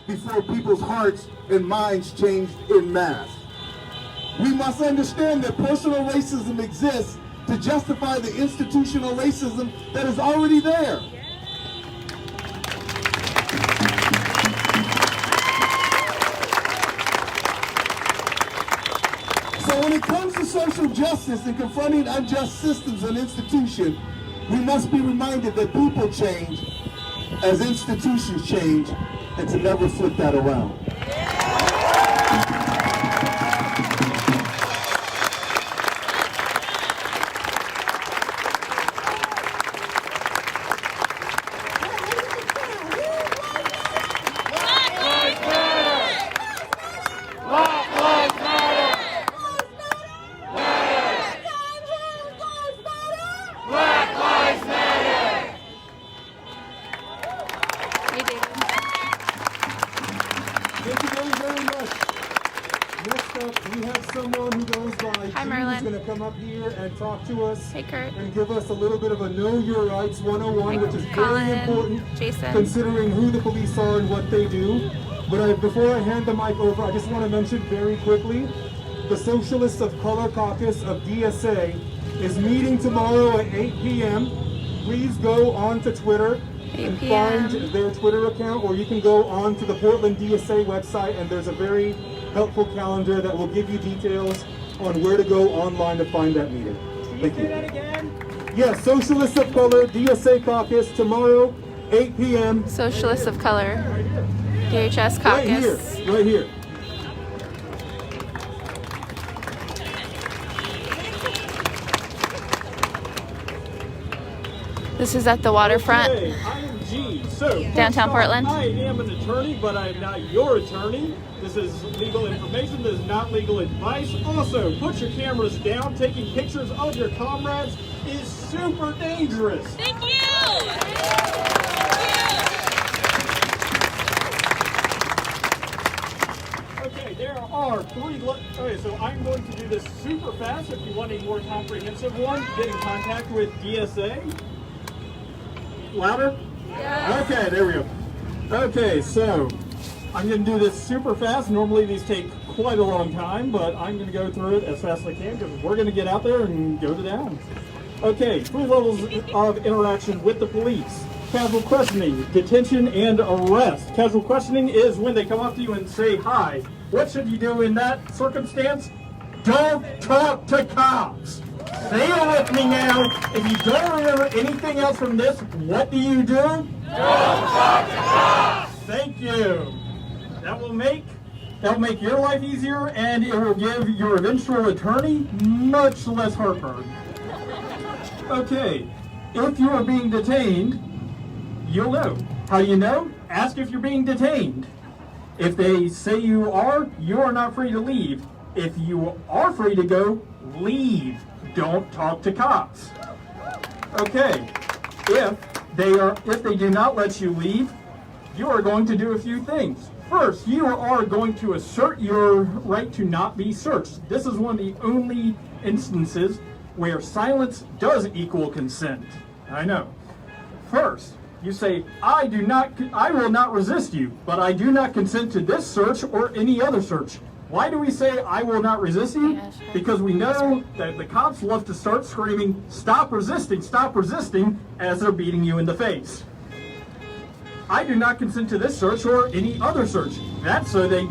before people's hearts and minds changed en masse. We must understand that personal racism exists to justify the institutional racism that is already there. So when it comes to social justice and confronting unjust systems and institutions, we must be reminded that people change as institutions change, and to never flip that around. Thank you very much. Next up, we have someone who goes by Hi, G, Merlin. who's going to come up here and talk to us. Hey, Kurt. And give us a little bit of a Know Your Rights 101, Hi, which is Colin, very important, Jason. considering who the police are and what they do. But before I hand the mic over, I just want to mention very quickly, the Socialists of Color Caucus of DSA is meeting tomorrow at 8 p.m. Please go on to Twitter and 8 p.m. find their Twitter account, or you can go on to the Portland DSA website, and there's a very helpful calendar that will give you details on where to go online to find that meeting. Thank you. Say that again? Yes, Socialists of Color, DSA Caucus, tomorrow, 8 p.m. Socialists of Color, DHS Caucus. Right here. This is at the waterfront. Okay, I am G. So, Downtown first off, Portland. I am an attorney, but I am not your attorney. This is legal information. This is not legal advice. Also, put your cameras down. Taking pictures of your comrades is super dangerous. Thank you! Okay, there are okay, so I'm going to do this super fast. If you want a more comprehensive one, get in contact with DSA. Louder? Yes. Okay, there we go. Okay, so I'm going to do this super fast. Normally these take quite a long time, but I'm going to go through it as fast as I can because we're going to get out there and go to town. Okay, 3 levels of interaction with the police. Casual questioning, detention, and arrest. Casual questioning is when they come up to you and say hi. What should you do in that circumstance? Don't talk to cops. Say it with me now. If you don't remember anything else from this, what do you do? Don't talk to cops. Thank you. That will make your life easier, and it will give your eventual attorney much less heartburn. Okay, if you are being detained, you'll know. How do you know? Ask if you're being detained. If they say you are not free to leave. If you are free to go, leave. Don't talk to cops. Okay, if they do not let you leave, you are going to do a few things. First, you are going to assert your right to not be searched. This is one of the only instances where silence does equal consent. I know. First, you say, I will not resist you, but I do not consent to this search or any other search. Why do we say I will not resist you? Because we know that the cops love to start screaming, stop resisting, as they're beating you in the face. I do not consent to this search or any other search. That's so they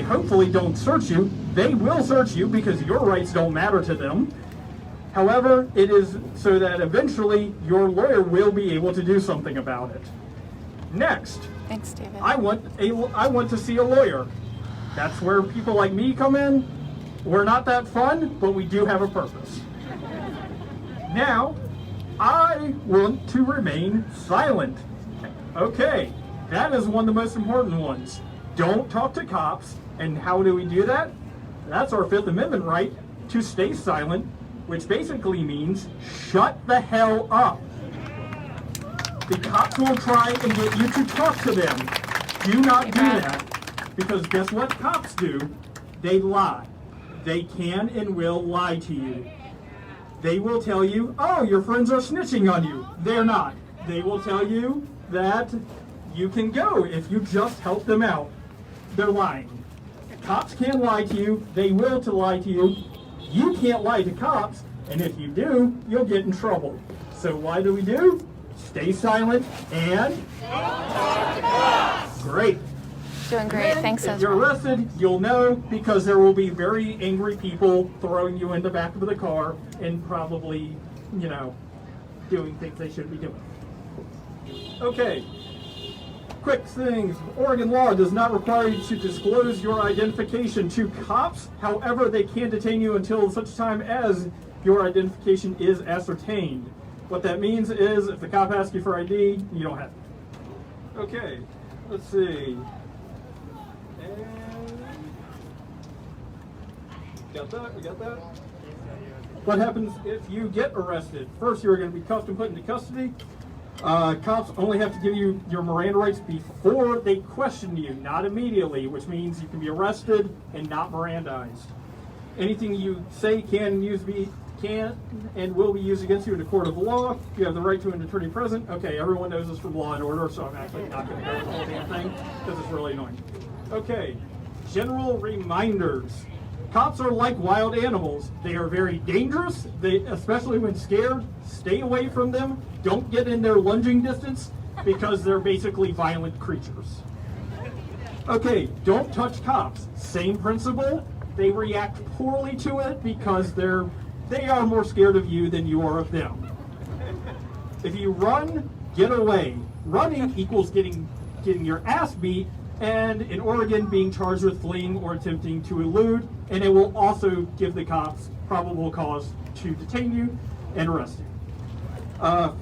hopefully don't search you. They will search you because your rights don't matter to them. However, it is so that eventually your lawyer will be able to do something about it. Next, Thanks, David. I want to see a lawyer. That's where people like me come in. We're not that fun, but we do have a purpose. Now, I want to remain silent. Okay, that is one of the most important ones. Don't talk to cops. And how do we do that? That's our Fifth Amendment right to stay silent, which basically means shut the hell up. The cops will try and get you to talk to them. Do not do that. Because guess what cops do? They lie. They can and will lie to you. They will tell you, oh, your friends are snitching on you. They're not. They will tell you that you can go if you just help them out. They're lying. Cops can lie to you. They will to lie to you. You can't lie to cops, and if you do, you'll get in trouble. So why do we do? Stay silent and... Great. Doing great. Thanks, If you're Ezra. arrested, you'll know because there will be very angry people throwing you in the back of the car and probably, you know, doing things they shouldn't be doing. Okay. Quick things. Oregon law does not require you to disclose your identification to cops. However, they can detain you until such time as your identification is ascertained. What that means is if the cop asks you for ID, you don't have it. Okay. Let's see. Got that? We got that? What happens if you get arrested? First, you're going to be cuffed and put into custody. Cops only have to give you your Miranda rights before they question you, not immediately, which means you can be arrested and not Mirandized. Anything you say can and will be used against you in a court of law. You have the right to an attorney present. Okay, everyone knows this from Law and Order, so I'm actually not going to go with the whole damn thing because it's really annoying. Okay, general reminders. Cops are like wild animals. They are very dangerous, especially when scared. Stay away from them. Don't get in their lunging distance because they're basically violent creatures. Okay, don't touch cops. Same principle. They react poorly to it because they are more scared of you than you are of them. If you run, get away. Running equals getting your ass beat, and in Oregon being charged with fleeing or attempting to elude, and it will also give the cops probable cause to detain you and arrest you.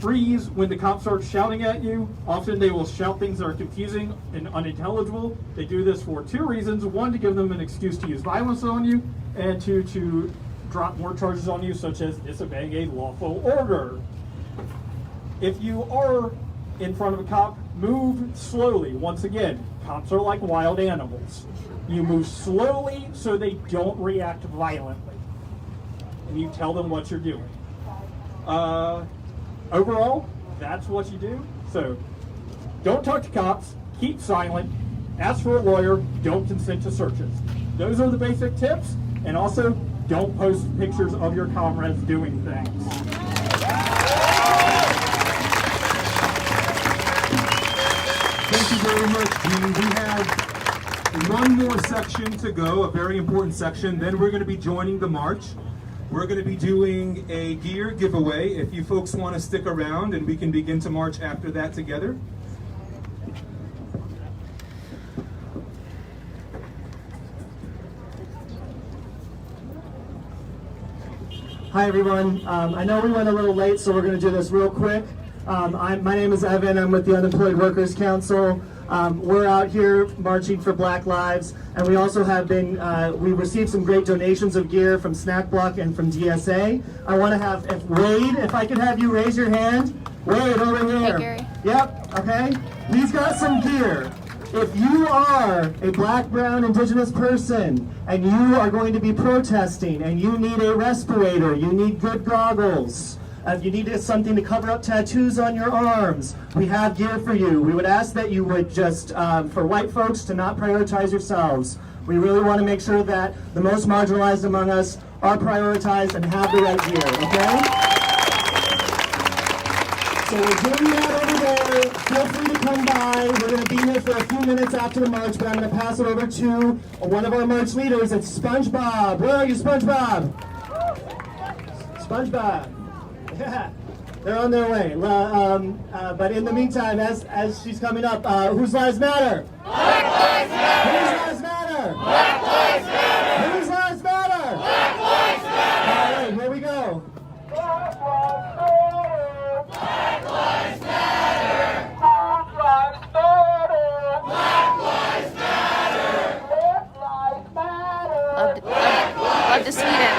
Freeze when the cops start shouting at you. Often they will shout things that are confusing and unintelligible. They do this for two reasons. One, to give them an excuse to use violence on you, and two, to drop more charges on you, such as disobeying a lawful order. If you are in front of a cop, move slowly. Once again, cops are like wild animals. You move slowly so they don't react violently. And you tell them what you're doing. Overall, that's what you do. So, don't talk to cops, keep silent, ask for a lawyer, don't consent to searches. Those are the basic tips, and also don't post pictures of your comrades doing things. Thank you very much, Dean. We have one more section to go, a very important section. Then we're going to be joining the march. We're going to be doing a gear giveaway if you folks want to stick around, and we can begin to march after that together. Hi everyone. I know we went a little late, so we're going to do this real quick. My name is Evan. I'm with the Unemployed Workers Council. We're out here marching for Black Lives, and we also have been, we received some great donations of gear from Snack Block and from DSA. I want to have, Wade, if I could have you raise your hand. Wade, over here. Hey, Gary. Yep, okay. He's got some gear. If you are a black, brown, indigenous person, and you are going to be protesting, and you need a respirator, you need good goggles, if you need something to cover up tattoos on your arms, we have gear for you. We would ask that you would just, for white folks, to not prioritize yourselves. We really want to make sure that the most marginalized among us are prioritized and have the right gear, okay? So we're doing that over there. Feel free to come by. We're going to be here for a few minutes after the march, but I'm going to pass it over to one of our march leaders. It's SpongeBob. Where are you, SpongeBob? SpongeBob. Yeah, they're on their way. But in the meantime, as she's coming up, whose lives matter? Black lives matter! Whose lives matter? Black lives matter! Whose lives matter? Black lives matter! All right, here we go. Black lives matter! Black lives matter! Black lives matter! Black lives matter! Love to see them.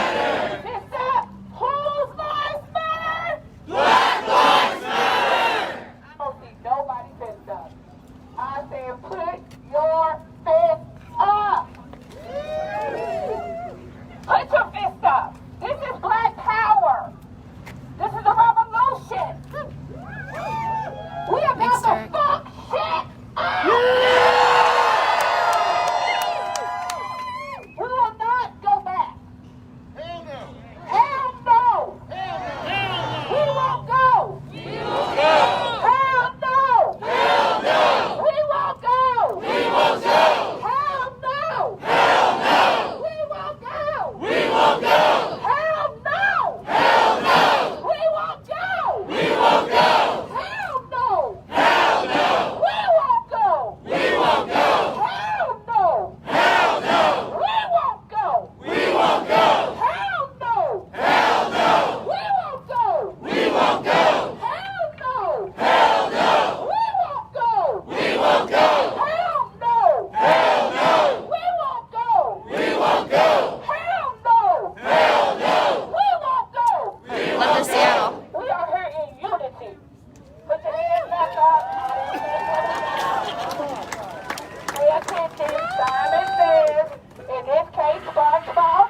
attention. Simon says, in this case, SpongeBob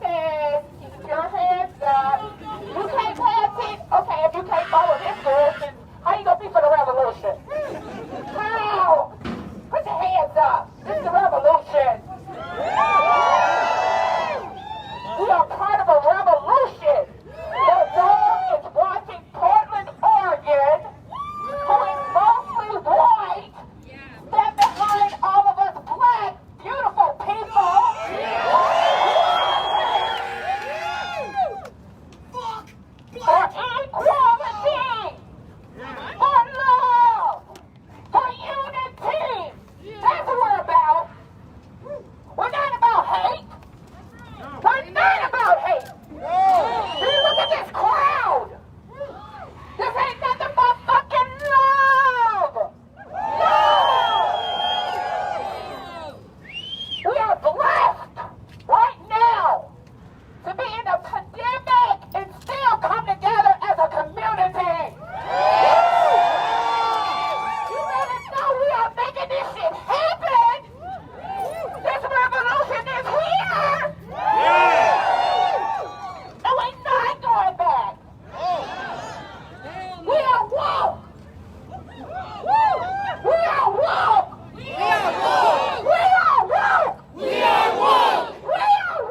says, keep your hands up. You can't pass it. Okay, if you can't follow this direction, how you gonna be for the revolution? How? Put your hands up. This is the revolution. We are part of a revolution. The world is watching Portland, Oregon, who is mostly white, stand behind all of us black, beautiful people. For equality, for love, for unity. That's what we're about. We're not about hate. We're not about hate. Look at this crowd. This ain't nothing but fucking love. Love. We are blessed right now to be in a pandemic and still come together as a community. You better know we are making this shit happen. This revolution is here. And we're not going back. We are woke. We are woke. We are woke. We are woke. We are woke. We are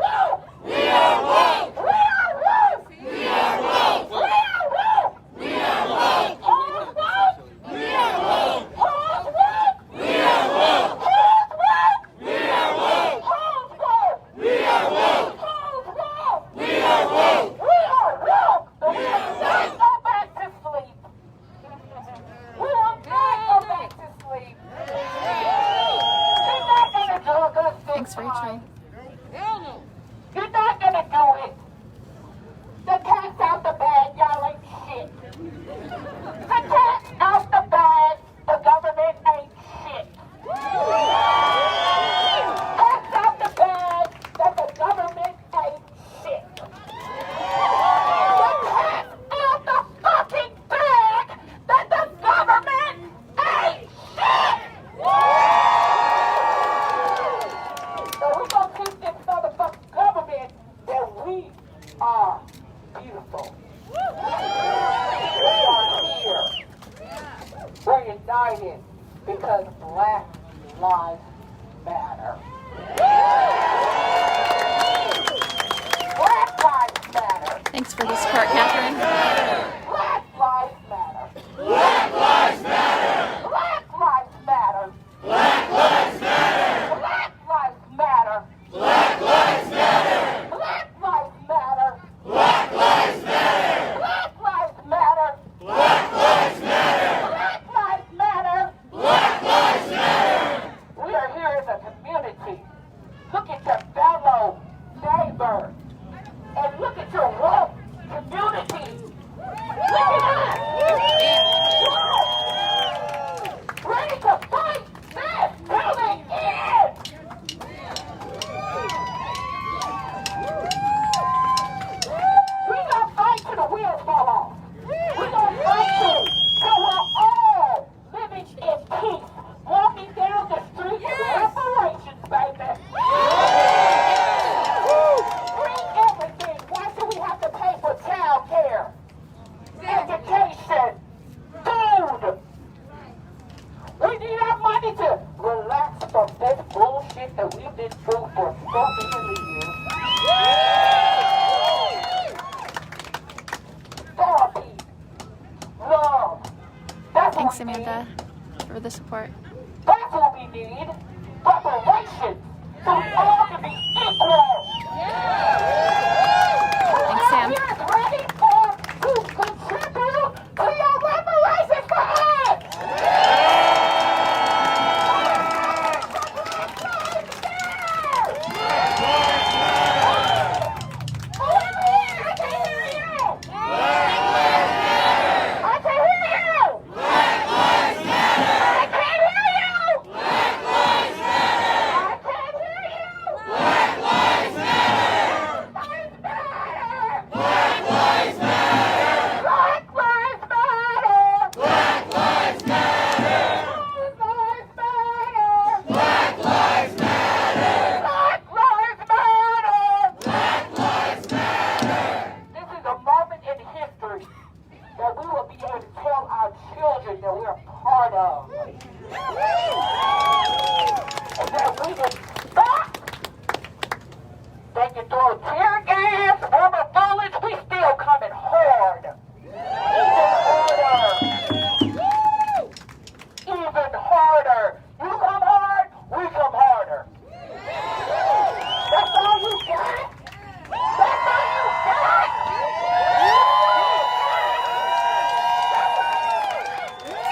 woke. We are woke. We are woke. We are woke. We are woke. We are woke. Who's woke? We are woke. Who's woke? We are woke. Who's woke? We are woke. Who's woke? We are woke. Who's woke? We are woke. We are woke. But we will not go back to sleep. We will not go back to sleep. You're not gonna do us this Thanks, Rachel. time. You're not gonna do it. The cat's out the bag, y'all ain't shit. The cat's out the bag, the government ain't shit. Cat's out the bag, that the government ain't shit. The cat's out the fucking bag, that the government ain't shit. So we're gonna keep this motherfucking government that we are beautiful. We are here. We're united because Black Lives Matter. Black Lives Matter. Thanks for the support, Catherine. Black Lives Matter. Black Lives Matter. Black Lives Matter. Black Lives Matter. Black Lives Matter. Black Lives Matter. Black Lives Matter. Black Lives Matter. Black Lives Matter. Black Lives Matter. Black Lives Matter. Black Lives Matter. We are here as a community. Look at your fellow neighbor. And look at your woke community. Look at us. Ready to fight this till the end. We gonna fight till the wheels fall off. We gonna fight till we're all living in peace, walking down the street with reparations, baby. Bring everything. Why should we have to pay for child care, education, food? We need our money to relax from this bullshit that we've been through for so many years. Therapy, love. That's Thanks, what we need. Amanda, for the support. That's what we need. Reparations. So we all can be equal. Thanks, Sam. Who's ready to contribute to your reparations for us? Black Lives family. And then we just stop. They can throw tear gas, rubber bullets, we still coming hard. Even harder. You come hard, we come harder. That's all you got? That's all you got?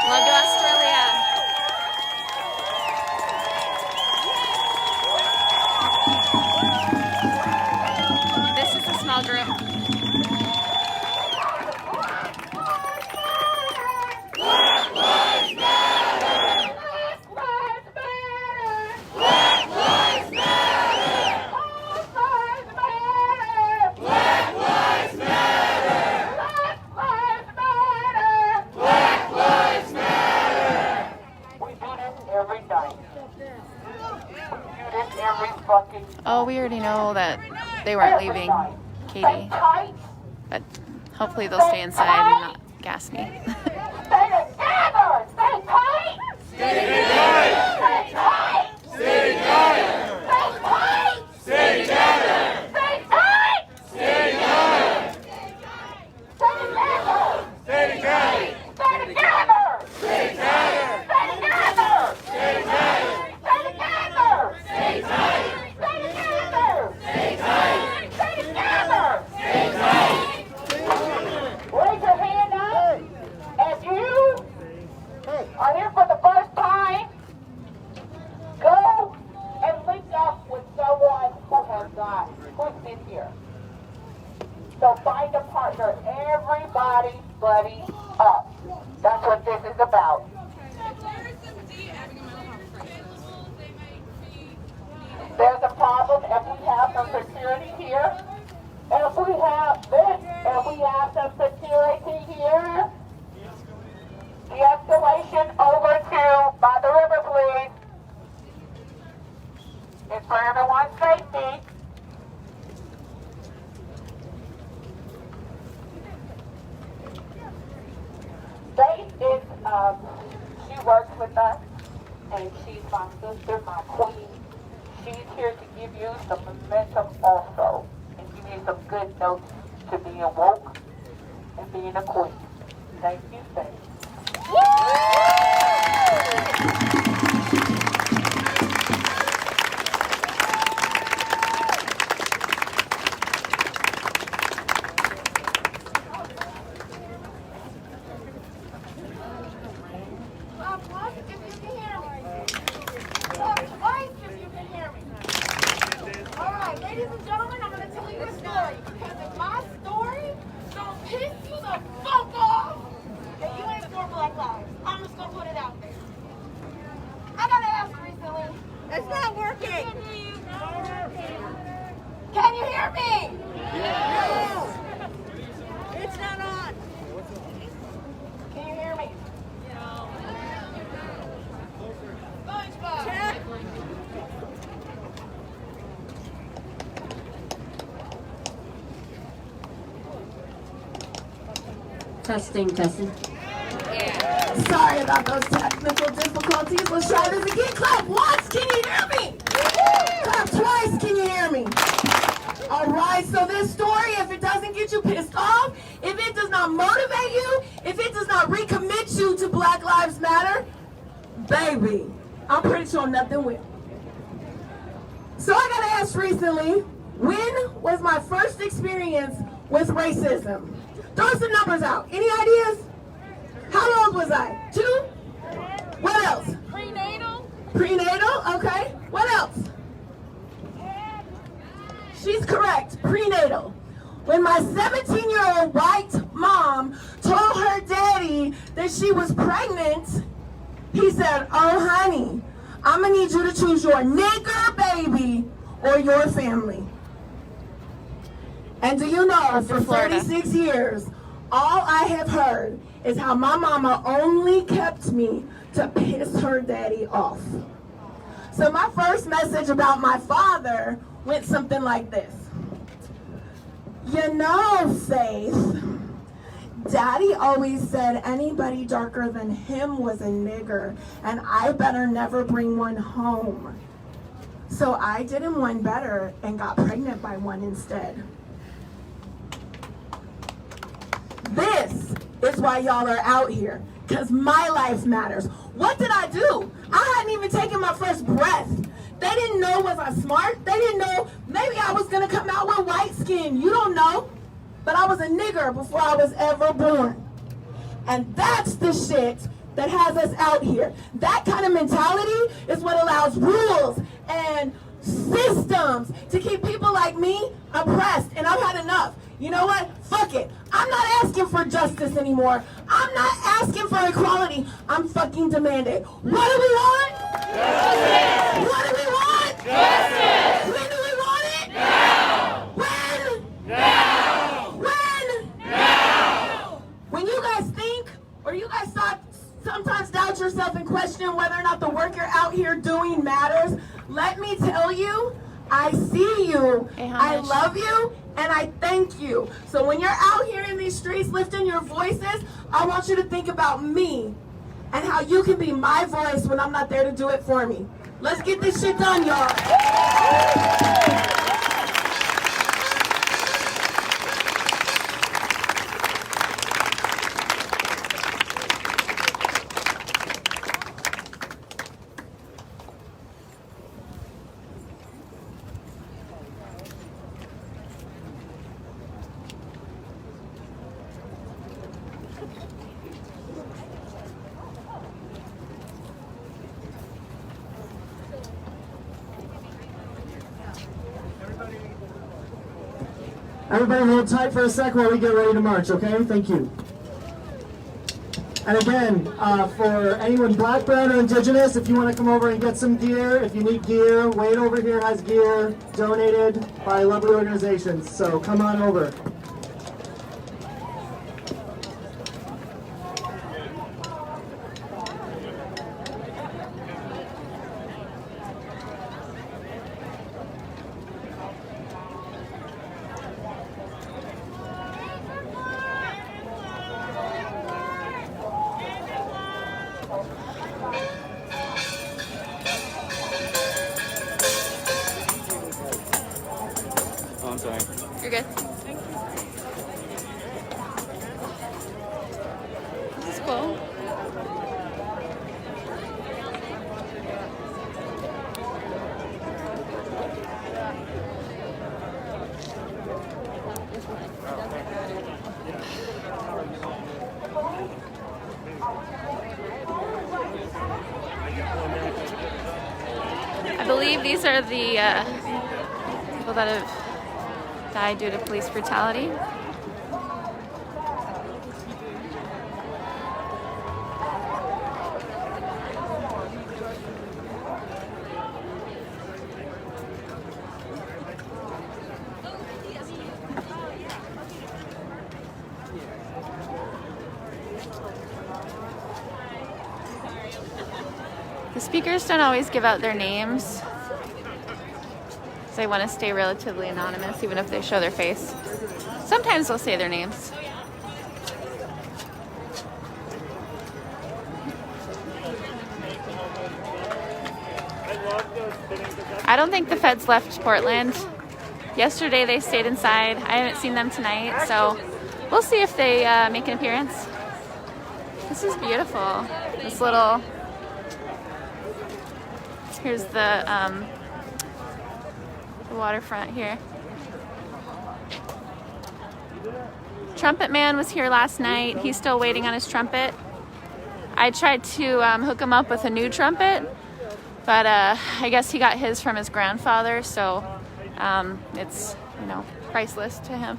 Love you, Australia. This is a small group. Oh, we already know that they weren't leaving, Katie. But hopefully they'll stay inside and not gas me. Stay together! Stay tight! Stay tight! Stay tight! Stay tight! Stay tight! Stay together! Stay tight! Stay tight! Stay together! Stay tight! Stay together! Stay tight! Stay together! Stay tight! Stay together! Stay tight! Stay together! Stay tight! Stay together! Stay tight! Raise your hand up if you are here for the first time. Go and link up with someone who's been here. So find a partner. Everybody buddy up. That's what this is about. There's a problem if we have some security here. If we have some security here, de-escalation over to by the river, please. It's for everyone's safety. Faith is, she works with us, and she's my sister, my queen. She's here to give you some momentum also, and give you some good notes to being woke and being a queen. Thank you, Faith. Ladies and gentlemen, I'm going to tell you a story. Because if my story don't piss you the fuck off, then you ain't for Black Lives. I'm just going to put it out there. I got to ask recently. It's not working. Can you hear me? Yes. It's not on. Can you hear me? No. Check. Testing. Yeah. Sorry about those technical difficulties. Let's try this again. Clap once. Can you hear me? Clap twice. Can you hear me? All right. So this story, if it doesn't get you pissed off, if it does not motivate you, if it does not recommit you to Black Lives Matter, baby, I'm pretty sure nothing will. So I got asked recently, when was my first experience with racism? Throw some numbers out. Any ideas? How old was I? 2? What else? Prenatal, okay. What else? She's correct, prenatal. When my 17-year-old white mom told her daddy that she was pregnant, he said, "Oh, honey, I'm gonna need you to choose your nigger baby or your family." And do you know, for 36 years, all I have heard is how my mama only kept me to piss her daddy off. So my first message about my father went something like this. You know, Faith, Daddy always said anybody darker than him was a nigger, and I better never bring one home. So I did him one better and got pregnant by one instead. This is why y'all are out here, because my life matters. What did I do? I hadn't even taken my first breath. They didn't know, was I smart? They didn't know maybe I was gonna come out with white skin. You don't know. But I was a nigger before I was ever born. And that's the shit that has us out here. That kind of mentality is what allows rules and systems to keep people like me oppressed. And I've had enough. You know what? Fuck it. I'm not asking for justice anymore. I'm not asking for equality. I'm fucking demanding. What do we want? Justice! What do we want? Justice! When do we want it? Now! When? Now! When? Now! When you guys think, or you guys sometimes doubt yourself and question whether or not the work you're out here doing matters, let me tell you, I see you, I love you, and I thank you. So when you're out here in these streets lifting your voices, I want you to think about me and how you can be my voice when I'm not there to do it for me. Let's get this shit done, y'all. Everybody hold tight for a sec while we get ready to march, okay? Thank you. And again, for anyone black, brown, or indigenous, if you want to come over and get some gear, if you need gear, Wade over here has gear donated by lovely organizations, so come on over. You're good. This is cool. I believe these are the people that have died due to police brutality. The speakers don't always give out their names. They want to stay relatively anonymous, even if they show their face. Sometimes they'll say their names. I don't think the feds left Portland. Yesterday they stayed inside. I haven't seen them tonight, so we'll see if they make an appearance. This is beautiful. This little... Here's the waterfront here. Trumpet Man was here last night. He's still waiting on his trumpet. I tried to hook him up with a new trumpet, but I guess he got his from his grandfather, so it's, you know, priceless to him.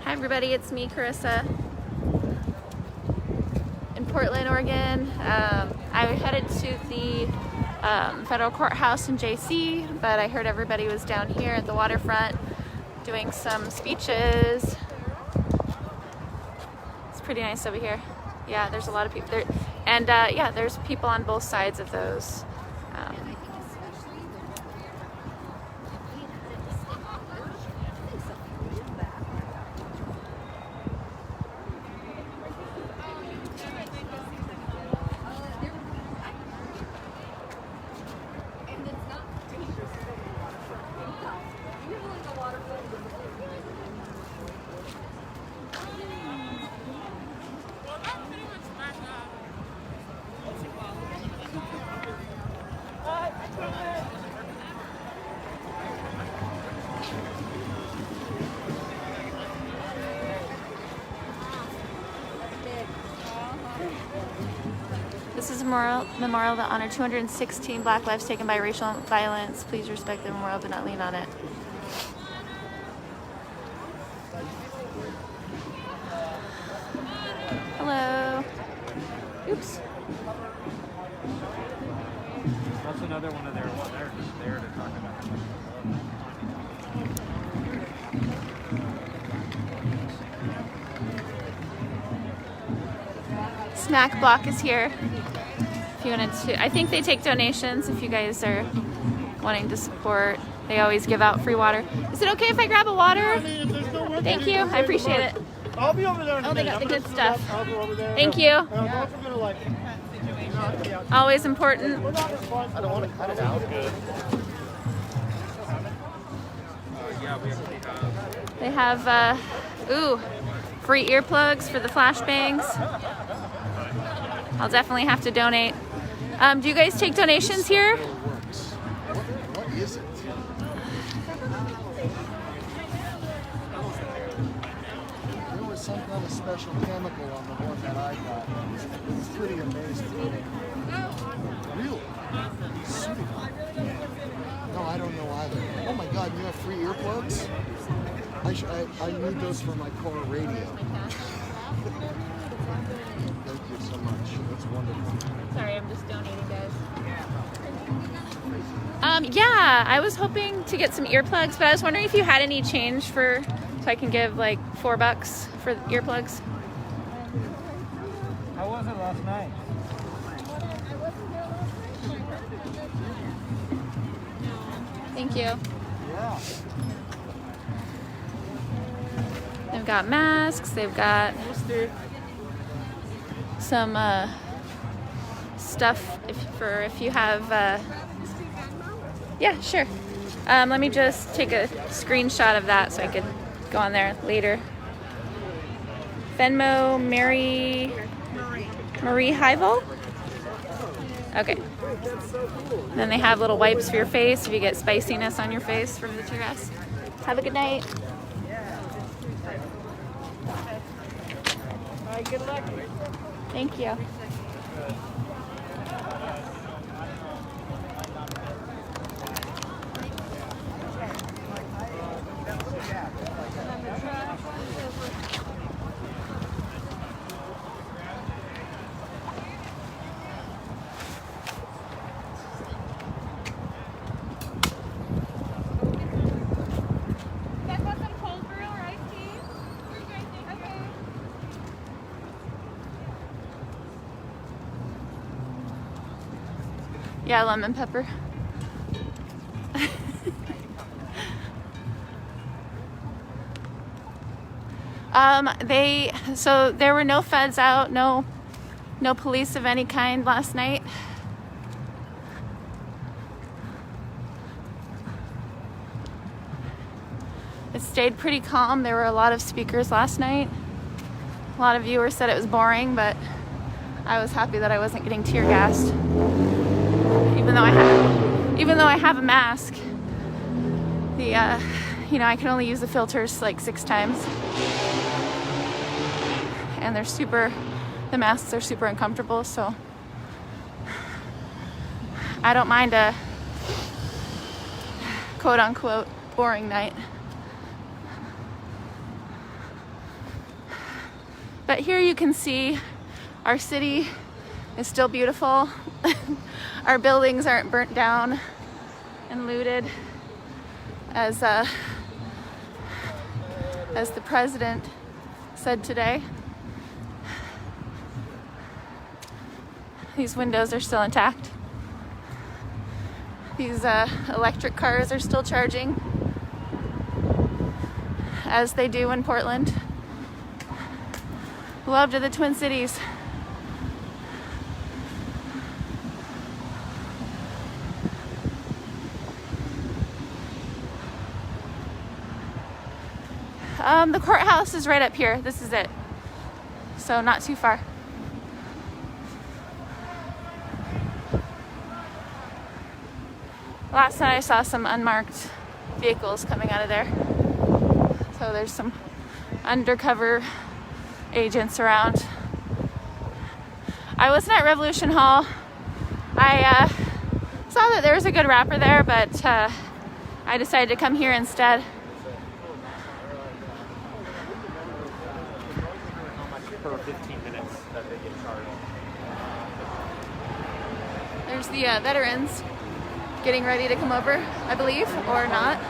Hi everybody, it's me, Carissa, in Portland, Oregon. I headed to the federal courthouse in JC, but I heard everybody was down here at the waterfront doing some speeches. It's pretty nice over here. Yeah, there's a lot of people there, and yeah, there's people on both sides of those. is a memorial that honor 216 Black lives taken by racial violence. Please respect the memorial, but not lean on it. Hello. Oops. That's another one of their ones. They're just there to talk about it. Snack block is here. If you wanted to, I think they take donations if you guys are wanting to support. They always give out free water. Is it okay if I grab a water? Thank you. I appreciate it. I'll be over there in a Oh, they minute. got the I'm good gonna stuff. I'll go over there. Thank you. Don't forget to like. Always important. I don't want to cut it out. They have, free earplugs for the flashbangs. I'll definitely have to donate. Do you guys take donations here? What is it? There was some kind of special chemical on the one that I got. It was pretty amazing. Really? No, I don't know either. Oh my God, you have free earplugs? I need those for my car radio. Thank you so much. That's wonderful. Sorry, I'm just donating, guys. Yeah, I was hoping to get some earplugs, but I was wondering if you had any change so I can give like $4 for earplugs. How was it last night? Thank you. Yeah. They've got masks, they've got some stuff if you have, yeah, sure. Let me just take a screenshot of that so I could go on there later. Venmo Marie Hivel? Okay. Then they have little wipes for your face if you get spiciness on your face from the tear gas. Have a good night. All right, good luck. Thank you. Yeah, lemon pepper. So there were no feds out, no police of any kind last night. It stayed pretty calm. There were a lot of speakers last night. A lot of viewers said it was boring, but I was happy that I wasn't getting tear gassed. Even though I have a mask, I can only use the filters like 6 times. And the masks are super uncomfortable, so I don't mind a quote unquote boring night. But here you can see our city is still beautiful. Our buildings aren't burnt down and looted as the president said today. These windows are still intact. These electric cars are still charging, as they do in Portland. Love to the Twin Cities. The courthouse is right up here. This is it. So not too far. Last night I saw some unmarked vehicles coming out of there. So there's some undercover agents around. I wasn't at Revolution Hall. I saw that there was a good rapper there, but I decided to come here instead. For 15 minutes that they get charged. There's the veterans getting ready to come over, I believe, or not. Is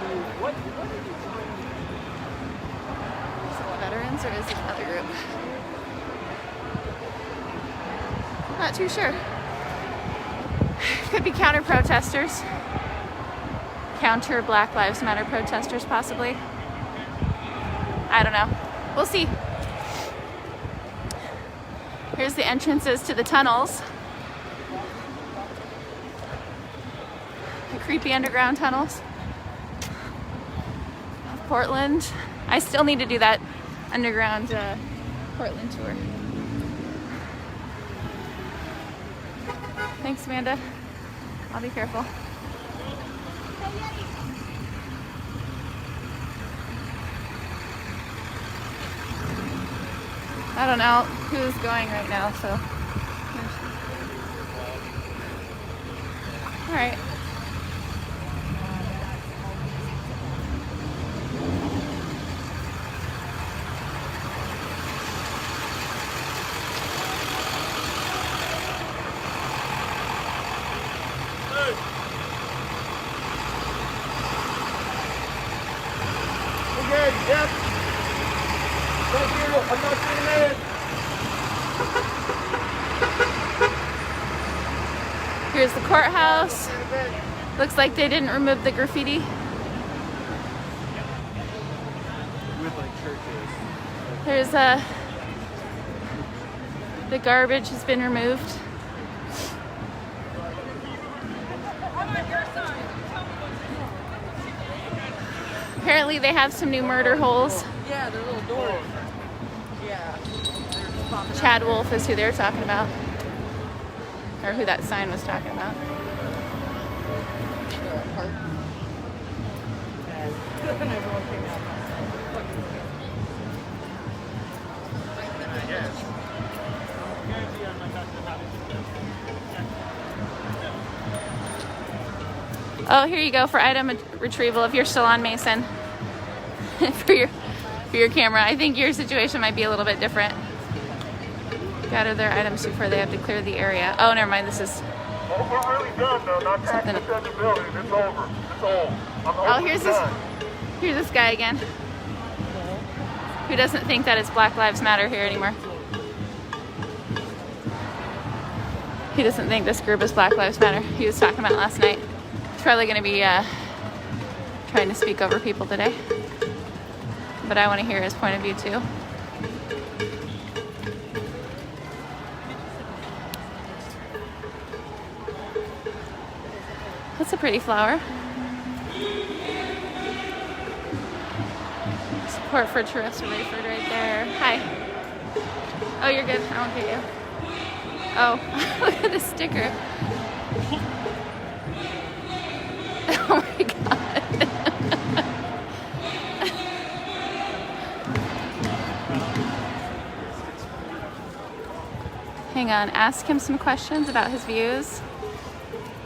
it the veterans or is it another group? Not too sure. Could be counter protesters. Counter Black Lives Matter protesters, possibly. I don't know. We'll see. Here's the entrances to the tunnels. The creepy underground tunnels of Portland. I still need to do that underground Portland tour. Thanks, Amanda. I'll be careful. I don't know who's going right now, so. All right. Okay, yep. Thank you. I'm not seeing it. Here's the courthouse. Looks like they didn't remove the graffiti. With like churches. There's the garbage has been removed. Apparently they have some new murder holes. Yeah, the little doors. Yeah. Chad Wolf is who they're talking about. Or who that sign was talking about. Oh, here you go for item retrieval if you're still on Mason. for your camera. I think your situation might be a little bit different. Gather their items before they have to clear the area. Oh, never mind. This is Well, we're really done though. Not something. taxing the building. It's over. It's all. Oh, here's this guy again. Who doesn't think that it's Black Lives Matter here anymore. He doesn't think this group is Black Lives Matter. He was talking about it last night. He's probably going to be trying to speak over people today. But I want to hear his point of view too. That's a pretty flower. Support for Teresa Rayford right there. Hi. Oh, you're good. I won't get you. Oh, look at the sticker. Oh my god. Hang on, ask him some questions about his views.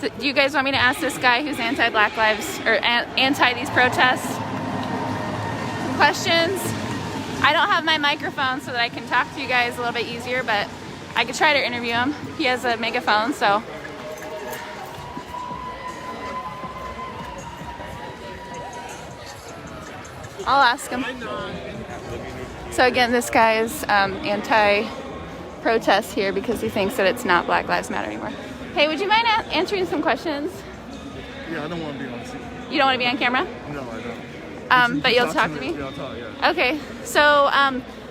Do you guys want me to ask this guy who's anti-Black Lives, or anti these protests, some questions? I don't have my microphone so that I can talk to you guys a little bit easier, but I could try to interview him. He has a megaphone, so. I'll ask him. So again, this guy is anti-protest here because he thinks that it's not Black Lives Matter anymore. Hey, would you mind answering some questions? Yeah, I don't want to be on scene. You don't want to be on camera? No, I don't. But you'll talk to me? Yeah, I'll talk, yeah. Okay, so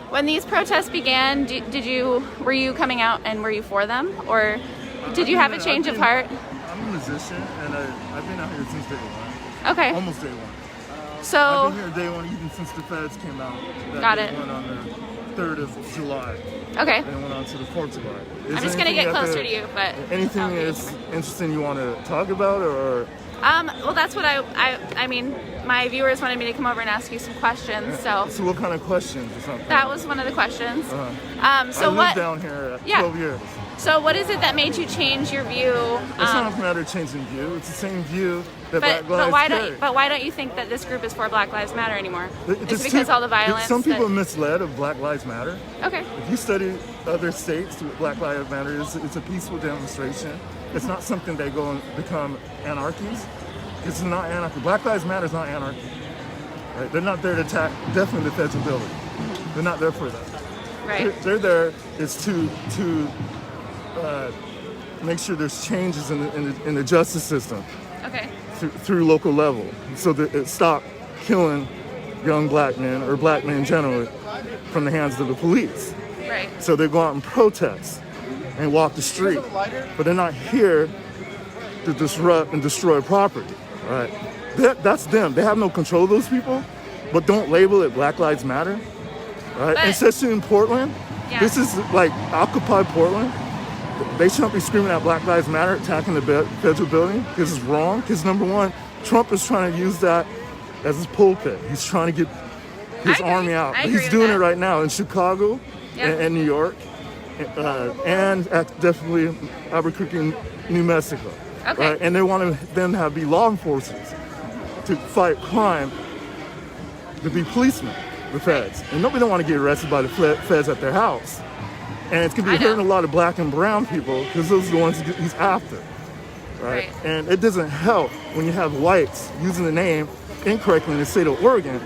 when these protests began, were you coming out and were you for them? Or did you have a change of heart? I'm a musician, and I've been out here since day one. Okay. Almost day one. So I've been here day one even since the feds came out. Got it. Went on the 3rd of July. Okay. And it went on to the 4th of July. I'm just going to get closer to you, but... Anything that's interesting you want to talk about, or...? Well, that's what I mean, my viewers wanted me to come over and ask you some questions, so... So what kind of questions or something? That was one of the questions. So I lived down here 12 years. So what is it that made you change your view? It's not a matter of changing view. It's the same view that Black Lives carry. But why don't you think that this group is for Black Lives Matter anymore? It's because all the violence. Some people are misled of Black Lives Matter. Okay. If you study other states, Black Lives Matter it's a peaceful demonstration. It's not something they go and become anarchies. It's not anarchy. Black Lives Matter is not anarchy. Right? They're not there to attack definitely the federal building. They're not there for that. Right. They're there is to make sure there's changes in the justice system. Okay. Through local level, so that it stop killing young black men or black men generally from the hands of the police. Right. So they go out and protest and walk the street, but they're not here to disrupt and destroy property. Right? That's them. They have no control of those people, but don't label it Black Lives Matter. Right? And especially in Portland, this is like Occupy Portland. They shouldn't be screaming at Black Lives Matter, attacking the federal building, because it's wrong. Because number one, Trump is trying to use that as his pulpit. He's trying to get his army out. He's doing it right now in Chicago and New York, and definitely Albuquerque, New Mexico. Okay. Right? And they want them to be law enforcement to fight crime, to be policemen, the feds. And nobody don't want to get arrested by the feds at their house. And it's going to be hurting a lot of black and brown people because those are the ones he's after. Right? And it doesn't help when you have whites using the name incorrectly in the state of Oregon.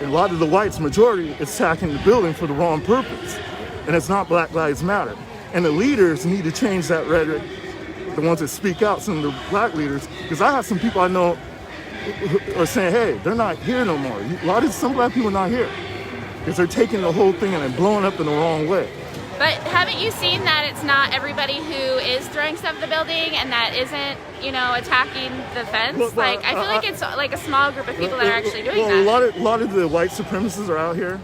And a lot of the whites, majority, is attacking the building for the wrong purpose. And it's not Black Lives Matter. And the leaders need to change that rhetoric, the ones that speak out, some of the black leaders. Because I have some people I know who are saying, hey, they're not here no more. Some black people are not here. Because they're taking the whole thing and they're blowing up in the wrong way. But haven't you seen that it's not everybody who is throwing stuff at the building and that isn't, attacking the fence? Well, I feel like it's like a small group of people that are actually doing that. A lot of the white supremacists are out here.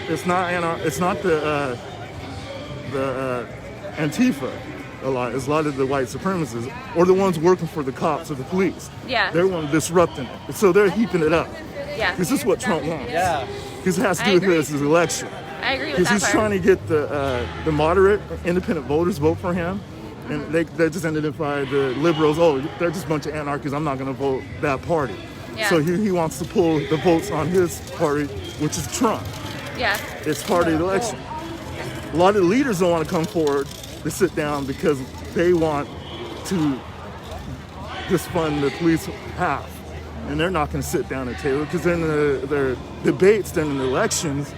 It's not the Antifa. It's a lot of the white supremacists or the ones working for the cops or the police. Yeah. They're the ones disrupting it. So they're heaping it up. Yeah. This is what Trump wants. Yeah. Because it has to do with his election. I agree with that. Because he's trying to get the moderate, independent voters vote for him, and they just identify the liberals. Oh, they're just a bunch of anarchists. I'm not going to vote that party. Yeah. So he wants to pull the votes on his party, which is Trump. Yeah. It's party election. A lot of the leaders don't want to come forward to sit down because they want to just fund the police half, and they're not going to sit down at the table because in their debates, then in the elections.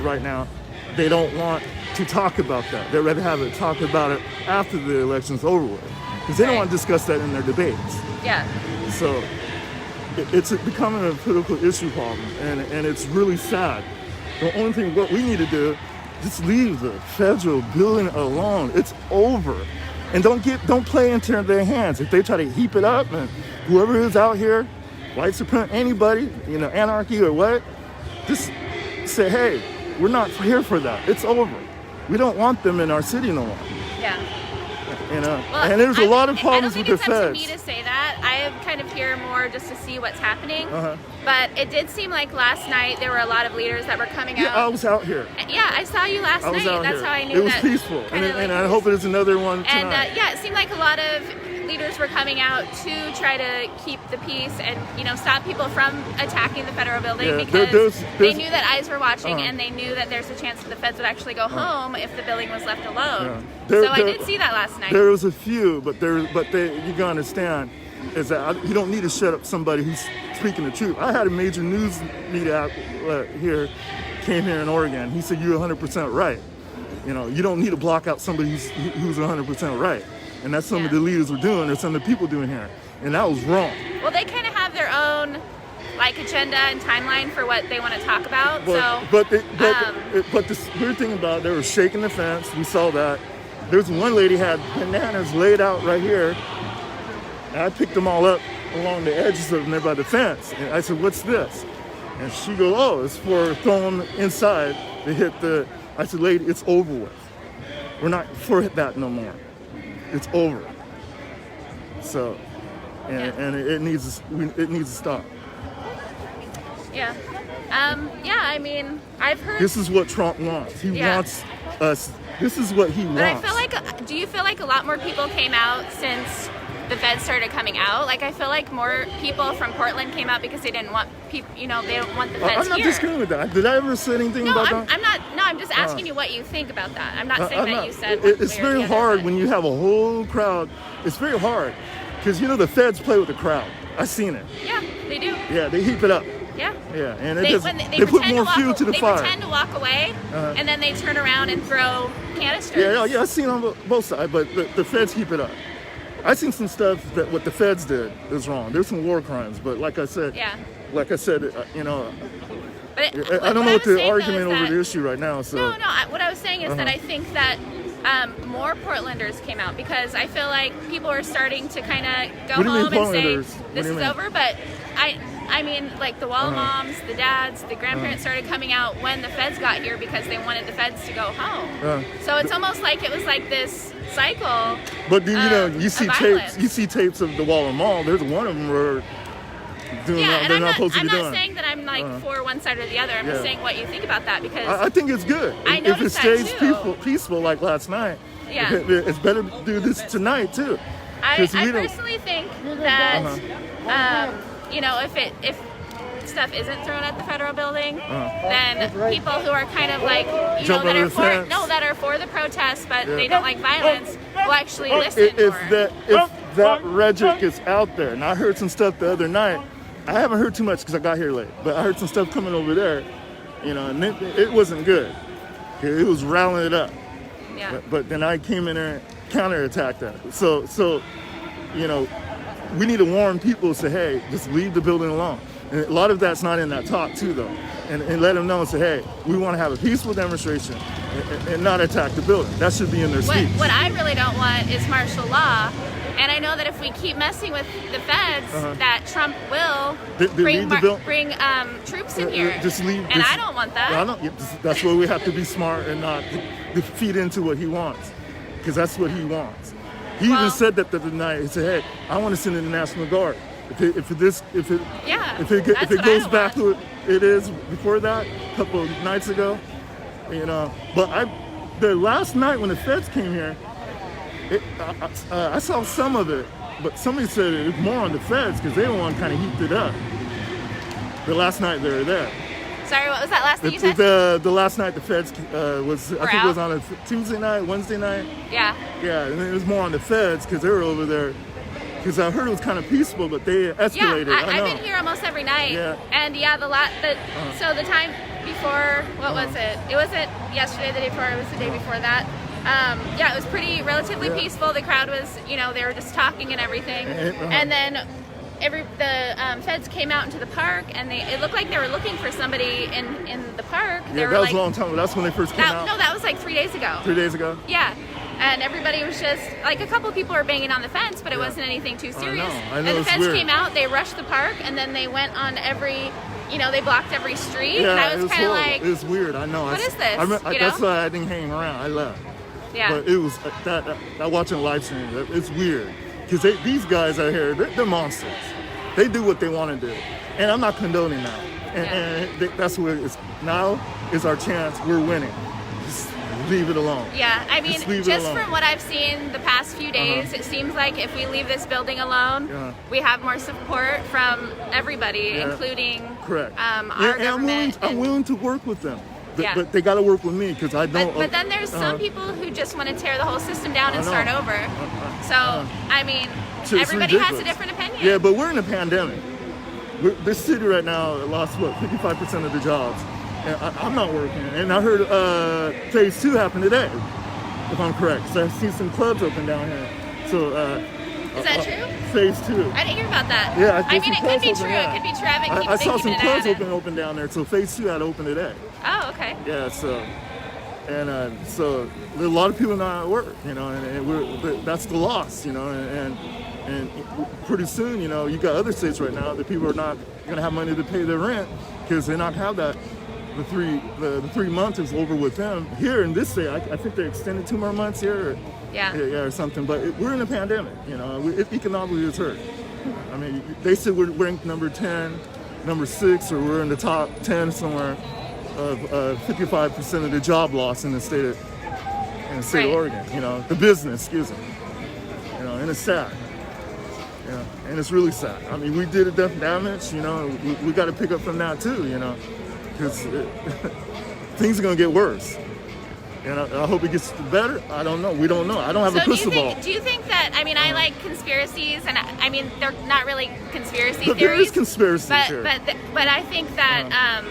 Right now, they don't want to talk about that. They'd rather have it talk about it after the election's over with, because they don't want to discuss that in their debates. Yeah. So it's becoming a political issue problem, and it's really sad. The only thing what we need to do, just leave the federal building alone. It's over, and don't play into their hands. If they try to heap it up, and whoever is out here, white supremacy, anybody, anarchy or what, just say, hey. We're not here for that. It's over. We don't want them in our city no more. Yeah. Well, and there's a lot of problems with the feds. I don't think it's up to me to say that. I am kind of here more just to see what's happening. But it did seem like last night there were a lot of leaders that were coming out. Yeah, I was out here. Yeah, I saw you last night. That's how I knew it was peaceful. And I hope there's another one tonight. And it seemed like a lot of leaders were coming out to try to keep the peace and stop people from attacking the federal building because they knew that eyes were watching and they knew that there's a chance that the feds would actually go home if the building was left alone. I did see that last night. There was a few, but you gotta understand is that you don't need to shut up somebody who's speaking the truth. I had a major news media here, came here in Oregon. He said you're 100% right. You don't need to block out somebody who's 100% right. And that's some of the leaders were doing, or some of the people doing here. And that was wrong. Well, they kind of have their own agenda and timeline for what they want to talk about. But the weird thing about it, they were shaking the fence. We saw that. There's one lady had bananas laid out right here. And I picked them all up along the edges of them there by the fence. And I said, what's this? And she goes, oh, it's for throwing them inside to hit the... I said, lady, it's over with. We're not for that no more. It's over. So, and it needs to stop. Yeah. I mean, I've heard... This is what Trump wants. He wants us. This is what he But I wants. feel like, do you feel like a lot more people came out since the feds started coming out? Like, I feel like more people from Portland came out because they didn't want people, they don't want the feds I'm not here. disagreeing with that. Did I ever say anything No, about that? I'm not. No, I'm just asking you what you think about that. I'm not saying that you said. It's very hard when you have a whole crowd. It's very hard because the feds play with the crowd. I've seen it. Yeah, they do. Yeah, they heap it up. Yeah. Yeah, and They put more fuel to the fire. They pretend to walk away, and then they turn around and throw canisters. Yeah. I've seen on both sides, but the feds keep it up. I've seen some stuff that what the feds did is wrong. There's some war crimes, but like I said, Yeah. But I don't know what the argument over the issue right now. So No. What I was saying is that I think that more Portlanders came out because I feel like people are starting to kind of go What do you mean home and say Portlanders? What this do you is mean? over. But I mean, like the Walla moms, the dads, the grandparents started coming out when the feds got here because they wanted the feds to go home. So it's almost like it was like this cycle. But you see of tapes. violence. You see tapes of the Walla Mall. There's one of them where doing Yeah, what and they're not supposed to I'm be not doing. saying that I'm like for one side or the other. I'm just saying what you think about that because I think it's good. I If it noticed that stays too. peaceful like last night, Yeah. it's better to do this tonight too. I 'Cause we don't- personally think that if stuff isn't thrown at the federal building, then people who are kind of like Jump that over are the for fence. that are for the protests, but they don't like violence, will actually If listen more. that rhetoric is out there, and I heard some stuff the other night. I haven't heard too much because I got here late, but I heard some stuff coming over there, and it wasn't good. It was riling it up. Yeah. But then I came in there and counterattacked that. So we need to warn people and say, hey, just leave the building alone. And a lot of that's not in that talk too, though. And let them know and say, hey, we want to have a peaceful demonstration and not attack the building. That should be in their speech. What I really don't want is martial law. And I know that if we keep messing with the feds, that Trump will bring troops in here. Just leave. And I don't want that. That's where we have to be smart and not feed into what he wants, because that's what he wants. He even said that the other night. He said, "Hey, I want to send in the National Guard. If it goes back to what it is before that, a couple of nights ago, But the last night when the feds came here, I saw some of it, but somebody said it was more on the feds because they the one kind of heaped it up. The last night they were there. Sorry, what was that last thing you said? The last night the feds was, I think it was on a Tuesday night, Wednesday night. Yeah. Yeah, and it was more on the feds because they were over there. Because I heard it was kind of peaceful, but they escalated. Yeah, I've been here almost every night. Yeah. And so the time before, what was it? It wasn't yesterday, the day before, it was the day before that. It was relatively peaceful. The crowd was, they were just talking and everything. And then the feds came out into the park, and it looked like they were looking for somebody in the park. Yeah, that was a long time ago. That's when they first came out. No, that was like 3 days ago. 3 days ago? Yeah. And everybody was just, like, a couple people were banging on the fence, but it wasn't anything too serious. I know And the it's feds weird. came out, they rushed the park, and then they went on they blocked every street. Yeah, And I was kind of horrible. like, It was weird. I know. what is this? That's why I didn't hang around. I left. Yeah. But it was I watching a live stream. It's weird because these guys out here, they're monsters. They do what they want to do, and I'm not condoning that. And that's what it's now is our chance. We're winning. Just leave it alone. Yeah, I mean, just from what I've seen the past few days, it seems like if we leave this building alone, we have more support from everybody, including correct. Our government. I'm willing to work with them. Yeah. But they got to work with me because I don't. But then there's some people who just want to tear the whole system down and start over. I mean, It's everybody has a ridiculous. different opinion. Yeah, but we're in a pandemic. This city right now lost 55% of the jobs. And I'm not working. And I heard phase 2 happened today, if I'm correct. So I've seen some clubs open down here. So is that true? Phase 2. I didn't hear about that. Yeah, I mean, it could be true. It could be true. I haven't I saw some clubs open. open down there. So phase 2 had opened today. Oh, okay. Yeah, so there's a lot of people not at work, and that's the loss, and pretty soon, you got other states right now that people are not going to have money to pay their rent because they not have that. The 3 months is over with them. Here in this state, I think they extended 2 more months here. Or something. But we're in a pandemic, economically it's hurt. I mean, they said we're ranked number 10, number 6, or we're in the top 10 somewhere of 55% of the job loss in the state in the state of Oregon. You know, the business, excuse me. You know, and it's sad. You know, and it's really sad. I mean, we did enough damage. You know, we got to pick up from that too. You know, because things are gonna get worse. And I hope it gets better. I don't know. We don't know. I don't have a crystal ball. Do you think that, I mean, I like conspiracies, and I mean, they're not really conspiracy But theories. there is conspiracy theory. But I think that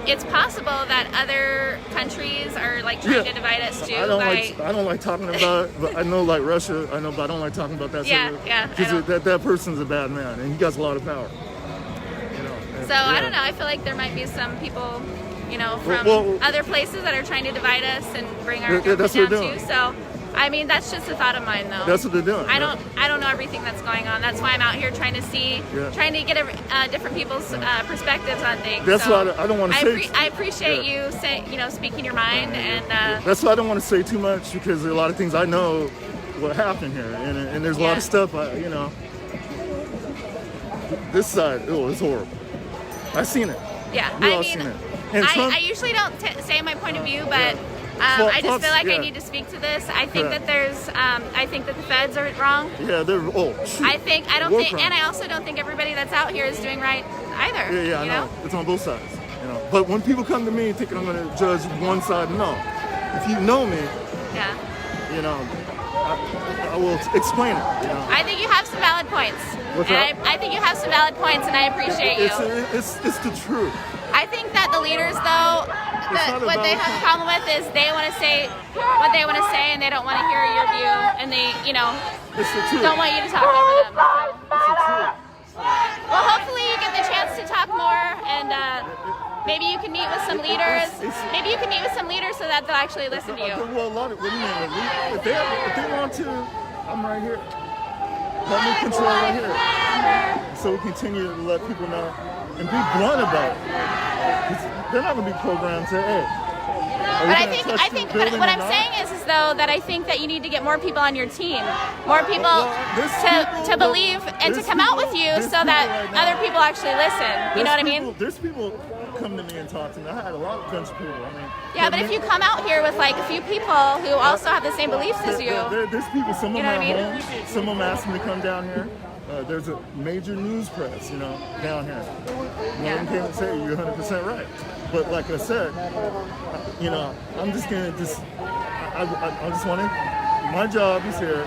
it's possible that other countries are like trying to divide us too. I don't like talking about it, but I know like Russia, I know, but I don't like talking about that. Because that person's a bad man, and he got a lot of power. You know, so I don't know. I feel like there might be some people, you know, from other places that are trying to divide us and bring our government down too. So, I mean, that's just a thought of mine, though. That's what they're doing. I don't know everything that's going on. That's why I'm out here trying to see, trying to get different people's perspectives on things. That's why I don't want to say. I appreciate you speaking your mind, and that's why I don't want to say too much, because there are a lot of things I know what happened here, and there's a lot of stuff you know. This side, it's horrible. I've seen it. Yeah, We've all seen it. And I usually don't say my point of view, but I just feel like I need to speak to this. I think that I think that the feds are wrong. Yeah, they're and I also don't think everybody that's out here is doing right either. Yeah, I know. It's on both sides. You know, but when people come to me thinking I'm going to judge one side, no. If you know me, you know, I will explain it. You know? I think you have some valid points. I think you have some valid points, and I appreciate you. It's the truth. I think that the leaders, though, what they have a problem with is they want to say what they want to say, and they don't want to hear your view, and they, you know, don't want you to talk over them. Well, hopefully you get the chance to talk more, and maybe you can meet with some leaders. Maybe you can meet with some leaders so that they'll actually listen to you. Well, what do you mean? If they want to, I'm right here. Let me control right here. So we continue to let people know and be blunt about it. They're not going to be programmed to, hey. But I think what I'm saying is though that I think that you need to get more people on your team, more people to believe and to come out with you, so that other people actually listen. You know what I mean? There's people come to me and talk to me. I had a bunch of people. I mean. Yeah, but if you come out here with like a few people who also have the same beliefs as you. There's people. Some of them are home. Some of them ask me to come down here. There's a major news press, you know, down here. One of them came and say you're 100% right. But like I said, you know, I'm just gonna I just want to. My job is here.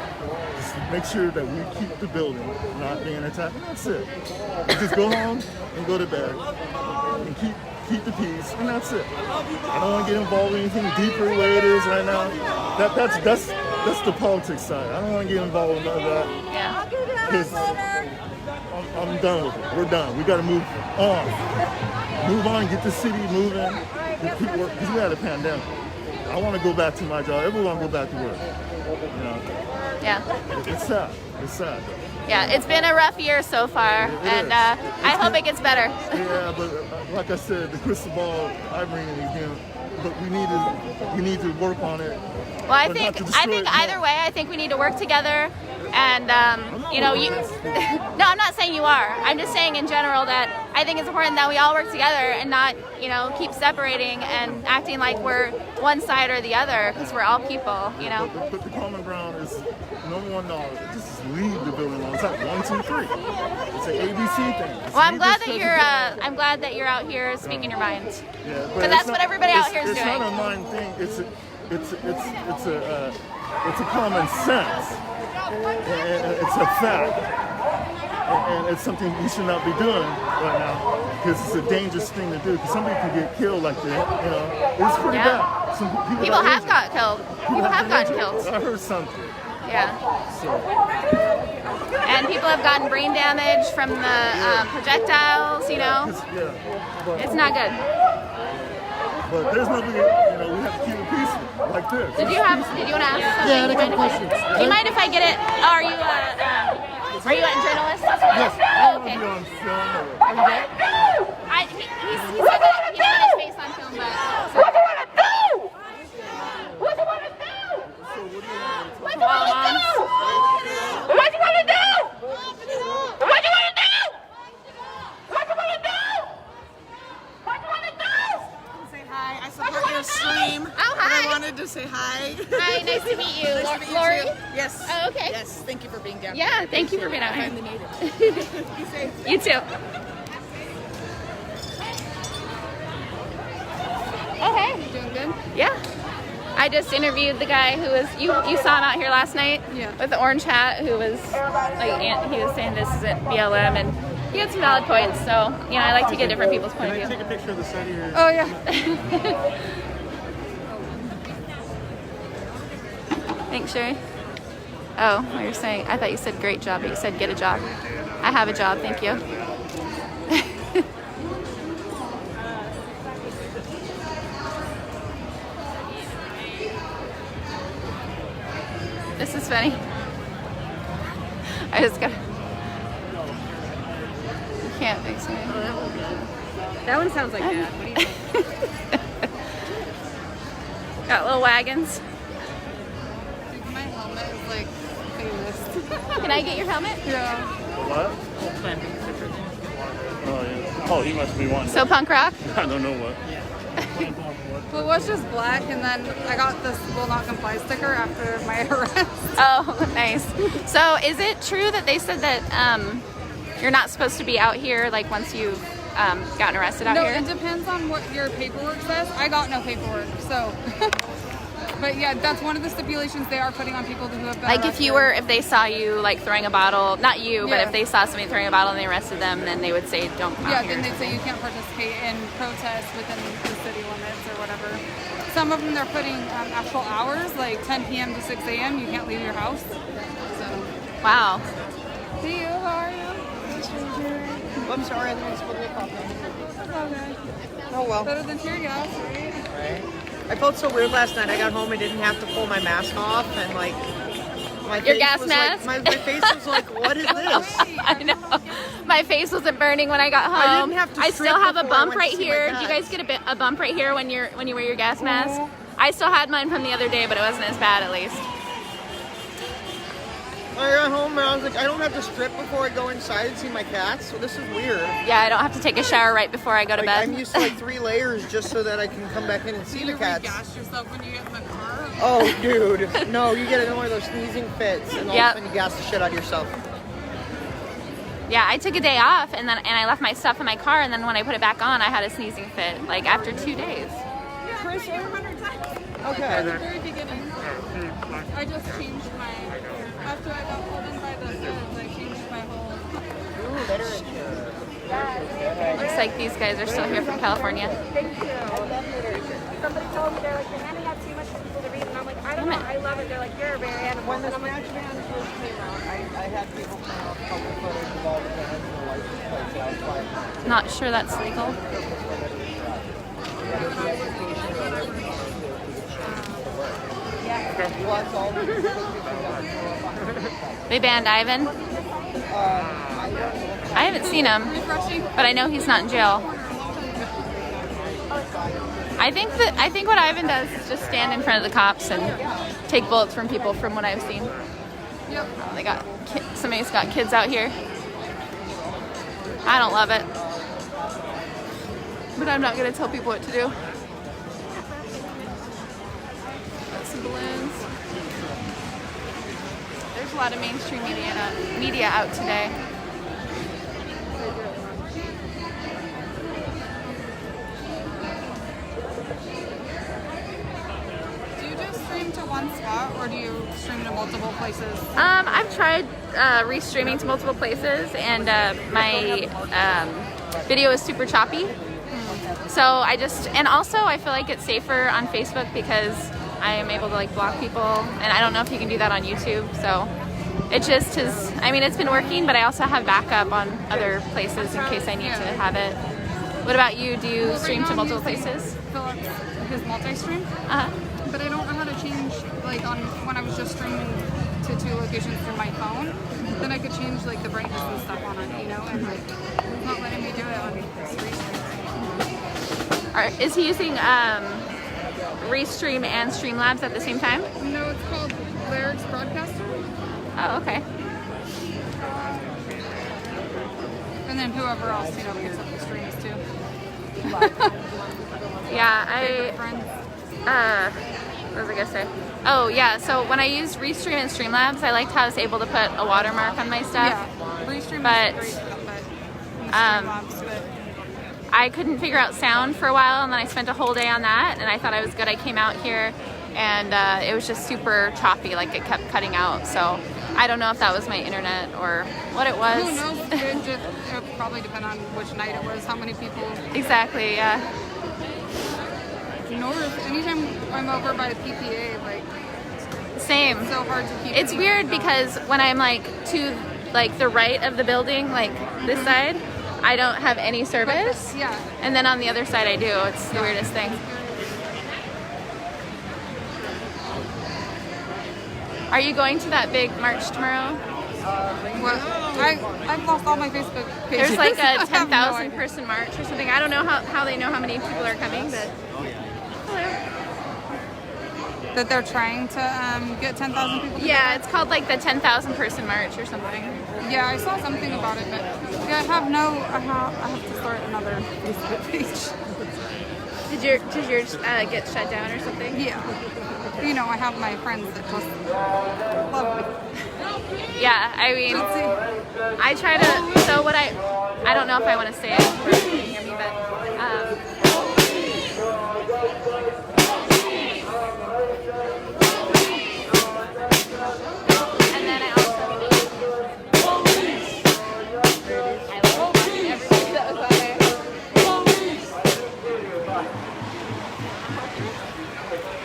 Just make sure that we keep the building not being attacked. And that's it. Just go home and go to bed and keep the peace, and that's it. I don't want to get involved in anything deeper the way it is right now. That's the politics side. I don't want to get involved in none of that. Yeah. Because I'm done with it. We're done. We got to move on. Move on, get the city moving. Because we had a pandemic. I want to go back to my job. Everyone go back to work. You know? Yeah. It's sad. It's sad. Yeah, it's been a rough year so far, and I hope it gets better. Yeah, but like I said, the crystal ball I bring in again. But we need to work on it. Well, I think either way, I think we need to work together. And you know, no, I'm not saying you are. I'm just saying in general that I think it's important that we all work together and not, you know, keep separating and acting like we're one side or the other, because we're all people, you know. But the common ground is no one knows. Just leave the building alone. It's like 1, 2, 3. It's an ABC thing. Well, I'm glad that you're out here speaking your mind. Yeah, because that's what everybody out here is doing. It's not a mind thing. It's a common sense. And it's a fact, and it's something we should not be doing right now, because it's a dangerous thing to do, because somebody could get killed like that, you know. It's pretty bad. Some people have got killed. People have gotten killed. I heard something. Yeah. And people have gotten brain damage from the projectiles, you know. It's not good. But there's nobody, you know, we have to keep it peaceful, like this. Did you want to ask something? Yeah, I got questions. Do you mind if I get it? Oh, are you a journalist? Yes, I want to okay. be on film. He said that he got his face on film, but... What do you want to do? What do you want to do? So what do you want to What do you want to do? What do you want to do? What do you want to do? What do you want to do? What do you want to do? Say hi. I support your stream. Oh, hi. And I wanted to say say hi. Hi, nice to meet you. Nice to meet you Lori? too. Yes. Oh, okay. Yes, thank you for being down Yeah, here. thank you for being out here. I'm the native. Be safe. You too. Okay. Doing good? Yeah. I just interviewed the guy who was, you saw him out here last night? Yeah. With the orange hat, who was like, he was saying this isn't BLM, and he had some valid points, so, you know, I like to get different people's point of view. Take a picture of the side of your... Oh, yeah. Thanks, Sherry. Oh, what you're saying, I thought you said great job, but you said get a job. I have a job, thank you. This is funny. I just got. You can't fix me. That one sounds like that. What do you think? Got little wagons. My helmet is like famous. Can I get your helmet? Yeah. What? Oh, yeah. Oh, he must be one. So punk rock? I don't know what. Well, it was just black, and then I got this will not comply sticker after my arrest. Oh, nice. So is it true that they said that you're not supposed to be out here like once you've gotten arrested out No, here? it depends on what your paperwork says. I got no paperwork, so. But yeah, that's one of the stipulations they are putting on people who have been Like if they saw you like throwing a bottle, not you, but Yeah. if they saw somebody throwing a bottle and they arrested them, then they would say don't come Yeah, out here. then they'd say you can't participate in protests within the city limits or whatever. Some of them they're putting actual hours, like 10 p.m. to 6 a.m. You can't leave your house. So. Wow. See you, how are you? I'm sorry, I think it's supposed to be a problem. Okay. Oh well. Better than tear gas, right? Right. I felt so weird last night. I got home and didn't have to pull my mask off, and like my Your face gas was mask? Like, my face was like, what is this? I know. My face wasn't burning when I got home. I didn't have to I strip still have a before I bump went right to see my here. Do you guys. guys get a bump right here when you wear your gas mask? I still had mine from the other day, but it wasn't as bad at least. I got home and I was like, I don't have to strip before I go inside and see my cats, so this is weird. Yeah, I don't have to take a shower right before I go to Like, bed. I'm used to like 3 layers just so that I can come back in and see the cats. Gas yourself when you get in the car. Oh, dude. No, you get one of those sneezing fits and all Yep. of a sudden you gas the shit out of yourself. Yeah, I took a day off and I left my stuff in my car, and then when I put it back on, I had a sneezing fit like after 2 days. Chris, 100 times. Okay. At the very beginning. I just changed my. After I got pulled in by the feds, I changed my whole. Ooh, better insurance. Looks like these guys are still here from California. Thank you. Somebody told me, they're like, you're handing out too much to people to read, and I'm like, I don't know, I love it. They're like, you're a rare animal. When the And I'm like, Snatch Van first came out, I had people print off a couple photos of all the vans and the license plates. I was like, Not sure that's legal. what's all the They banned Ivan. I haven't seen him, but I know he's not in jail. I think what Ivan does is just stand in front of the cops and take bullets from people, from what I've seen. Yep. They got somebody's got kids out here. I don't love it, but I'm not gonna tell people what to do. Got some balloons. There's a lot of mainstream media out today. Do you just stream to one spot, or do you stream to multiple places? I've tried restreaming to multiple places, and my video is super choppy. So and also I feel like it's safer on Facebook because I am able to like block people, and I don't know if you can do that on YouTube. So it just is, I mean, it's been working, but I also have backup on other places in case I need to have it. What about you? Do you stream to multiple places? Philip's his multi-stream. Uh-huh. But I don't know how to change, like on when I was just streaming to 2 locations through my phone, then I could change like the brightness and stuff on it, you know, and like it's not letting me do it on this restream. Is he using Restream and Streamlabs at the same time? No, it's called Lyrics Broadcaster. Oh, okay. And then whoever else, you know, picks up the streams too. Yeah, Favorite friends. What was I gonna say? Oh yeah, so when I used Restream and Streamlabs, I liked how I was able to put a watermark on my stuff. Yeah, Restream But, is great, but I couldn't figure out sound for a while, and then I spent a whole day on that, and I thought I was good. I came out here, and it was just super choppy, like it kept cutting out. So I don't know if that was my internet or what it was. Who knows? It would probably depend on which night it was, how many people. Exactly, yeah. North, anytime I'm over by the PPA, like, same. It's so hard to keep. It's weird because when I'm like to like the right of the building, like this side, I don't have any service. Yeah. And then on the other side I do. It's the weirdest thing. Are you going to that big march tomorrow? Well, I've lost all my Facebook pages. There's like a 10,000 person march or something. I don't know how they know how many people are coming, but that they're trying to get 10,000 people together? Yeah, it's called like the 10,000 person march or something. Yeah, I saw something about it, but yeah, I have to start another Facebook page. Did yours get shut down or something? Yeah. You know, I have my friends that just love me. Yeah, I mean, I try to, so what I don't know if I want to say it where you can hear me, but and then I also everybody that was on there.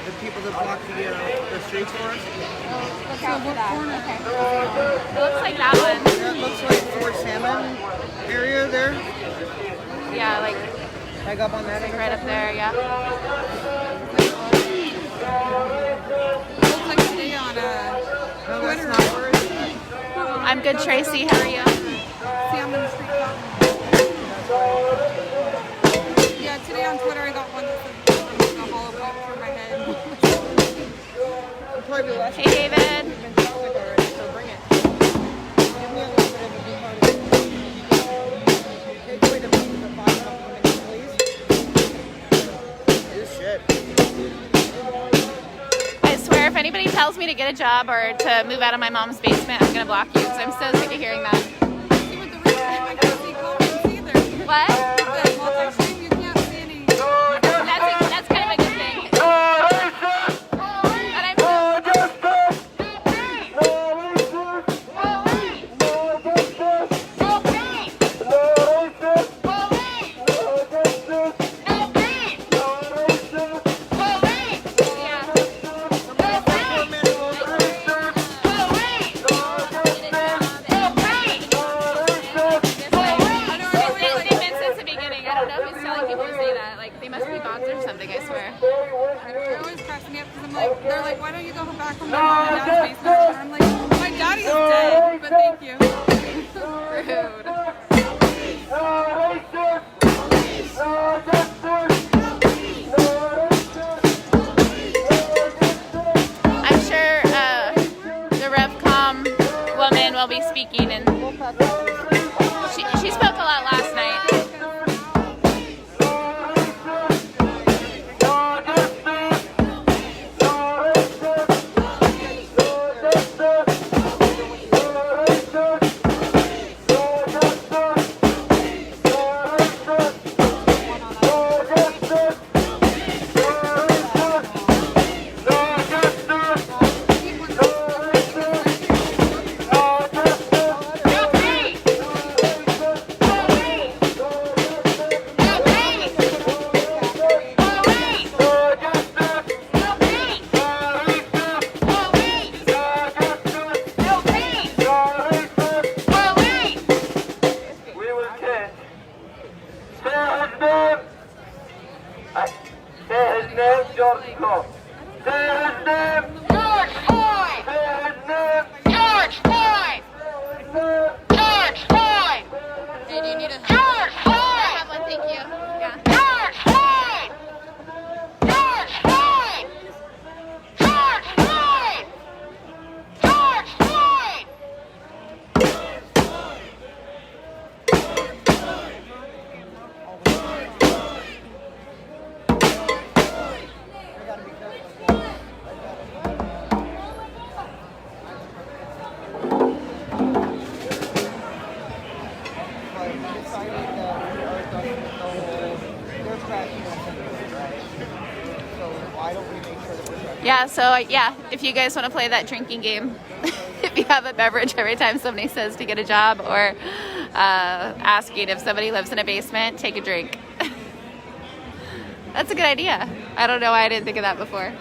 The people that block the streets for us? Look out for that. Okay. It looks like that one. That looks like Fort Salmon area there. Yeah, like up on that. Like right up there, yeah. Looks like today on Twitter. I'm good, Tracy. How are you? See, I'm in the street. Yeah, today on Twitter I got one that said a hollow point through my head. Hey, David. I swear, if anybody tells me to get a job or to move out of my mom's basement, I'm gonna block you because I'm so sick of hearing that. What? That's kind of a good thing. They're like, why don't you go back from my mom and dad's basement? And I'm like, my daddy's dead, but thank you. Rude. I'm sure the RevCom woman will be speaking, and she spoke a lot last night. Yeah, so yeah, if you guys want to play that drinking game, if you have a beverage every time somebody says to get a job, or asking if somebody lives in a basement, take a drink. That's a good idea. I don't know why I didn't think of that before.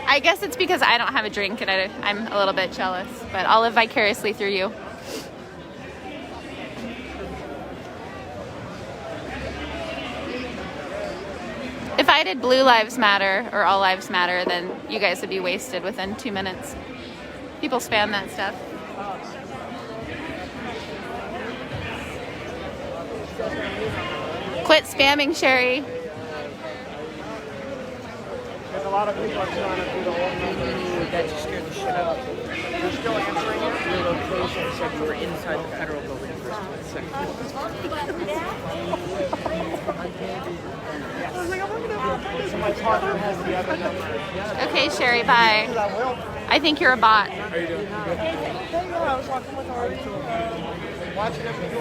I guess it's because I don't have a drink and I'm a little bit jealous, but I'll live vicariously through you. If I did Blue Lives Matter or All Lives Matter, then you guys would be wasted within 2 minutes. People spam that stuff. Quit spamming, Sherry. There's a lot of people are trying to do the whole number. That just scared the shit out of me. You're still answering it? Your location said you were inside the federal building for a split second. My partner has the other number. Okay, Sherry, bye. I think you're a bot. How are you doing?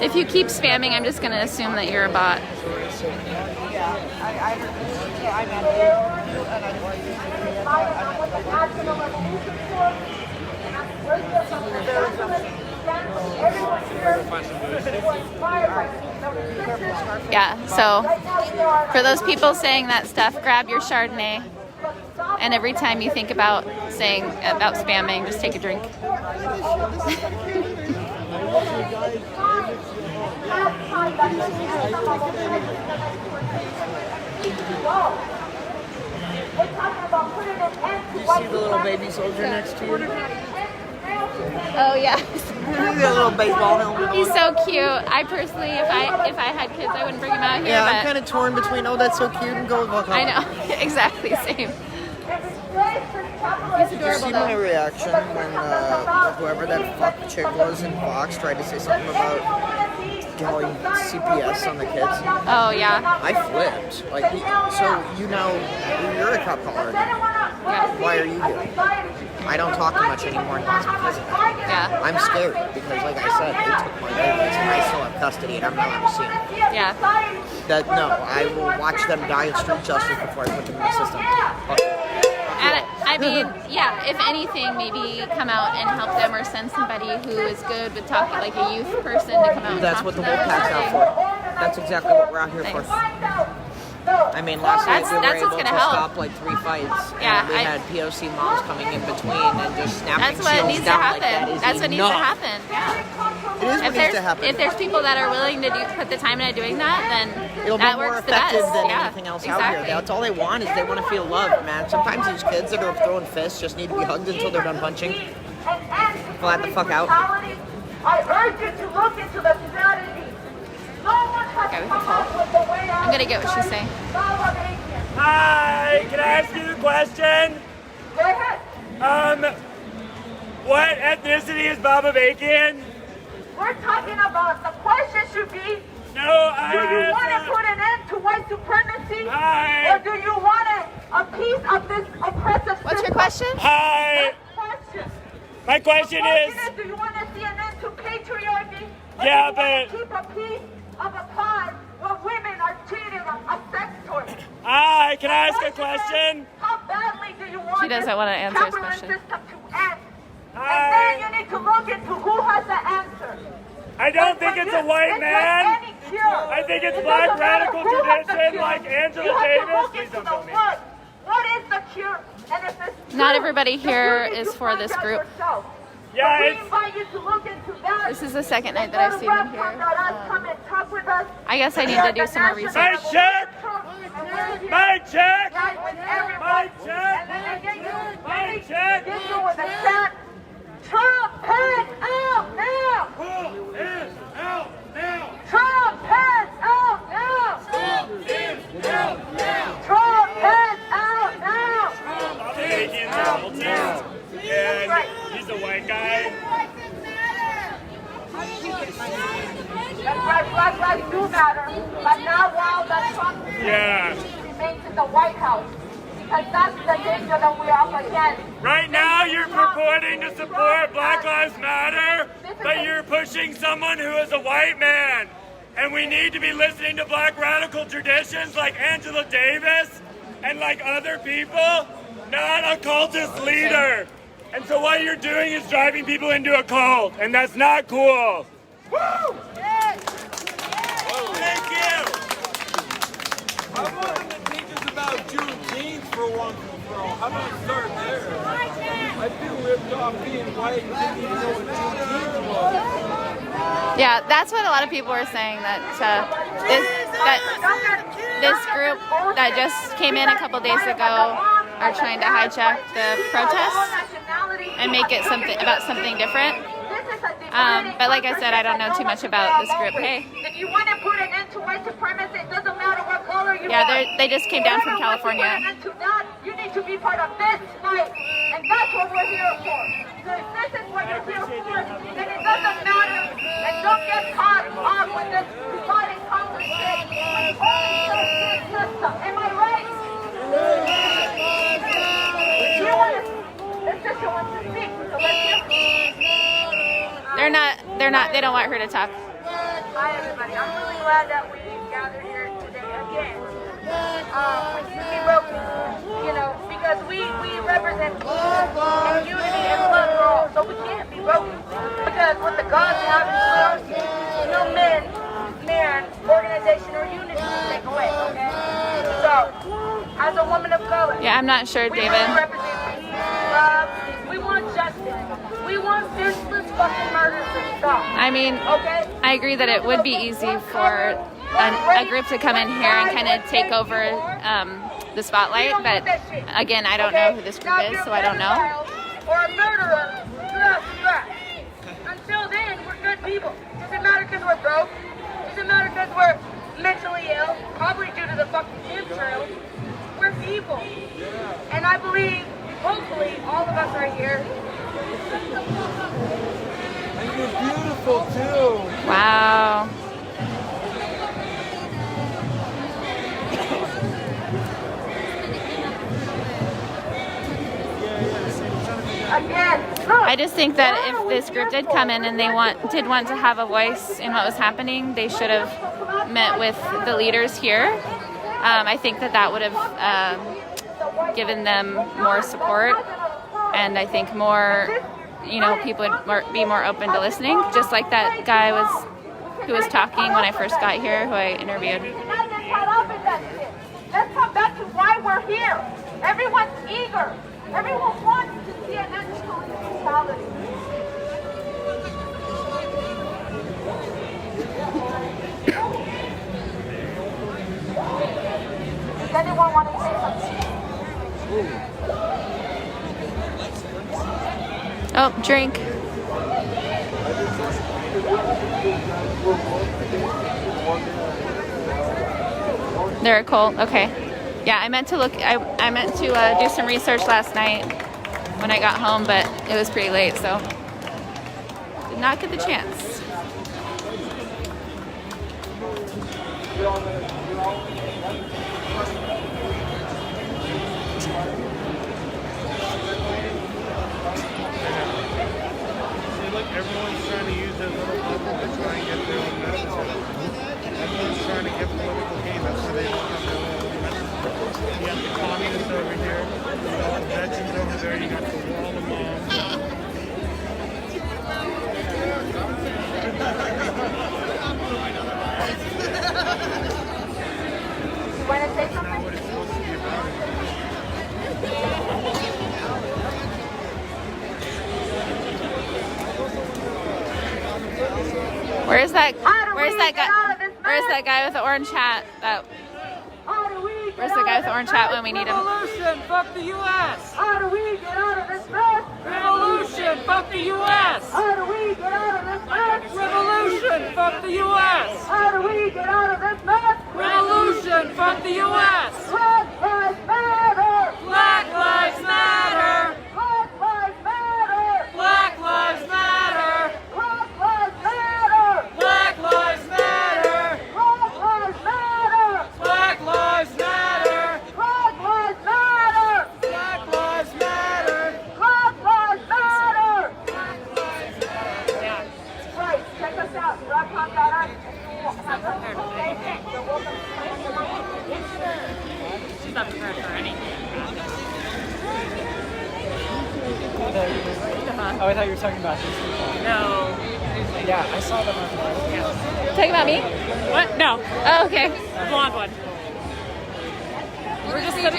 If you keep spamming, I'm just going to assume that you're a bot. Yeah, so for those people saying that stuff, grab your Chardonnay. And every time you think about spamming, just take a drink. You see the little baby soldier next to you? Oh yeah. The little baseball helmet. He's so cute. I personally, if I had kids, I wouldn't bring him out here. Yeah, but I'm kind of torn between, oh, that's so cute, and go with I know, exactly, same. He's Did you adorable see my though. reaction when whoever that fuck chick was in Fox tried to say something about going CPS on the kids? Oh yeah. I flipped. Like, so you're a cop caller again. Yeah. Why are you here? I don't talk too much anymore, and that's because of that. Yeah. I'm scared because, like I said, they took my babies and I still have custody and I'm not allowed to see them. Yeah. I will watch them die in street justice before I put them in the system. And I mean, yeah, if anything, maybe come out and help them or send somebody who is good with talking, like a youth person to come out and That's talk what to the them. Wolfpack's out for. That's exactly what we're out here for. I mean, last night we were that's able what's to gonna help. stop like 3 fights. Yeah, And we had POC moms coming in between and just snapping That's what shields needs to down happen. like that is That's what needs to enough. happen. Yeah. It is what needs to happen. If there's people that are willing to put the time into doing that, then It'll that be more works the best. effective than Yeah, anything else exactly. out here. That's all they want is they want to feel loved, man. Sometimes these kids that are throwing fists just need to be hugged until they're done punching. Flat the fuck out. I urge you to look into the strategy. No one has Okay, we can come call. up with the way I'm gonna get what she's saying. Hi, can I ask you a question? Go ahead. What ethnicity is Baba Bacon? We're talking about the question should be, No, do you want to put an end to white supremacy? Hi. Or do you want a piece of this oppressive system? What's your question? Hi. Question. My question is, Do you want to see an end to patriarchy? Or Yeah, do you want but- to keep a piece of a pie where women are treated as sex toys? hi, can I ask a question? How badly do you want She doesn't this want to answer his capitalist question. system to end? Hi. And then you need to look into who has the answer. I don't think it's a white It's man. like any cure. I think it's It black doesn't matter radical who has the tradition cure. like Angela You have to Davis. look Please into don't the tell me. what is the cure? And if it's Not true, everybody then here you need is to for find this out group. yourself. Yeah, So we it's- invite you to look into that. This is the second night that I've seen him here. Come and talk with us. I guess I need to do some more research. My check! My check! My check! And then they get you, My check! get you with a chat. Trump, hands out now! Who is out now? Trump, hands out now! Trump is out now! Trump, hands out now! Baba Bacon's out now. Yeah, he's a white guy. That's right, Black Lives do matter. But now while that Trump Yeah. remains in the White House, because that's the danger that we're up against. Right now, you're purporting to support Black Lives Matter, but you're pushing someone who is a white man. And we need to be listening to black radical traditions like Angela Davis and like other people not a cultist leader. And so what you're doing is driving people into a cult, and that's not cool. Woo! Thank you. I want them to teach us about Juneteenth for once and for all. How about we start there? I feel ripped off being white and didn't even know what Juneteenth was. Yeah, that's what a lot of people were saying, that this group that just came in a couple days ago are trying to hijack the protests and make it something different. But like I said, I don't know too much about this group. Hey. If you want to put an end to white supremacy, it doesn't matter what color you are. Yeah, they just came down from California. You need to be part of this fight, and that's what we're here for. So if this is what you're here for, then it doesn't matter. And don't get caught up with this dividing Congress shit. It's only the system. Am I right? This sister wants to speak, so let's hear. They don't want her to talk. Hi everybody, I'm really glad that we gathered here today again. We should be broken, you know, because we represent peace and unity and love for all, so we can't be broken. Because what the gods have in store, no man, organization, or unity can take away, okay? So, as a woman of color, Yeah, I'm not sure, David. we represent peace, love, we want justice, we want senseless fucking murders to stop. I mean, okay? I agree that it would be easy for a group to come in here and kind of take over the spotlight, but again, I don't know who this group is, so I don't know. Or a murderer, until then, we're good people. Doesn't matter because we're broke. Doesn't matter because we're mentally ill, probably due to the fucking chemtrails. We're people. And I believe, hopefully, all of us are here. And you're beautiful too. Wow. I just think that if this group did come in and they did want to have a voice in what was happening, they should have met with the leaders here. I think that would have given them more support, and I think more, people would be more open to listening. Just like that guy who was talking when I first got here, who I interviewed. Let's come back to why we're here. Everyone's eager. Everyone wants to see an end to brutality. Does anyone want to say something? Oh, drink. They're a cult. Okay. Yeah, I meant to look. I meant to do some research last night when I got home, but it was pretty late, so did not get the chance. Everyone's trying to use their little bubble to try and get their own message out. Everyone's trying to get political gain. That's why they don't have their own message. You have the communists over here. You got the veterans over there. You got the wall of moms. Want to say something? Not what it's supposed to be about. Where's that guy with the orange hat? Where's the guy with the orange hat when we need him? Revolution, fuck the U.S. How do we get out of this mess? Revolution, fuck the U.S. How do we get out of this mess? Revolution, fuck the U.S. How do we get out of this mess? Revolution, fuck the U.S. Black lives matter. Black lives matter. Black lives matter. Black lives matter. Black lives matter. Black lives matter. Black lives matter. Black lives matter. Black lives matter. Black lives matter. Black lives matter. Yeah. Right, check us out. Rockcon.us. Oh, I thought you were talking about these people. No. Yeah, I saw them on the Yeah. Talking about me? What? No. Oh, okay. The blonde one. We're just gonna.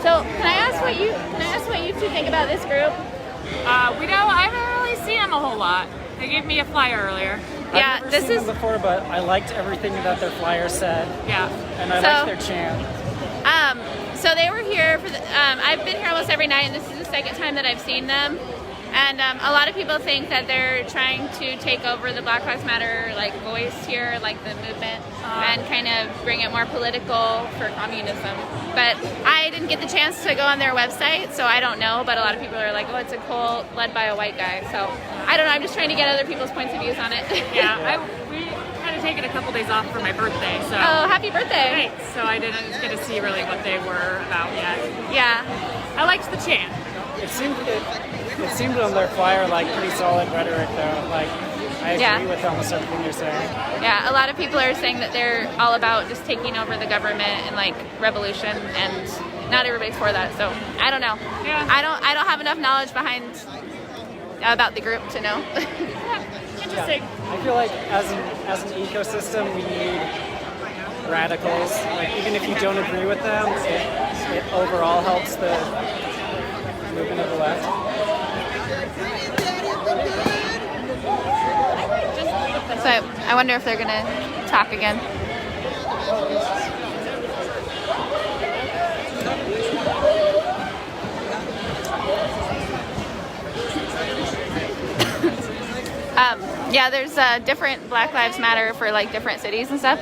So can I ask what you two think about this group? I haven't really seen them a whole lot. They gave me a flyer earlier. Yeah, I've never this seen is them before, but I liked everything that their flyer said. Yeah. And I liked their chant. So they were here for the, I've been here almost every night, and this is the second time that I've seen them. And a lot of people think that they're trying to take over the Black Lives Matter voice here, the movement, and kind of bring it more political for communism. But I didn't get the chance to go on their website, so I don't know. But a lot of people are like, oh, it's a cult led by a white guy. So I don't know. I'm just trying to get other people's points of views on it. Yeah, we kind of taken a couple days off for my birthday. So. Oh, happy birthday! Thanks. So I didn't get to see really what they were about yet. Yeah. I liked the chant. It seemed on their flyer pretty solid rhetoric though. I agree with almost everything they're saying. Yeah, a lot of people are saying that they're all about just taking over the government and revolution, and not everybody's for that. So I don't know. Yeah. I don't have enough knowledge about the group to know. Interesting. Yeah. I feel like as an ecosystem we need radicals. Even if you don't agree with them, it overall helps the movement of the left. So I wonder if they're gonna talk again. Yeah, there's different Black Lives Matter for different cities and stuff,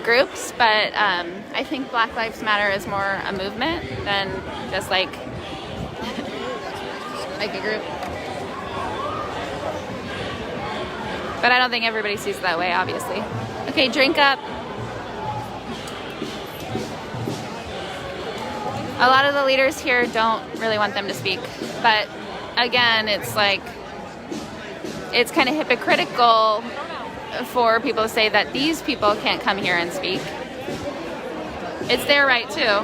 groups, but I think Black Lives Matter is more a movement than just a group. But I don't think everybody sees it that way, obviously. Okay, drink up. A lot of the leaders here don't really want them to speak. But again, it's kind of hypocritical for people to say that these people can't come here and speak. It's their right too.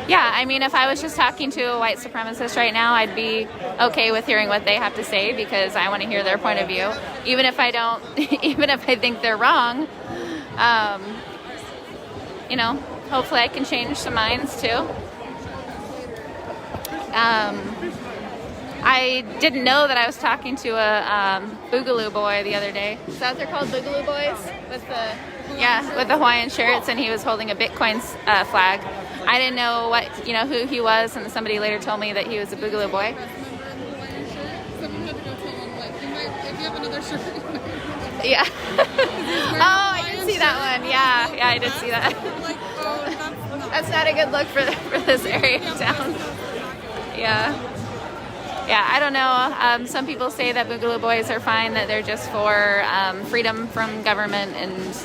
Yeah, I mean, if I was just talking to a white supremacist right now, I'd be okay with hearing what they have to say because I want to hear their point of view. Even if I don't, even if I think they're wrong, hopefully I can change some minds too. I didn't know that I was talking to a Boogaloo boy the other day. Is that what they're called, Boogaloo boys? With the Hawaiian shirts, and he was holding a Bitcoin flag. I didn't know who he was, and somebody later told me that he was a Boogaloo boy. Someone had to go tell him, if you have another shirt. Yeah. Oh, I did see that one. Yeah, I did see that. That's not a good look for this area of town. Yeah. Yeah, I don't know. Some people say that Boogaloo boys are fine, that they're just for freedom from government and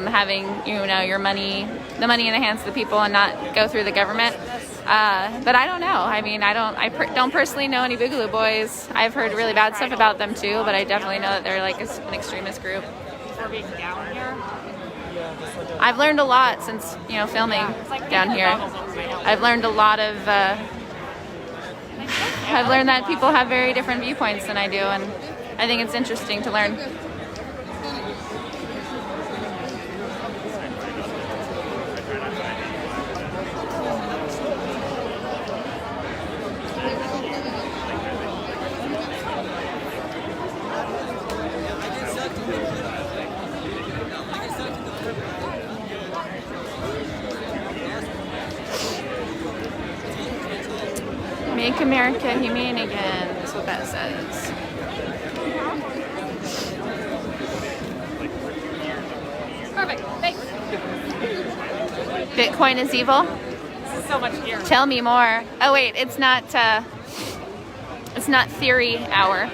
having your money, the money in the hands of the people, and not go through the government. But I don't know. I mean, I don't personally know any Boogaloo boys. I've heard really bad stuff about them too, but I definitely know that they're an extremist group. For being down here. I've learned a lot since filming down here. I've learned a lot of. I've learned that people have very different viewpoints than I do, and I think it's interesting to learn. Make America humane again, is what that says. Perfect, thanks. Bitcoin is evil? This is so much here. Tell me more. Oh wait, it's not theory hour.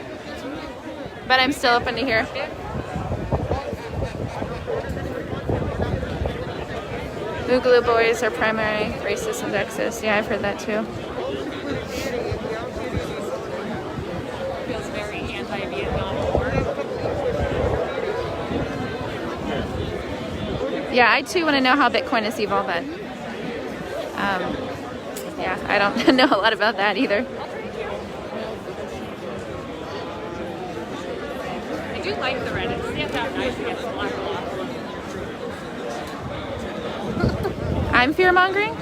But I'm still open to hear. Boogaloo boys are primary racist and sexist. Yeah, I've heard that too. Yeah, I too want to know how Bitcoin is evolving. Yeah, I don't know a lot about that either. I do like the red. It's that nice against the black. I'm fear-mongering?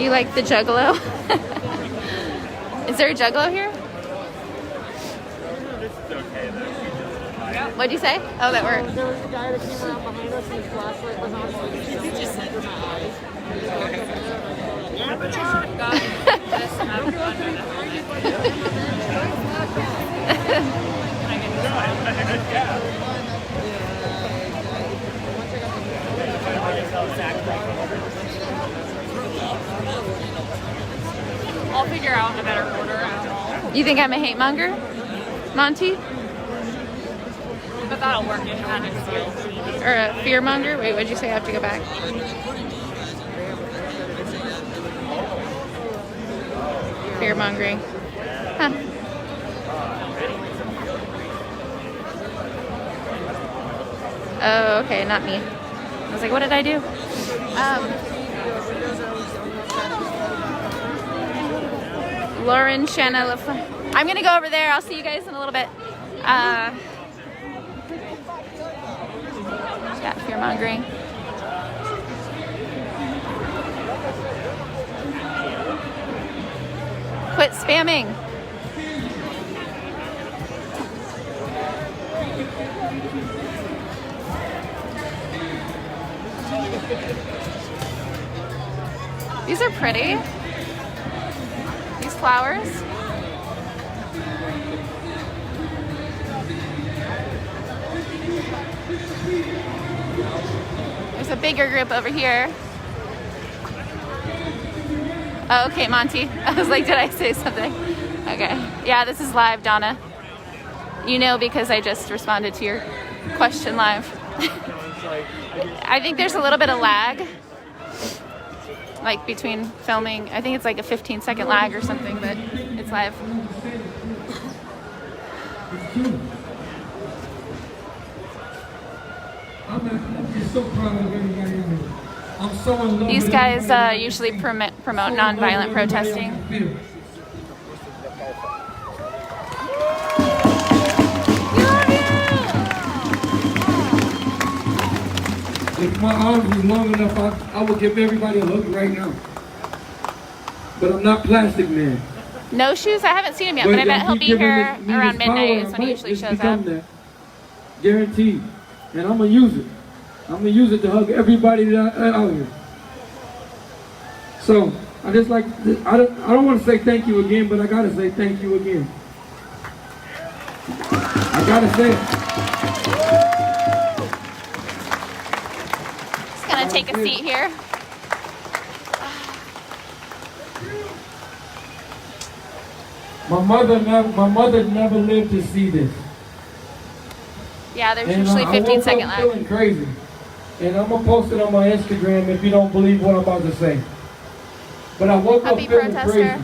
You like the juggalo? Is there a juggalo here? What'd you say? Oh, that worked. There was a guy that came around behind us and his flashlight was on, so he just under my eyes. I'll figure out a better order. You think I'm a hate monger, Monty? But that'll work in kind of skills. Or a fear monger? Wait, what'd you say? I have to go back. Fear mongering. Huh. Oh, okay, not me. I was like, what did I do? Lauren, Shanna, I'm gonna go over there. I'll see you guys in a little bit. Yeah, fear mongering. Quit spamming. These are pretty. These flowers. There's a bigger group over here. Oh, okay, Monty. I was like, did I say something? Okay. Yeah, this is live, Donna. You know, because I just responded to your question live. I think there's a little bit of lag, like between filming. I think it's like a 15-second lag or something, but it's live. I'm just so proud of everybody. I'm so in love. These guys usually promote nonviolent protesting. If my arms was long enough, I would give everybody a hug right now. But I'm not Plastic Man. No shoes? I haven't seen him yet, but I bet he'll be here around midnight is when he usually shows up. Guaranteed. And I'm going to use it. I'm going to use it to hug everybody that out here. So, I just like, I don't want to say thank you again, but I got to say thank you again. I got to say it. Just going to take a seat here. My mother never lived to see this. Yeah, there's usually 15-second lag. I'm feeling crazy. And I'm going to post it on my Instagram if you don't believe what I'm about to say. But I woke up feeling crazy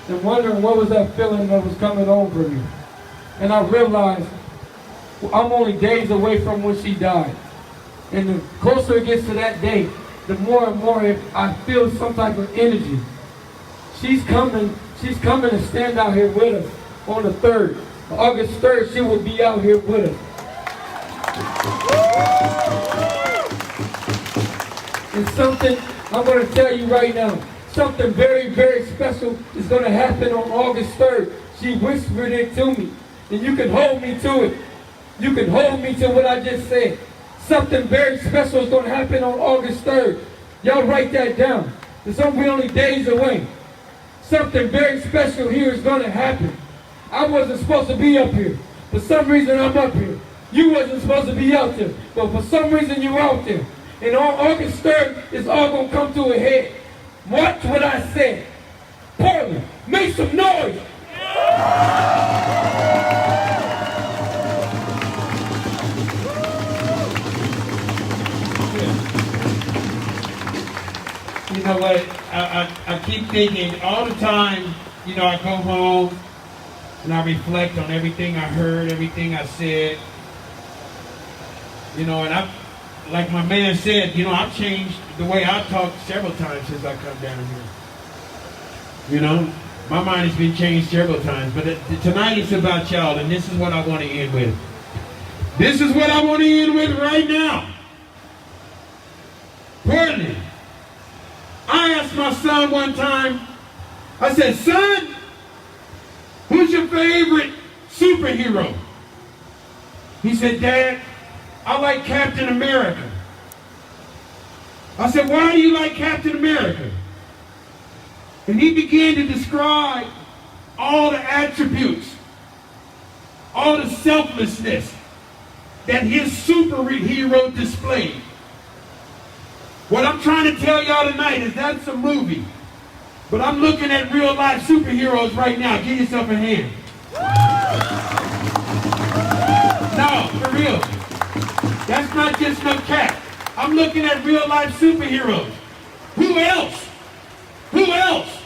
and wondering what was that feeling that was coming over me. And I realized I'm only days away from when she died. And the closer it gets to that day, the more and more I feel some type of energy. She's coming to stand out here with us on the 3rd. August 3rd, she will be out here with us. And something I'm going to tell you right now, something very, very special is going to happen on August 3rd. She whispered it to me, and you can hold me to it. You can hold me to what I just said. Something very special is going to happen on August 3rd. Y'all write that down. It's only days away. Something very special here is going to happen. I wasn't supposed to be up here. For some reason, I'm up here. You wasn't supposed to be out there. But for some reason, you're out there. And on August 3rd, it's all going to come to a head. Watch what I said. Portland, make some noise. You know what, I keep thinking all the time, you know, I go home and I reflect on everything I heard, everything I said. You know, and like my man said, you know, I've changed the way I talk several times since I come down here. You know, my mind has been changed several times, but tonight it's about y'all, and this is what I want to end with. This is what I want to end with right now. Portland. I asked my son one time, I said, son, who's your favorite superhero? He said, Dad, I like Captain America. I said, why do you like Captain America? And he began to describe all the attributes, all the selflessness that his superhero displayed. What I'm trying to tell y'all tonight is that's a movie. But I'm looking at real life superheroes right now. Give yourself a hand. No, for real. That's not just no cat. I'm looking at real life superheroes. Who else? Who else?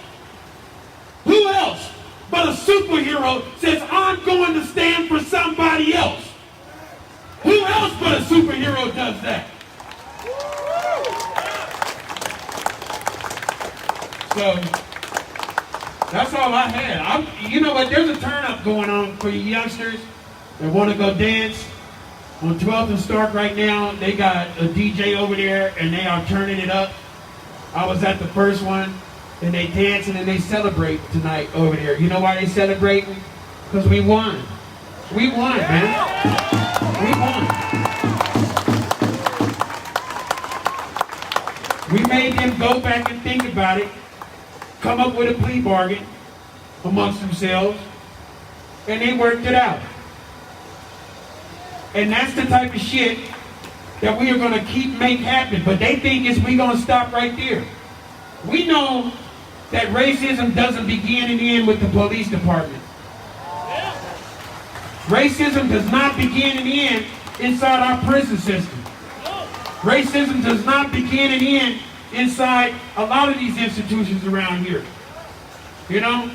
Who else but a superhero says, I'm going to stand for somebody else? Who else but a superhero does that? So, that's all I had. You know what, there's a turn up going on for you youngsters that want to go dance. On 12th and Stark right now, they got a DJ over there and they are turning it up. I was at the first one and they dancing and they celebrate tonight over there. You know why they celebrating? Because we won. We won, man. We won. We made them go back and think about it, come up with a plea bargain amongst themselves, and they worked it out. And that's the type of shit that we are going to make happen. But they think we going to stop right there. We know that racism doesn't begin and end with the police department. Racism does not begin and end inside our prison system. Racism does not begin and end inside a lot of these institutions around here. You know?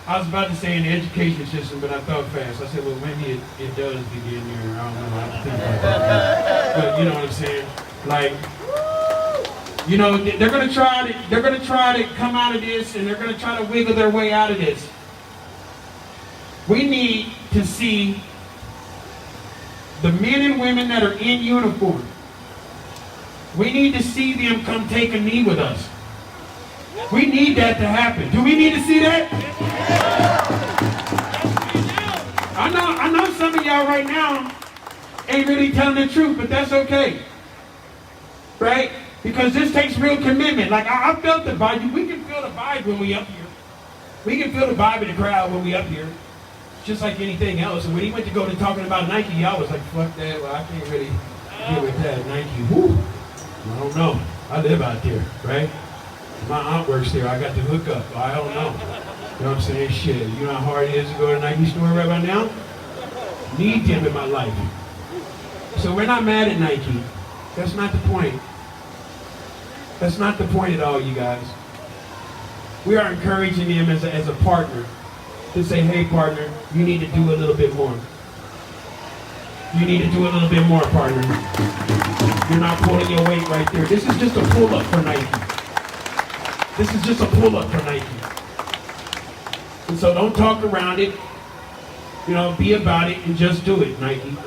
I was about to say in the education system, but I thought fast. I said, well, maybe it does begin here. I don't know. I have to think about that. But you know what I'm saying? Like, you know, they're gonna try to come out of this, and they're gonna try to wiggle their way out of this. We need to see the men and women that are in uniform. We need to see them come take a knee with us. We need that to happen. Do we need to see that? I know some of y'all right now ain't really telling the truth, but that's okay. Right? Because this takes real commitment. Like I felt the vibe. We can feel the vibe when we up here. We can feel the vibe in the crowd when we up here. Just like anything else. And when he went to go to talking about Nike, y'all was like, fuck that. Well, I can't really deal with that. Nike, whoo. I don't know. I live out there, right? My aunt works there. I got the hookup. I don't know. You know what I'm saying? Shit. You know how hard it is to go to a Nike store right about now? Need them in my life. So we're not mad at Nike. That's not the point. That's not the point at all, you guys. We are encouraging them as a partner to say, hey, partner, you need to do a little bit more. You need to do a little bit more, partner. You're not pulling your weight right there. This is just a pull-up for Nike. This is just a pull-up for Nike. And so don't talk around it. You know, be about it and just do it, Nike. You know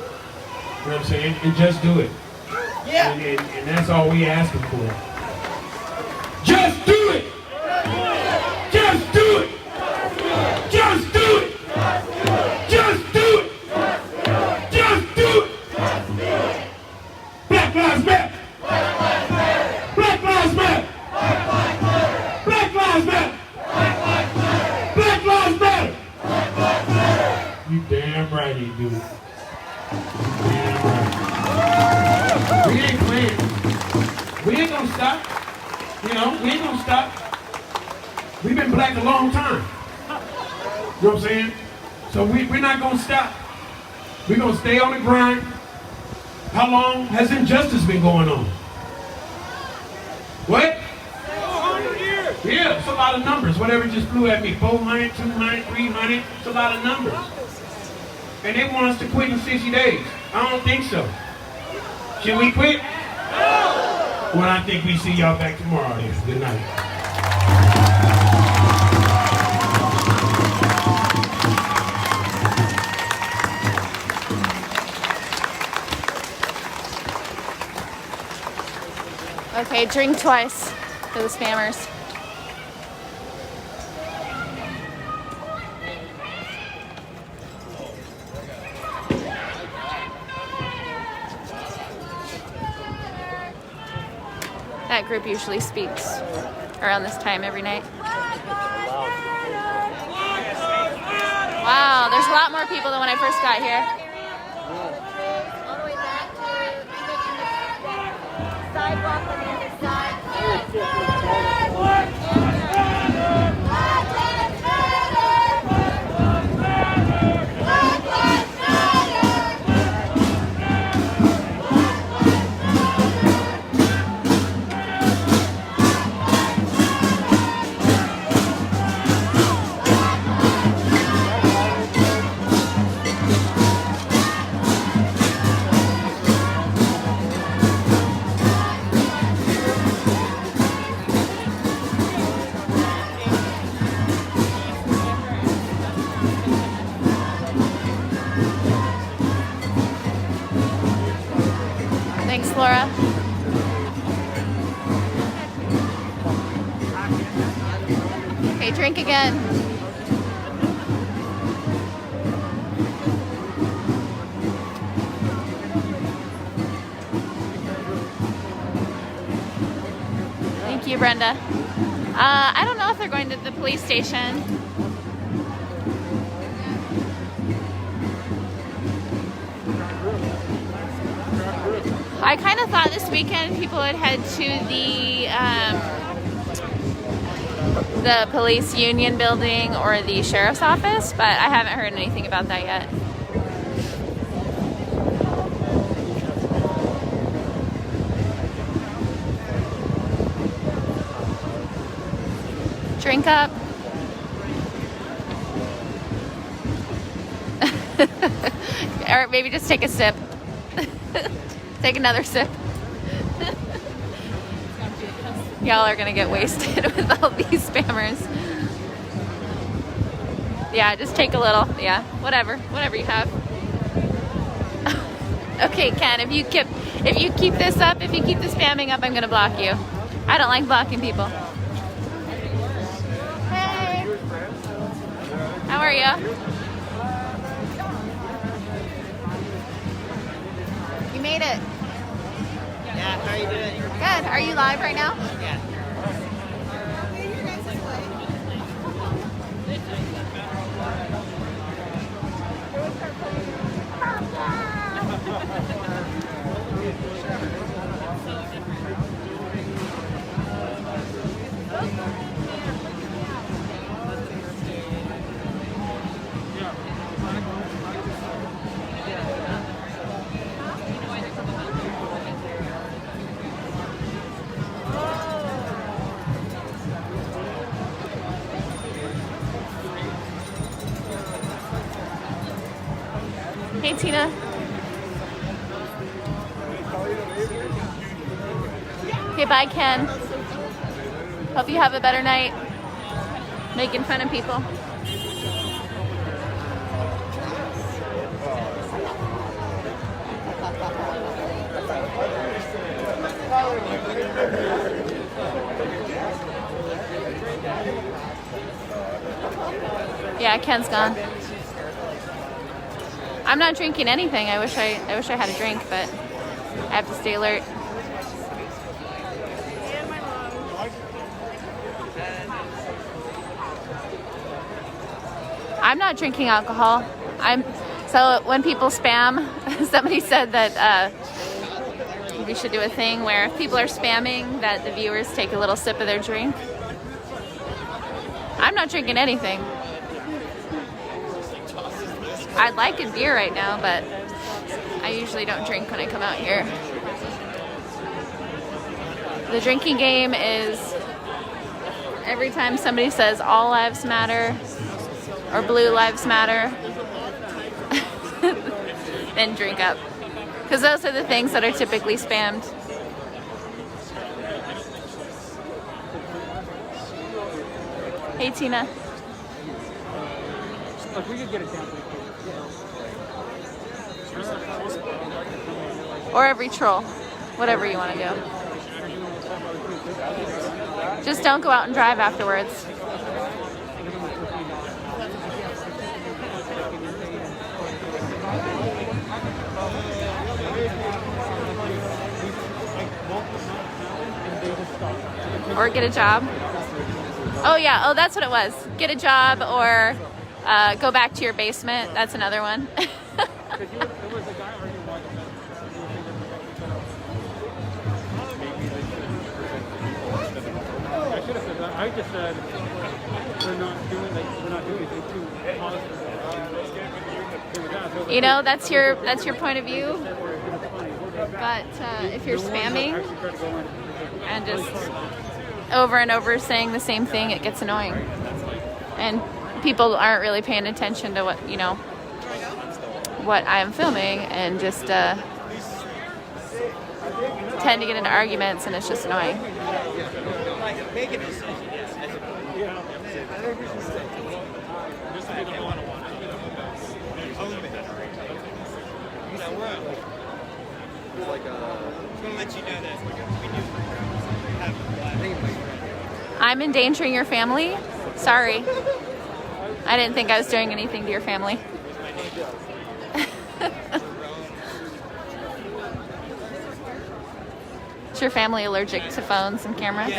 what I'm saying? And just do it. Yeah. And that's all we asking for. Just do it! Just do it! Just do it! Just do it! Just do it! Black Lives Matter! Black Lives Matter! Black Lives Matter! Black Lives Matter! You damn right he do. You damn right. We ain't playing. We ain't gonna stop. You know, we ain't gonna stop. We've been black a long time. You know what I'm saying? So we're not gonna stop. We're gonna stay on the grind. How long has injustice been going on? What? 100 years. Yeah, it's a lot lot of numbers. Whatever just flew at me, 400, 200, 300, it's a lot of numbers. And they want us to quit in 60 days. I don't think so. Should we quit? No! Well, I think we see y'all back tomorrow then. Good night. Okay, drink twice for the spammers. That group usually speaks around this time every night. Wow, there's a lot more people than when I first got here. All the way back to the sidewalk on the other side. Thanks, Laura. Okay, drink again. Thank you, Brenda. I don't know if they're going to the police station. I kind of thought this weekend people would head to the police union building or the sheriff's office, but I haven't heard anything about that yet. Drink up. Or maybe just take a sip. Take another sip. Y'all are gonna get wasted with all these spammers. Yeah, just take a little. Yeah, whatever you have. Okay, Ken, if you keep this up, if you keep the spamming up, I'm gonna block you. I don't like blocking people. Hey, how are you? You made it. Yeah, how are you doing? Good. Are you live right now? Yeah. Hey, Tina. Okay, bye, Ken. Hope you have a better night making fun of people. Yeah, Ken's gone. I'm not drinking anything. I wish I had a drink, but I have to stay alert. I'm not drinking alcohol. So when people spam, somebody said that we should do a thing where if people are spamming, that the viewers take a little sip of their drink. I'm not drinking anything. I'd like a beer right now, but I usually don't drink when I come out here. The drinking game is Every time somebody says all lives matter or blue lives matter, then drink up. Because those are the things that are typically spammed. Hey, Tina. Look, we could get it down. Or every troll. Whatever you want to do. Just don't go out and drive afterwards. Or get a job. Oh yeah, oh that's what it was. Get a job or go back to your basement. That's another one. I just said we're not doing anything too positive. You know, that's your point of view. But if you're spamming and just over and over saying the same thing, it gets annoying. And people aren't really paying attention to what, you know, what I'm filming, and just tend to get into arguments, and it's just annoying. I'm endangering your family? Sorry. I didn't think I was doing anything to your family. Is your family allergic to phones and cameras?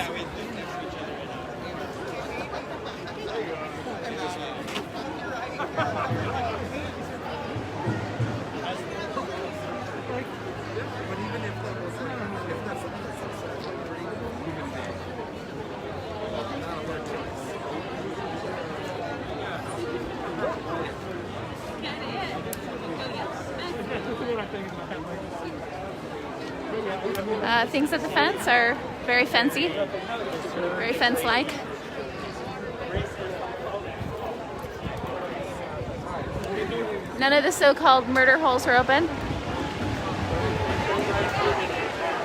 Things at the fence are very fancy, very fence-like. None of the so-called murder holes are open, so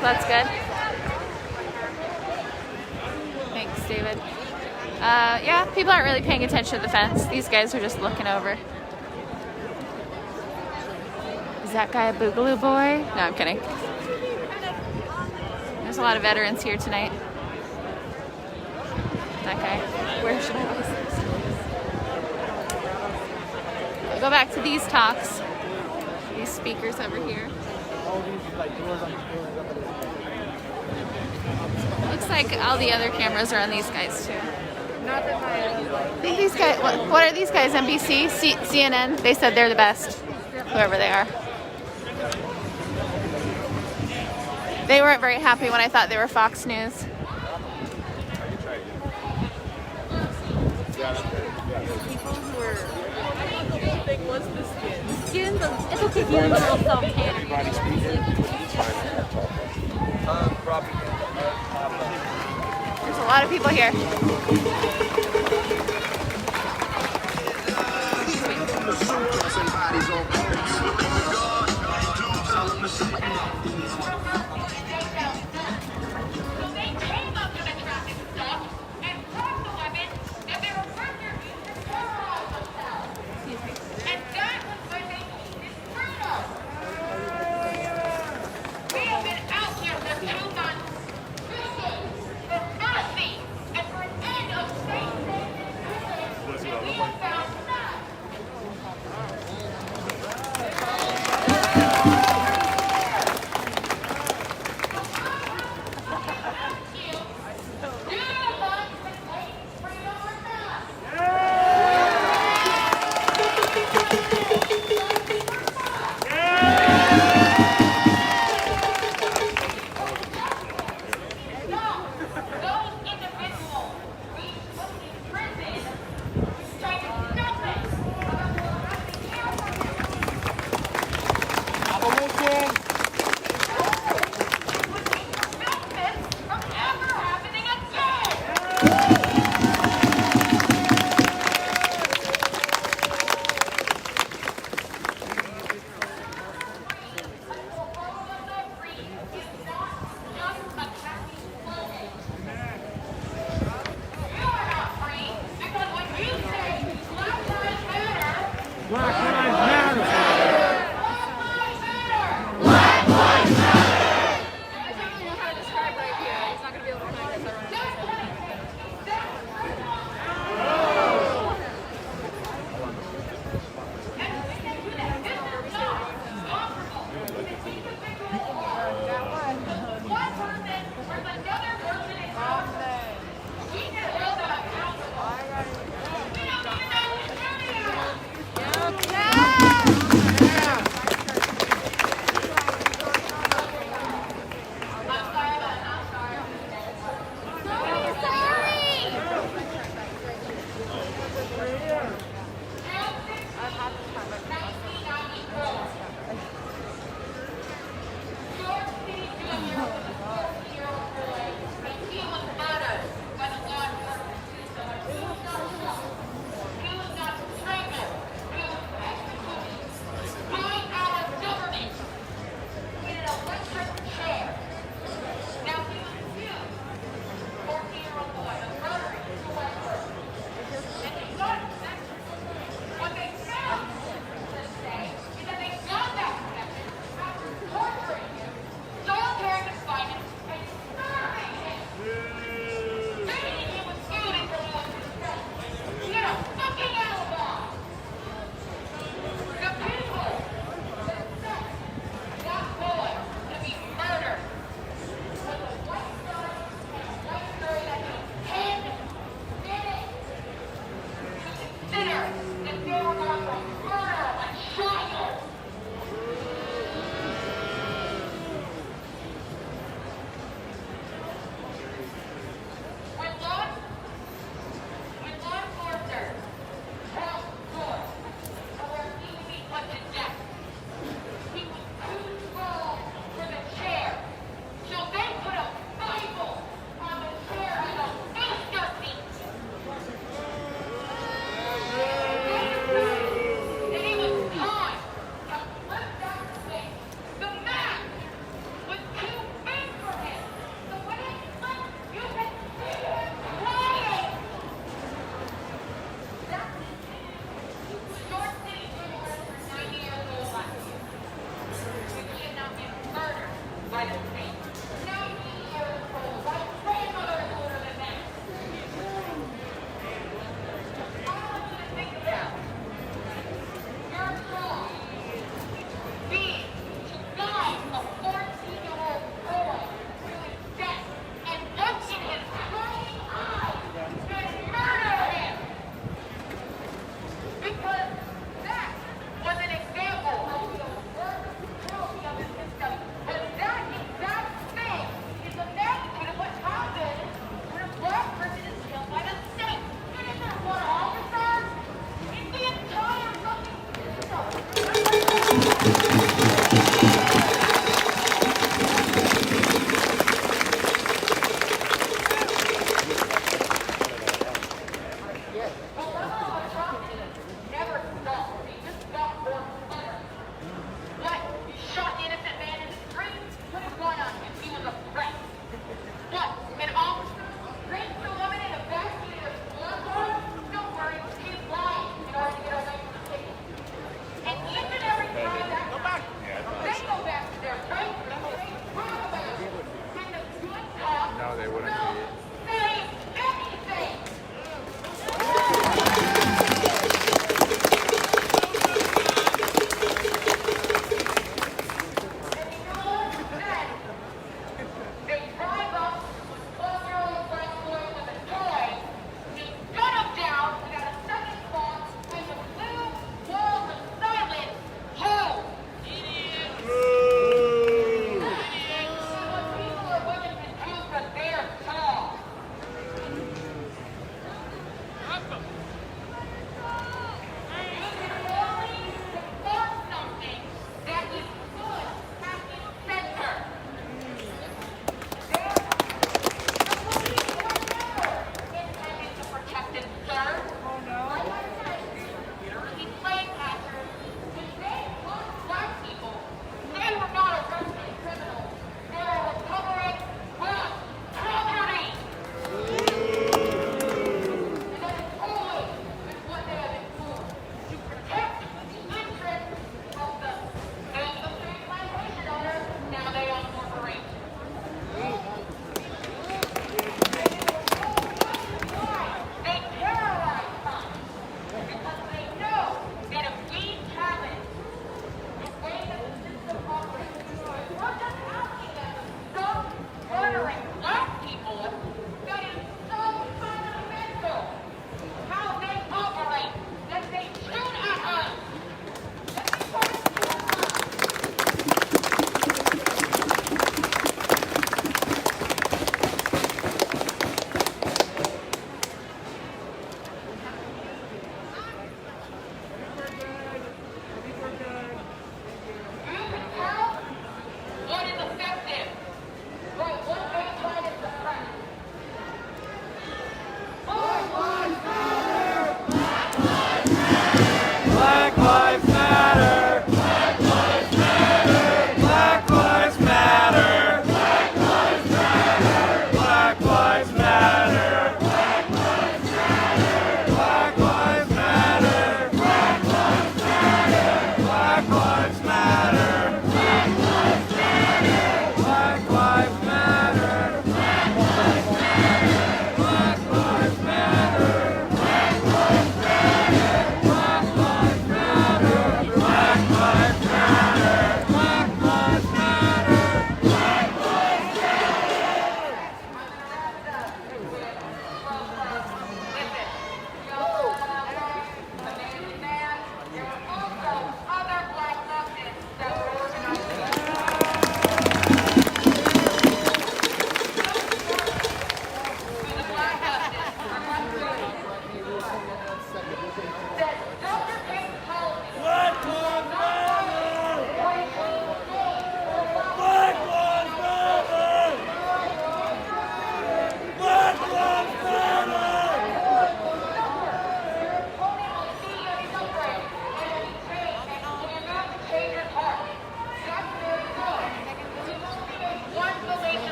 that's good. Thanks, David. Yeah, people aren't really paying attention to the fence. These guys are just looking over. Is that guy a boogaloo boy? No, I'm kidding. There's a lot of veterans here tonight. That guy. Where should I go? Go back to these talks. These speakers over here. Looks like all the other cameras are on these guys too. Not that I think these guys. What are these guys? NBC, CNN. They said they're the best. Whoever they are. They weren't very happy when I thought they were Fox News. people who are what's the skin? Skin, it'll give you a little self-tan. Everybody speaking. There's a lot of people here.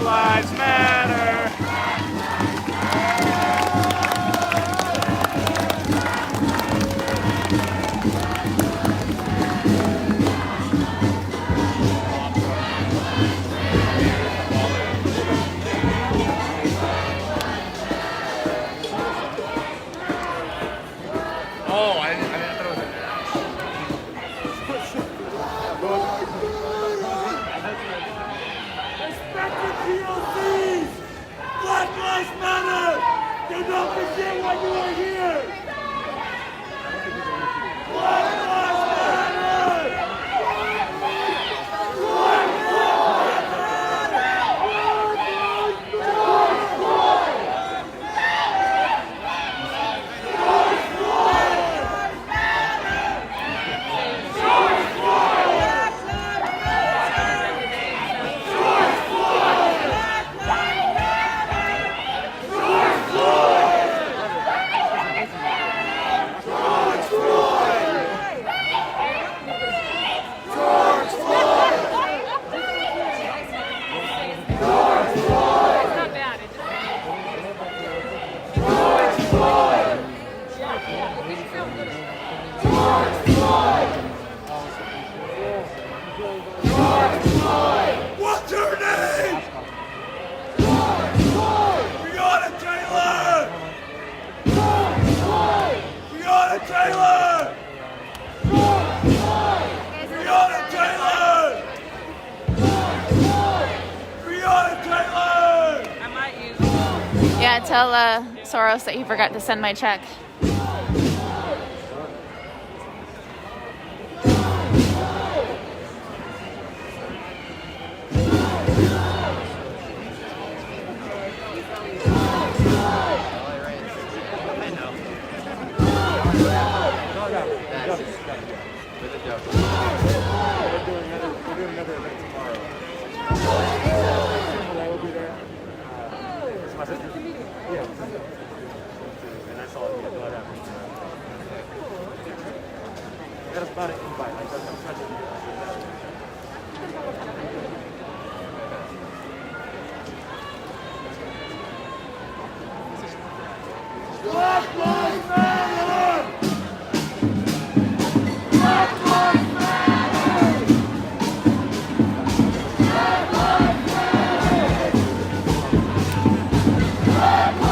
Lives Matter. Oh, I didn't throw it in there. Respected POCs! Black Lives Matter! Do not forget why you are here! Black Lives Matter! Black What's her name? Breonna Taylor! Breonna Taylor! Breonna Taylor! Breonna Taylor! Yeah, tell Soros that he forgot to send my check. Black Lives Matter! Black Lives Matter! Black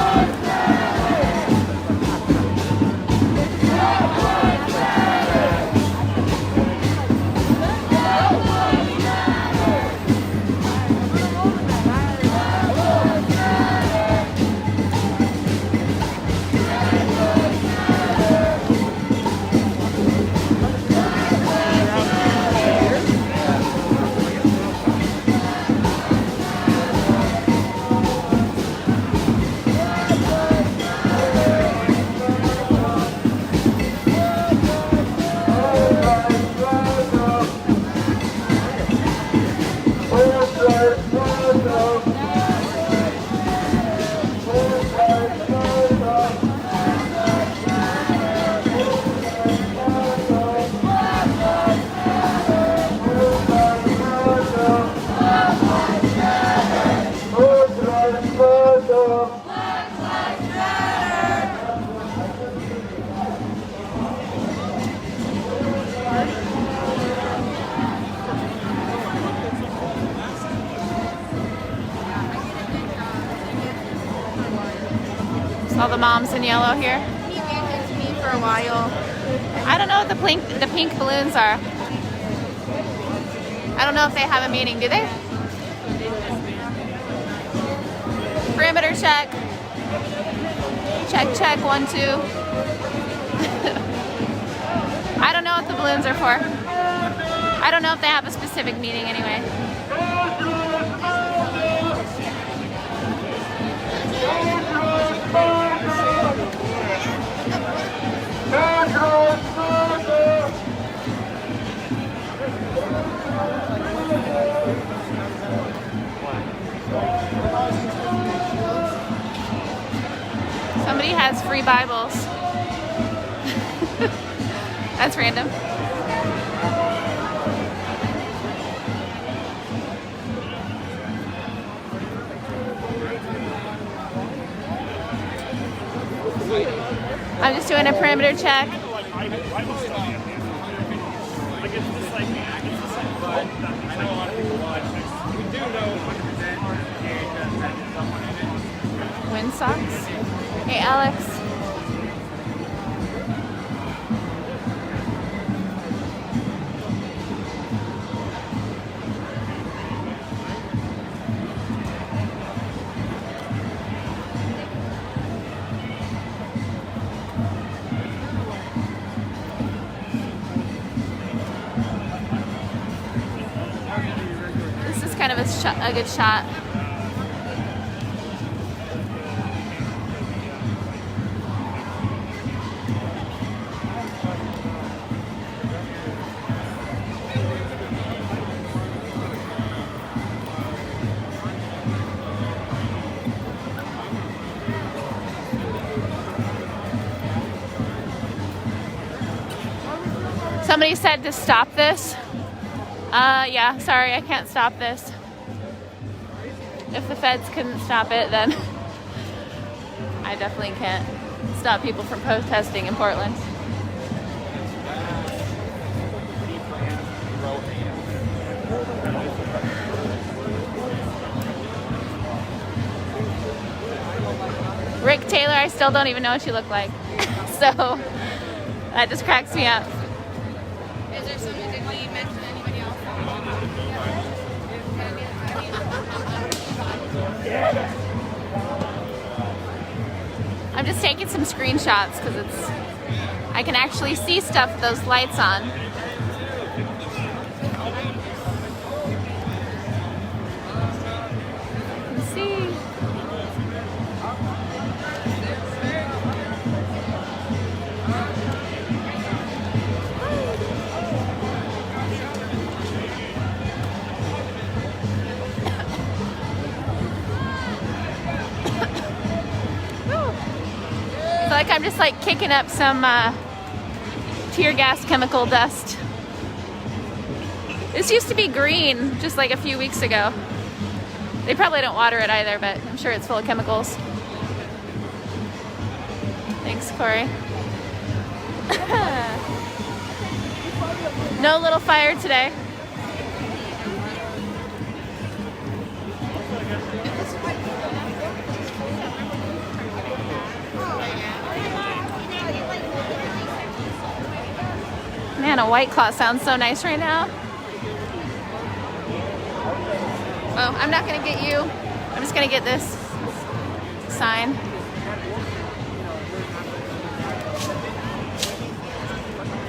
Lives Matter! Black Lives Matter! Black Lives Matter! All the moms in yellow here. He gave to me for a while. I don't know what the pink balloons are. I don't know if they have a meaning, do they? Perimeter check. Check, check, 1, 2. I don't know what the balloons are for. I don't know if they have a specific meaning anyway. Somebody has free Bibles. That's random. I'm just doing a perimeter check. Wind socks. Hey, Alex. This is kind of a good shot. Somebody said to stop this. Yeah, sorry, I can't stop this. If the feds couldn't stop it, then I definitely can't stop people from protesting in Portland. Rick Taylor, I still don't even know what you look like. So that just cracks me up. Is there something, did we mention anybody else? I'm just taking some screenshots because I can actually see stuff with those lights on. Let's see. I feel like I'm just like kicking up some tear gas chemical dust. This used to be green just like a few weeks ago. They probably don't water it either, but I'm sure it's full of chemicals. Thanks, Corey. No little fire today. Man, a White Claw sounds so nice right now. Oh, I'm not gonna get you. I'm just gonna get this sign.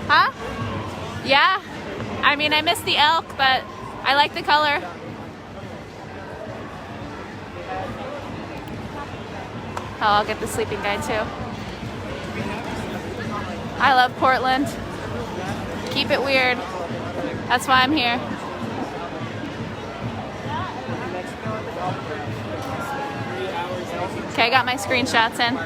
Huh? Yeah. I mean, I miss the elk, but I like the color. Oh, I'll get the sleeping guy too. I love Portland. Keep it weird. That's why I'm here. Okay, I got my screenshots in.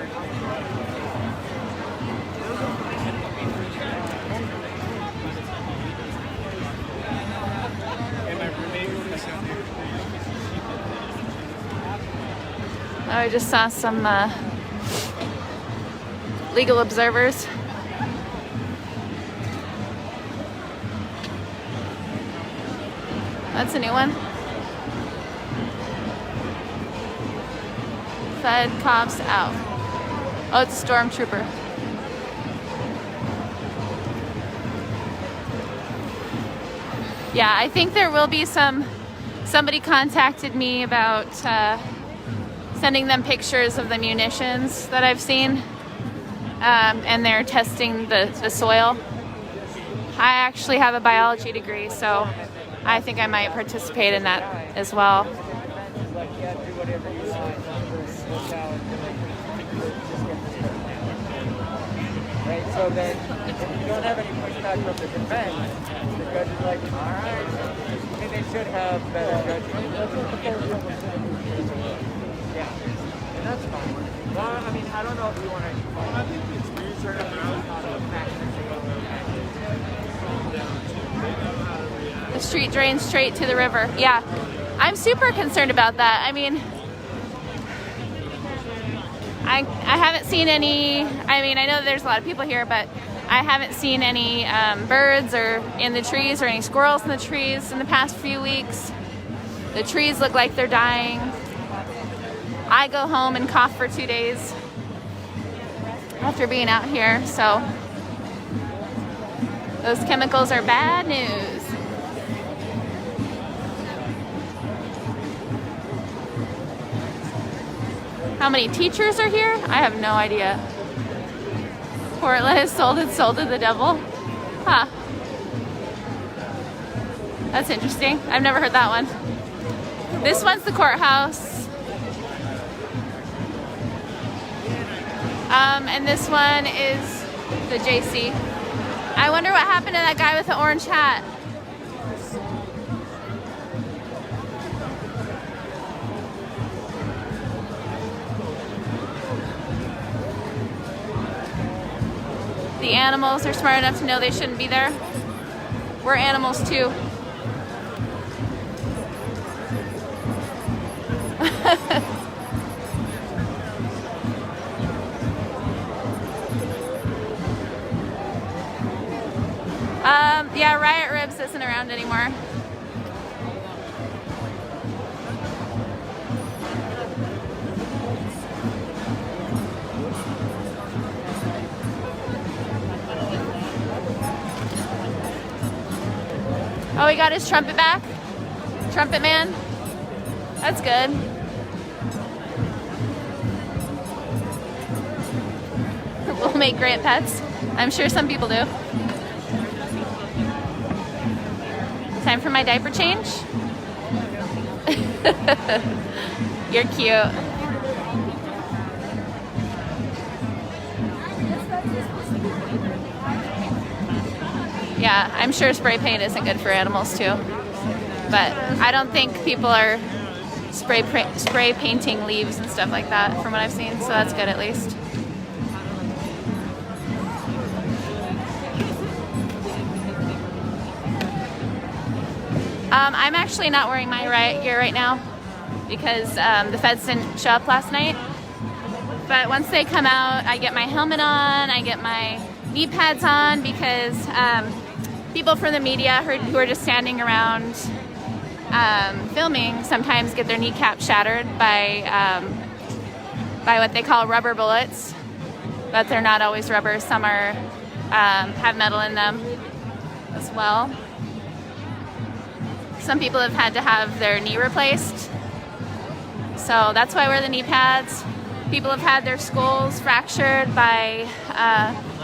I just saw some legal observers. That's a new one. Fed cops out. Oh, it's a stormtrooper. Yeah, I think there will be somebody contacted me about sending them pictures of the munitions that I've seen, and they're testing the soil. I actually have a biology degree, so I think I might participate in that as well. Right, so then if you don't have any pushback from the defense, the judge is like, all right, I mean, they should have better judgment. Yeah, and that's fine. Well, I mean, I don't know if you want to. I think it's research around The street drains straight to the river. Yeah, I'm super concerned about that. I mean, I haven't seen any, I mean, I know there's a lot of people here, but I haven't seen any birds or in the trees or any squirrels in the trees in the past few weeks. The trees look like they're dying. I go home and cough for 2 days after being out here, so those chemicals are bad news. How many teachers are here? I have no idea. Portland has sold its soul to the devil. Huh. That's interesting. I've never heard that one. This one's the courthouse. And this one is the JC. I wonder what happened to that guy with the orange hat. The animals are smart enough to know they shouldn't be there. We're animals too. Yeah, Riot Ribs isn't around anymore. Oh, he got his trumpet back? Trumpet man? That's good. We'll make great pets. I'm sure some people do. Time for my diaper change? You're cute. Yeah, I'm sure spray paint isn't good for animals too. But I don't think people are spray painting leaves and stuff like that from what I've seen, so that's good at least. I'm actually not wearing my riot gear right now because the feds didn't show up last night. But once they come out, I get my helmet on, I get my knee pads on because people from the media who are just standing around filming sometimes get their kneecap shattered by what they call rubber bullets, but they're not always rubber. Some are have metal in them as well. Some people have had to have their knee replaced, so that's why I wear the knee pads. People have had their skulls fractured by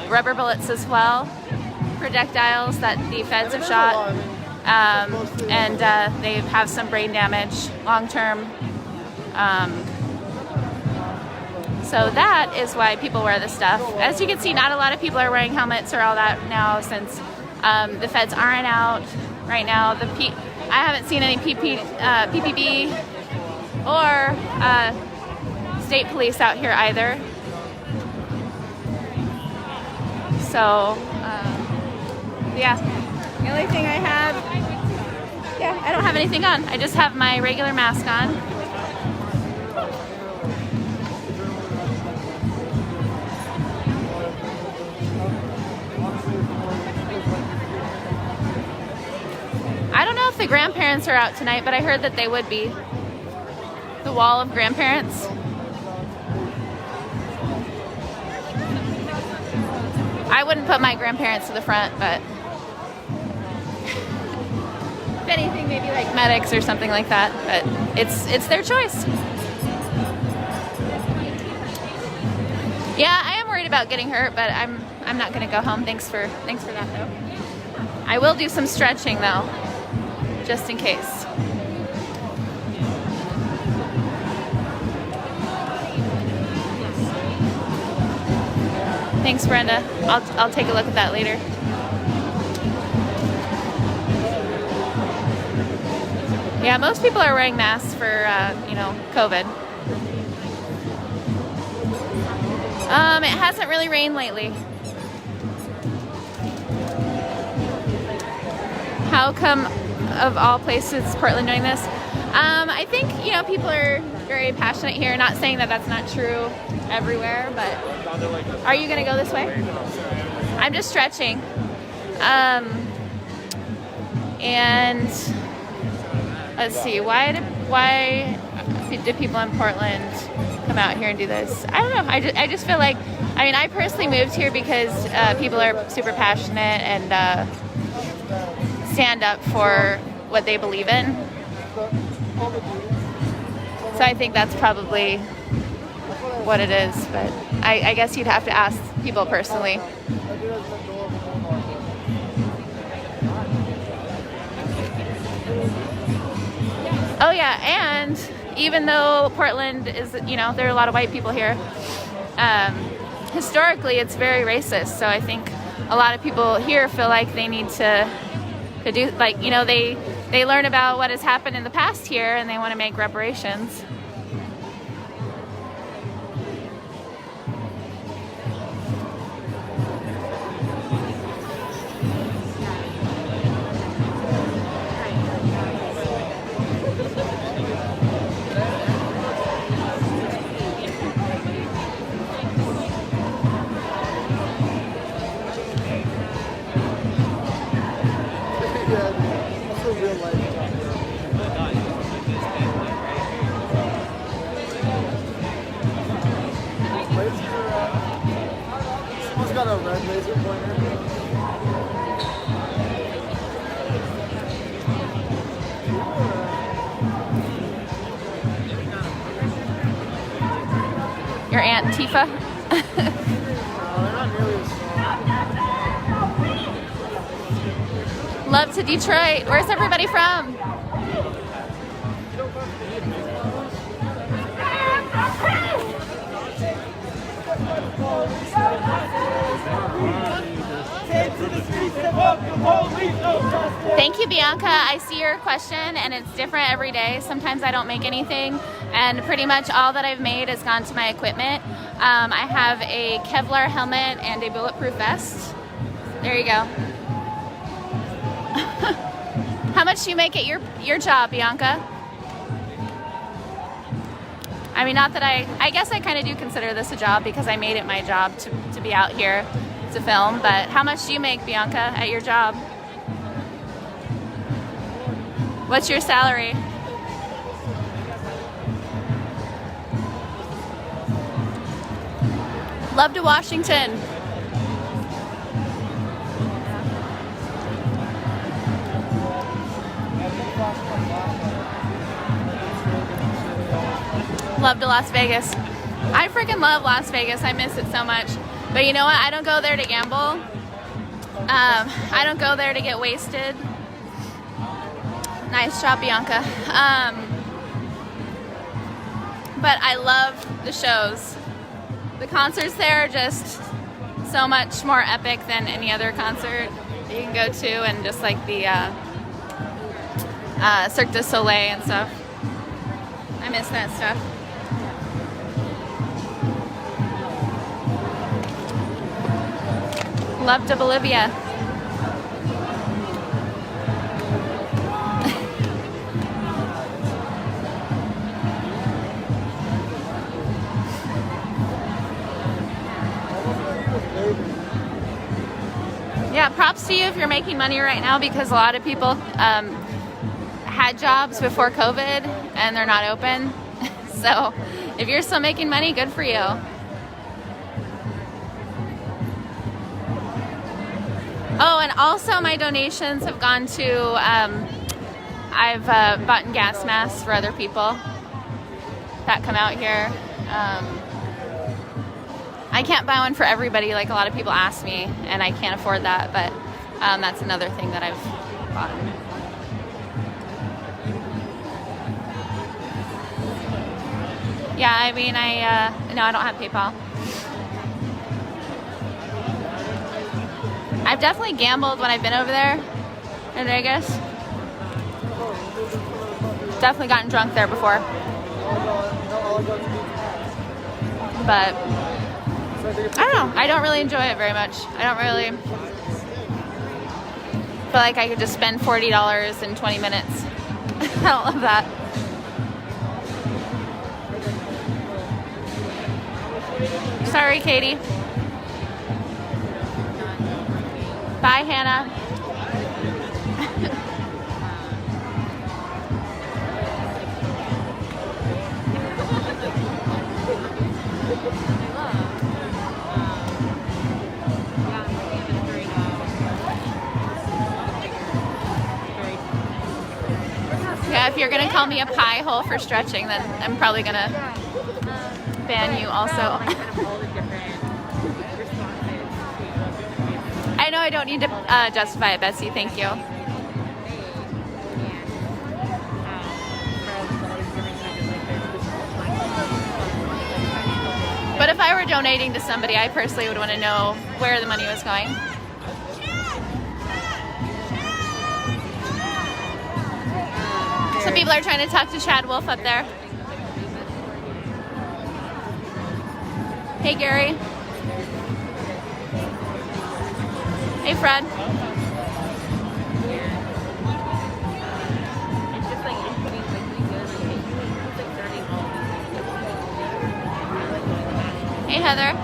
rubber bullets as well, projectiles that the feds have shot, and they have some brain damage long term. So that is why people wear this stuff. As you can see, not a lot of people are wearing helmets or all that now since the feds aren't out right now. I haven't seen any PPB or state police out here either. So, yeah. The only thing I have, I don't have anything on. I just have my regular mask on. I don't know if the grandparents are out tonight, but I heard that they would be. The wall of grandparents. I wouldn't put my grandparents to the front, but if anything, maybe like medics or something like that. But it's their choice. Yeah, I am worried about getting hurt, but I'm not gonna go home. Thanks for that though. I will do some stretching though, just in case. Thanks, Brenda. I'll take a look at that later. Yeah, most people are wearing masks for COVID. It hasn't really rained lately. How come, of all places, Portland doing this? I think, you know, people are very passionate here. Not saying that that's not true everywhere, but are you going to go this way? I'm just stretching. And let's see, why did people in Portland come out here and do this? I don't know. I just feel like, I mean, I personally moved here because people are super passionate and stand up for what they believe in. So I think that's probably what it is, but I guess you'd have to ask people personally. Oh yeah, and even though Portland is, you know, there are a lot of white people here, historically it's very racist. So I think a lot of people here feel like they need to do, like, you know, they learn about what has happened in the past here and they want to make reparations. Someone's got a red laser pointer. Your Aunt Tifa? Love to Detroit. Where's everybody from? Thank you, Bianca. I see your question and it's different every day. Sometimes I don't make anything and pretty much all that I've made has gone to my equipment. I have a Kevlar helmet and a bulletproof vest. There you go. How much do you make at your job, Bianca? I mean, not that I guess I kind of do consider this a job because I made it my job to be out here to film, but how much do you make, Bianca, at your job? What's your salary? Love to Washington. Love to Las Vegas. I freaking love Las Vegas. I miss it so much. But you know what? I don't go there to gamble. I don't go there to get wasted. Nice job, Bianca. But I love the shows. The concerts there are just so much more epic than any other concert you can go to, and just like the Cirque du Soleil and stuff. I miss that stuff. Love to Bolivia. Yeah, props to you if you're making money right now, because a lot of people had jobs before COVID and they're not open. So if you're still making money, good for you. Oh, and also my donations have gone to, I've bought gas masks for other people that come out here. I can't buy one for everybody like a lot of people ask me, and I can't afford that, but that's another thing that I've bought. Yeah, I mean, no, I don't have PayPal. I've definitely gambled when I've been over there in Vegas. Definitely gotten drunk there before. But I don't know. I don't really enjoy it very much. I don't really feel like I could just spend $40 in 20 minutes. I don't love that. Sorry, Katie. Bye, Hannah. Yeah, if you're gonna call me a pie hole for stretching, then I'm probably gonna ban you also. I know I don't need to justify it, Betsy, thank you. But if I were donating to somebody, I personally would want to know where the money was going. Some people are trying to talk to Chad Wolf up there. Hey, Gary. Hey, Fred. Hey, Heather.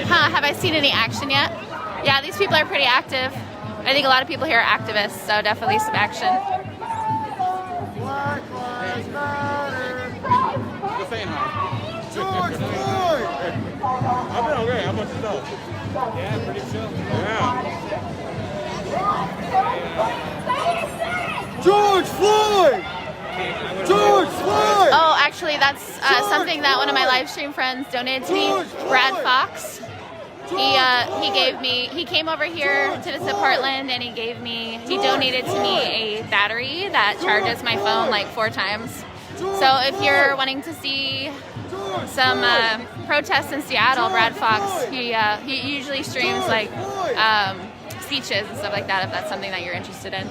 Huh, have I seen any action yet? Yeah, these people are pretty active. I think a lot of people here are activists, so definitely some action. Just saying hi. George Floyd! I've been okay. How about yourself? Yeah, pretty chill. Yeah. George Floyd! George Floyd! Oh, actually, that's something that one of my live stream friends donated to me, Brad Fox. He came over here to visit Portland, and he donated to me a battery that charges my phone like 4 times. So if you're wanting to see some protests in Seattle, Brad Fox, he usually streams like speeches and stuff like that if that's something that you're interested in.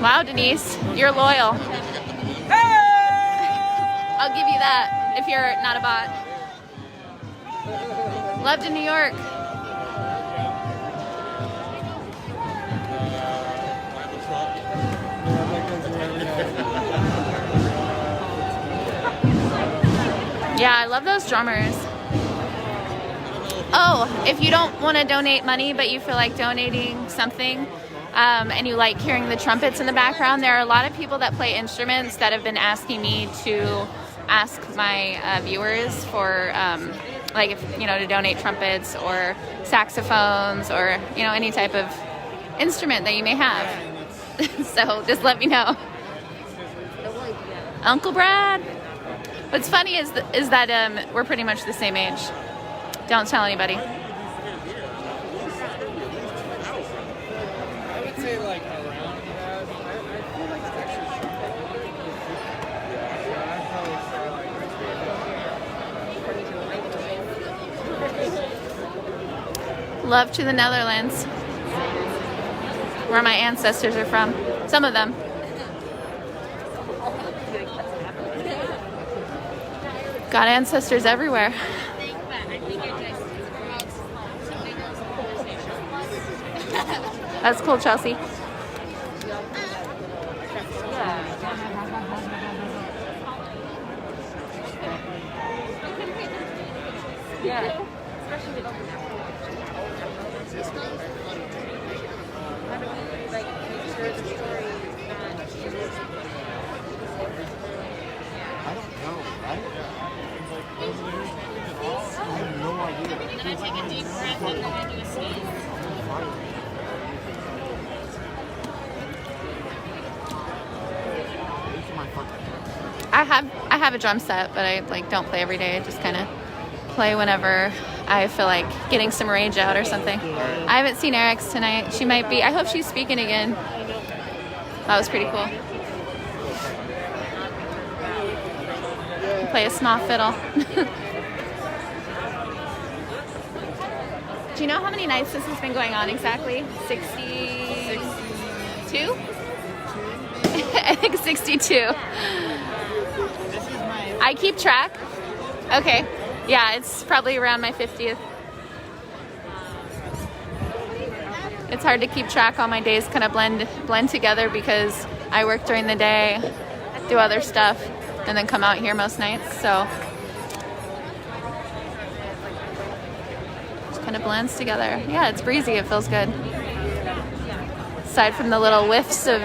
Wow, Denise, you're loyal. I'll give you that if you're not a bot. Love to New York. Yeah, I love those drummers. Oh, if you don't want to donate money, but you feel like donating something, and you like hearing the trumpets in the background, there are a lot of people that play instruments that have been asking me to ask my viewers for like if to donate trumpets or saxophones or any type of instrument that you may have. So just let me know. Uncle Brad. What's funny is that we're pretty much the same age. Don't tell anybody. Say like around that. I feel like it's actually Love to the Netherlands, where my ancestors are from. Some of them. Got ancestors everywhere. That's cool, Chelsea. Yeah. I don't know, right? I have no idea. Can I take a deep breath and then do a sneeze? I have a drum set, but I don't play every day. I just kind of play whenever I feel like getting some rage out or something. I haven't seen Eric's tonight. She might be. I hope she's speaking again. That was pretty cool. play a small fiddle. Do you know how many nights this has been going on exactly? 62? I think 62. I keep track. Okay. Yeah, it's probably around my 50th. It's hard to keep track. All my days kind of blend together because I work during the day, do other stuff, and then come out here most nights. So it kind of blends together. Yeah, it's breezy. It feels good. Aside from the little whiffs of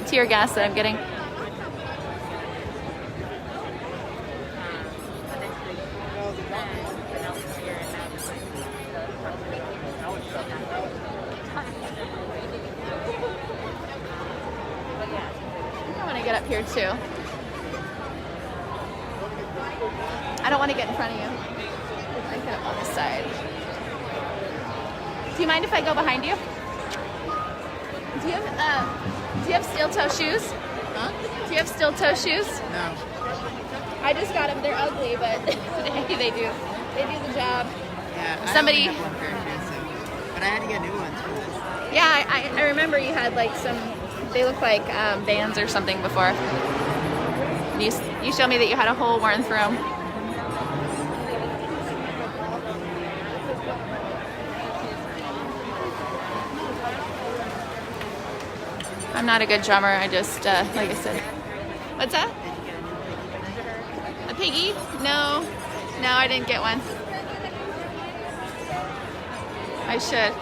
tear gas that I'm getting. I want to get up here too. I don't want to get in front of you. I get up on this side. Do you mind if I go behind you? Do you have steel toe shoes? Huh? Do you have steel toe shoes? No. I just got them. They're ugly, but they do the job. Yeah, Somebody. I only have one pair of shoes, so. But I had to get new ones. Yeah, I remember you had like some. They look like Vans or something before. And you showed me that you had a hole worn through them. I'm not a good drummer. I just, like I said. What's that? A piggy? No, I didn't get one. I should.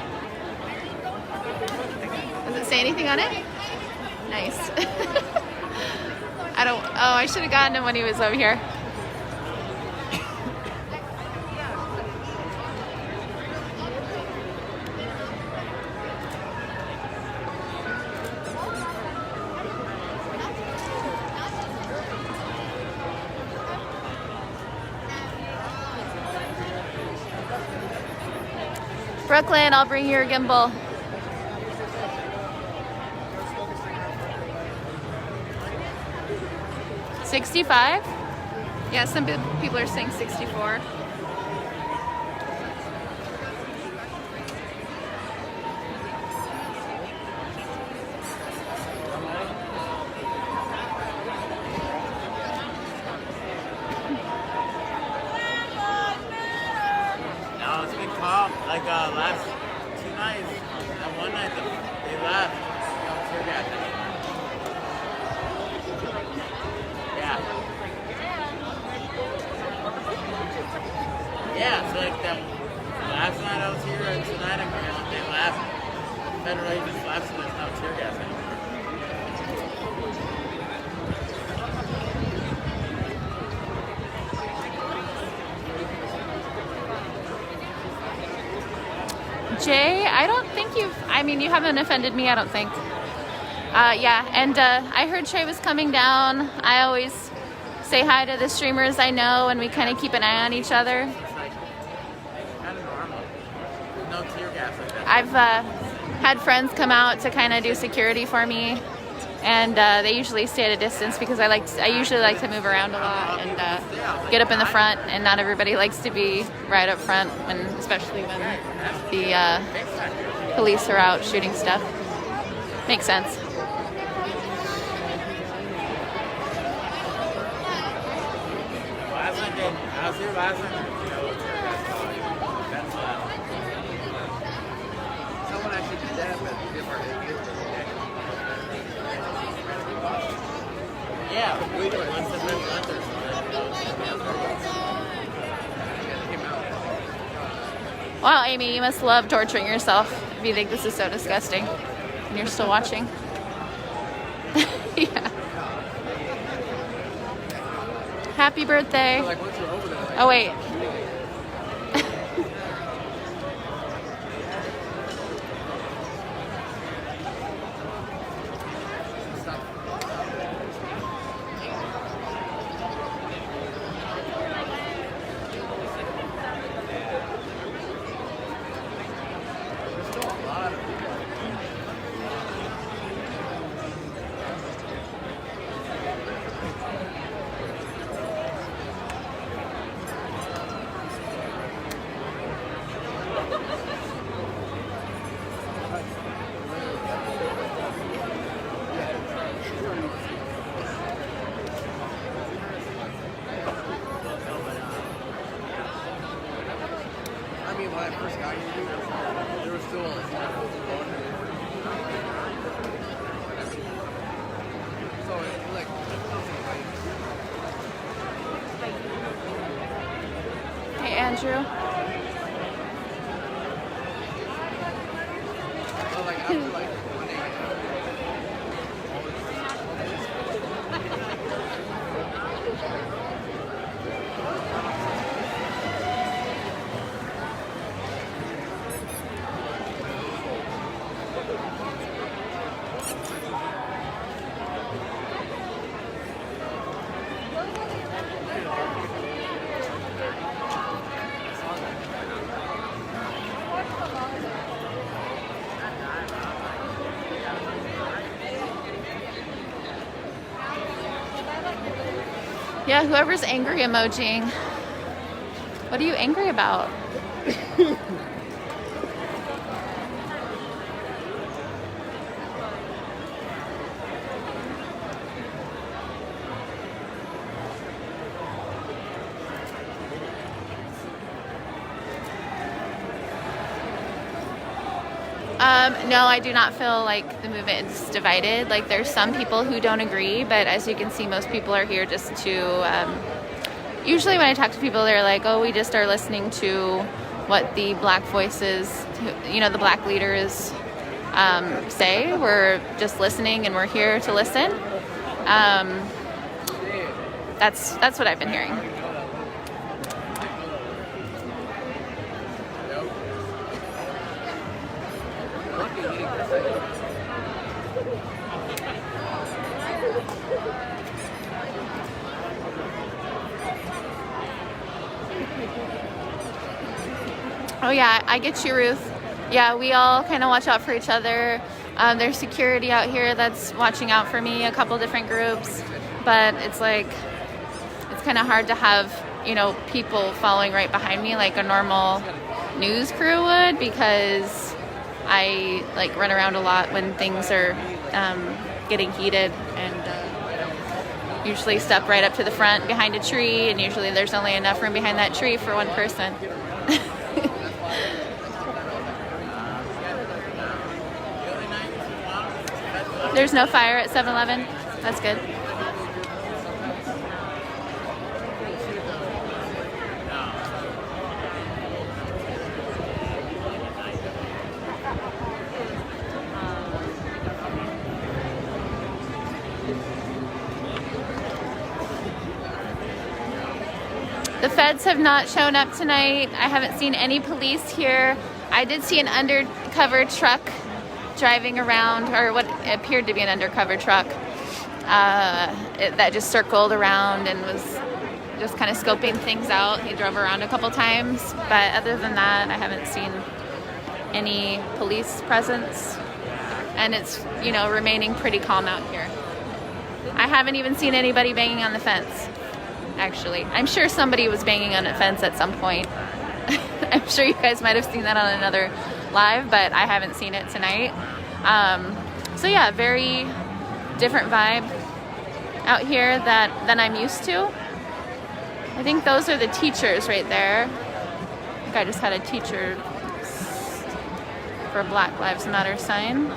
Does it say anything on it? Nice. I should have gotten him when he was over here. Brooklyn, I'll bring your gimbal. $65? Yeah, some people are saying 64. No, it's been calm. Like last 2 nights, and one night they left. Tear gas. Yeah. Yeah, so like that last night I was here and tonight I'm here. They left. Federal agents left, so there's no tear gas anymore. Jay, I don't think you haven't offended me, I don't think. Yeah, and I heard Trey was coming down. I always say hi to the streamers I know, and we kind of keep an eye on each other. Kind of normal. No tear gas like that. I've had friends come out to kind of do security for me, and they usually stay at a distance because I usually like to move around a lot and get up in the front, and not everybody likes to be right up front, especially when the police are out shooting stuff. Makes sense. I was here last night. Someone actually did that, but yeah, we do it once the hunters. Wow, Amy, you must love torturing yourself if you think this is so disgusting and you're still watching. Yeah. Happy birthday. Oh, wait. Andrew. Yeah, whoever's angry emojiing. What are you angry about? No, I do not feel like the movement is divided. Like, there's some people who don't agree, but as you can see, most people are here just to, usually when I talk to people, they're like, oh, we just are listening to what the black voices, you know, the black leaders say. We're just listening and we're here to listen. That's what I've been hearing. Oh yeah, I get you, Ruth. Yeah, we all kind of watch out for each other. There's security out here that's watching out for me, a couple different groups, but it's like, it's kind of hard to have, you know, people following right behind me like a normal news crew would, because I like run around a lot when things are getting heated, and usually step right up to the front behind a tree, and usually there's only enough room behind that tree for one person. There's no fire at 7-Eleven. That's good. The feds have not shown up tonight. I haven't seen any police here. I did see an undercover truck driving around, or what appeared to be an undercover truck that just circled around and was just kind of scoping things out. He drove around a couple times, but other than that, I haven't seen any police presence, and it's, you know, remaining pretty calm out here. I haven't even seen anybody banging on the fence, actually. I'm sure somebody was banging on a fence at some point. I'm sure you guys might have seen that on another live, but I haven't seen it tonight. So yeah, very different vibe out here than I'm used to. I think those are the teachers right there. I think I just had a teacher for Black Lives Matter sign.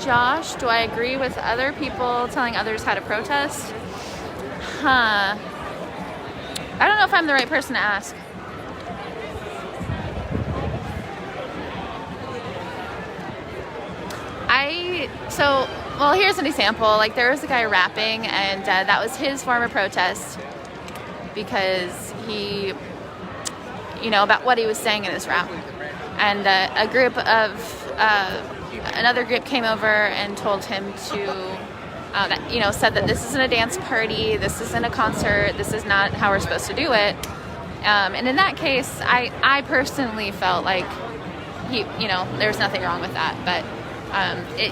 Josh, do I agree with other people telling others how to protest? I don't know if I'm the right person to ask. Well, here's an example. Like, there was a guy rapping, and that was his form of protest, because he, you know, about what he was saying in his rap. And another group came over and told him to, you know, said that this isn't a dance party, this isn't a concert, this is not how we're supposed to do it. And in that case, I personally felt like you know, there's nothing wrong with that. But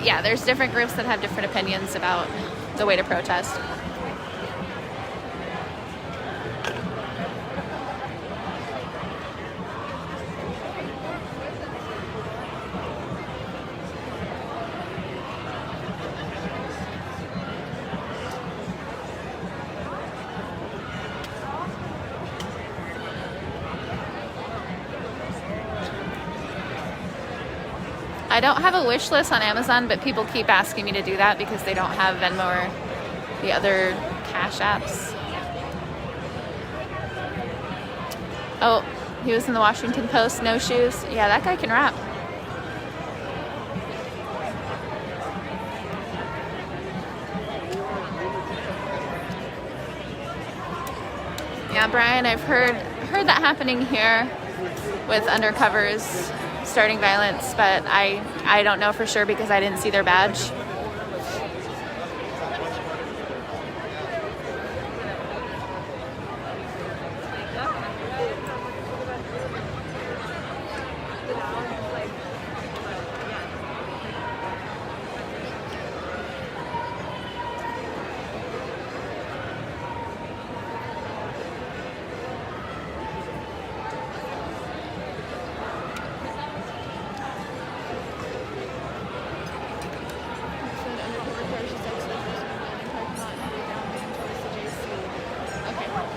yeah, there's different groups that have different opinions about the way to protest. I don't have a wish list on Amazon, but people keep asking me to do that because they don't have Venmo or the other cash apps. Oh, he was in the Washington Post, no shoes. Yeah, that guy can rap. Yeah, Brian, I've heard that happening here with undercovers starting violence, but I don't know for sure because I didn't see their badge.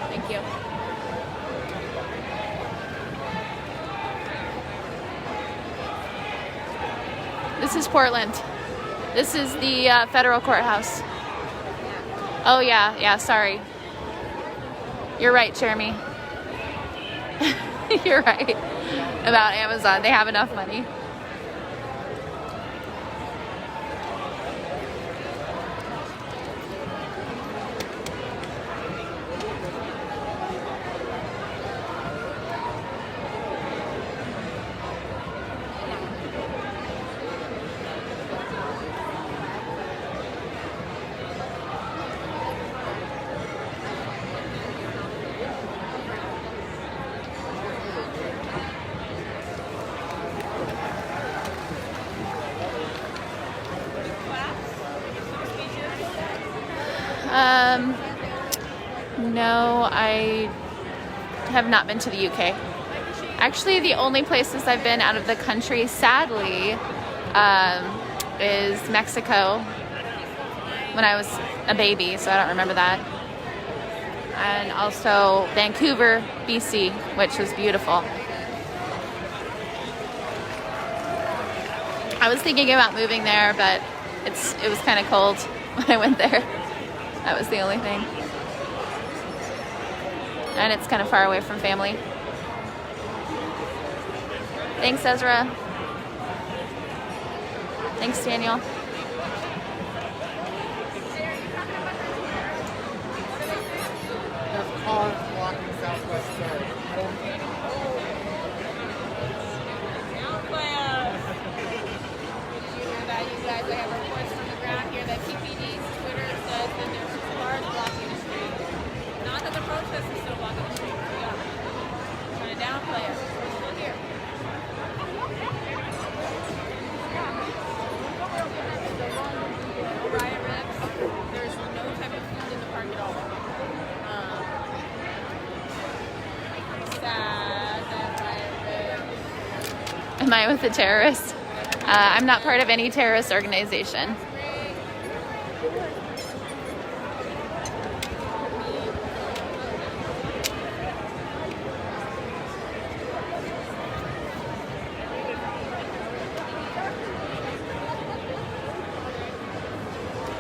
Thank you. This is Portland. This is the federal courthouse. Oh yeah, sorry. You're right, Jeremy. You're right about Amazon. They have enough money. No, I have not been to the UK. Actually, the only places I've been out of the country, sadly, is Mexico when I was a baby, so I don't remember that. And also Vancouver, BC, which was beautiful. I was thinking about moving there, but it was kind of cold when I went there. That was the only thing. And it's kind of far away from family. Thanks, Ezra. Thanks, Daniel. There's cars blocking Southwest Third. You guys, I have reports from the ground here that PPD's Twitter says that there's cars blocking the street. Not that the protest is still blocking the street. We are trying to downplay it. We're still here. No riot ribs. There's no type of food in the park at all. Sad that riot ribs. Am I with the terrorists? I'm not part of any terrorist organization.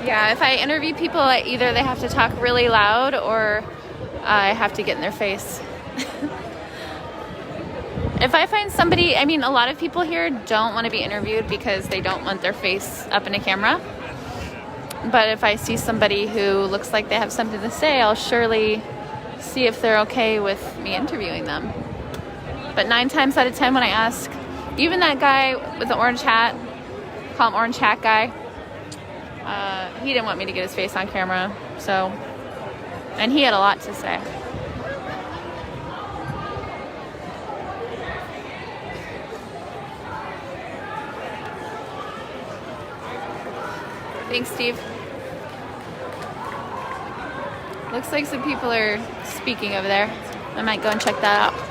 Yeah, if I interview people, either they have to talk really loud or I have to get in their face. If I find somebody, I mean, a lot of people here don't want to be interviewed because they don't want their face up in a camera. But if I see somebody who looks like they have something to say, I'll surely see if they're okay with me interviewing them. But 9 times out of 10 when I ask, even that guy with the orange hat, call him Orange Hat Guy, he didn't want me to get his face on camera, so, and he had a lot to say. Thanks, Steve. Looks like some people are speaking over there. I might go and check that out.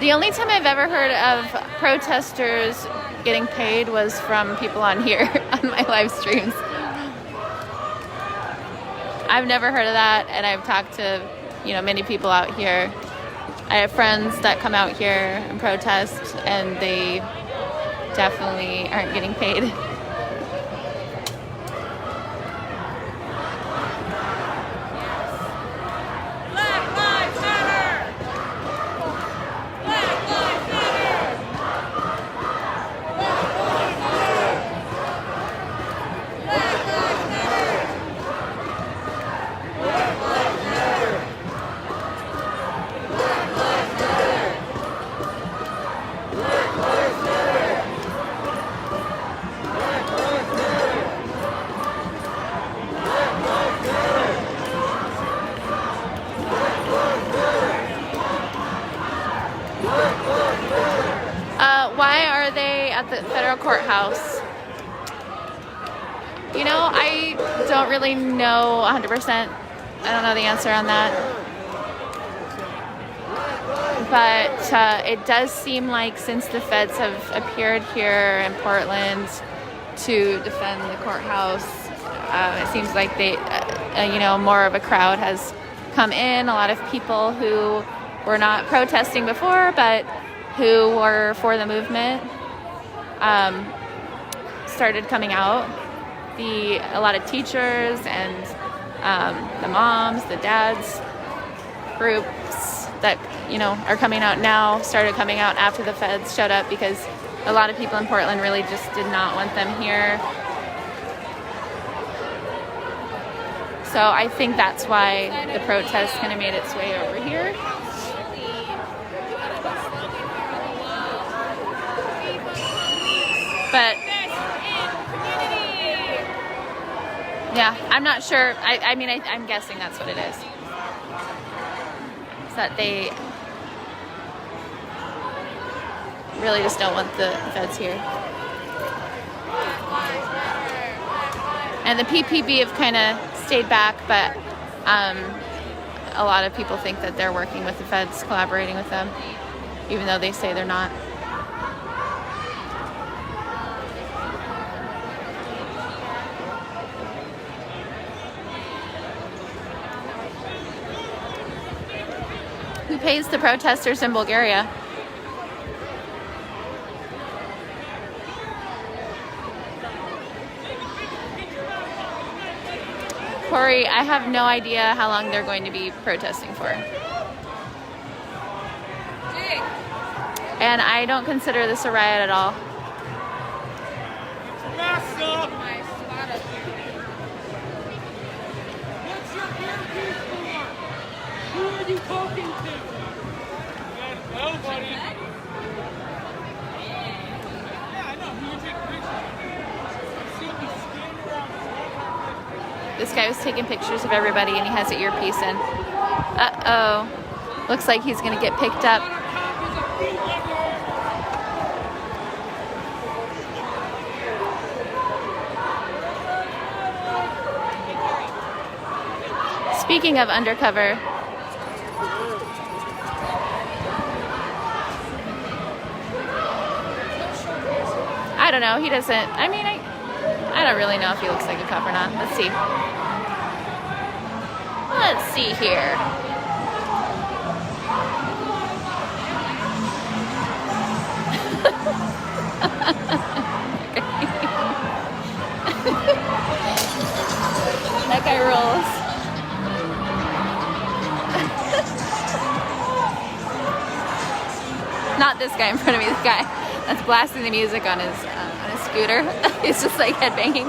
The only time I've ever heard of protesters getting paid was from people on here on my live streams. I've never heard of that, and I've talked to, you know, many people out here. I have friends that come out here and protest, and they definitely aren't getting paid. Why are they at the federal courthouse? You know, I don't really know 100%. I don't know the answer on that. But it does seem like since the feds have appeared here in Portland to defend the courthouse, it seems like they, you know, more of a crowd has come in. A lot of people who were not protesting before, but who were for the movement, started coming out. A lot of teachers and the moms, the dads groups that, you know, are coming out now started coming out after the feds showed up, because a lot of people in Portland really just did not want them here. So I think that's why the protest kind of made its way over here. But yeah, I'm not sure. I mean, I'm guessing that's what it is. Is that they really just don't want the feds here. And the PPB have kind of stayed back, but a lot of people think that they're working with the feds, collaborating with them, even though they say they're not. Who pays the protesters in Bulgaria? Corey, I have no idea how long they're going to be protesting for. And I don't consider this a riot at all. Who are you talking to? Nobody. Yeah, I know. Who you take pictures? This guy was taking pictures of everybody and he has an earpiece in. Uh-oh. Looks like he's gonna get picked up. Speaking of undercover, I don't know, he doesn't, I mean, I don't really know if he looks like a cop or not. Let's see. Let's see here. That guy rolls. Not this guy in front of me, this guy that's blasting the music on his scooter. He's just like headbanging.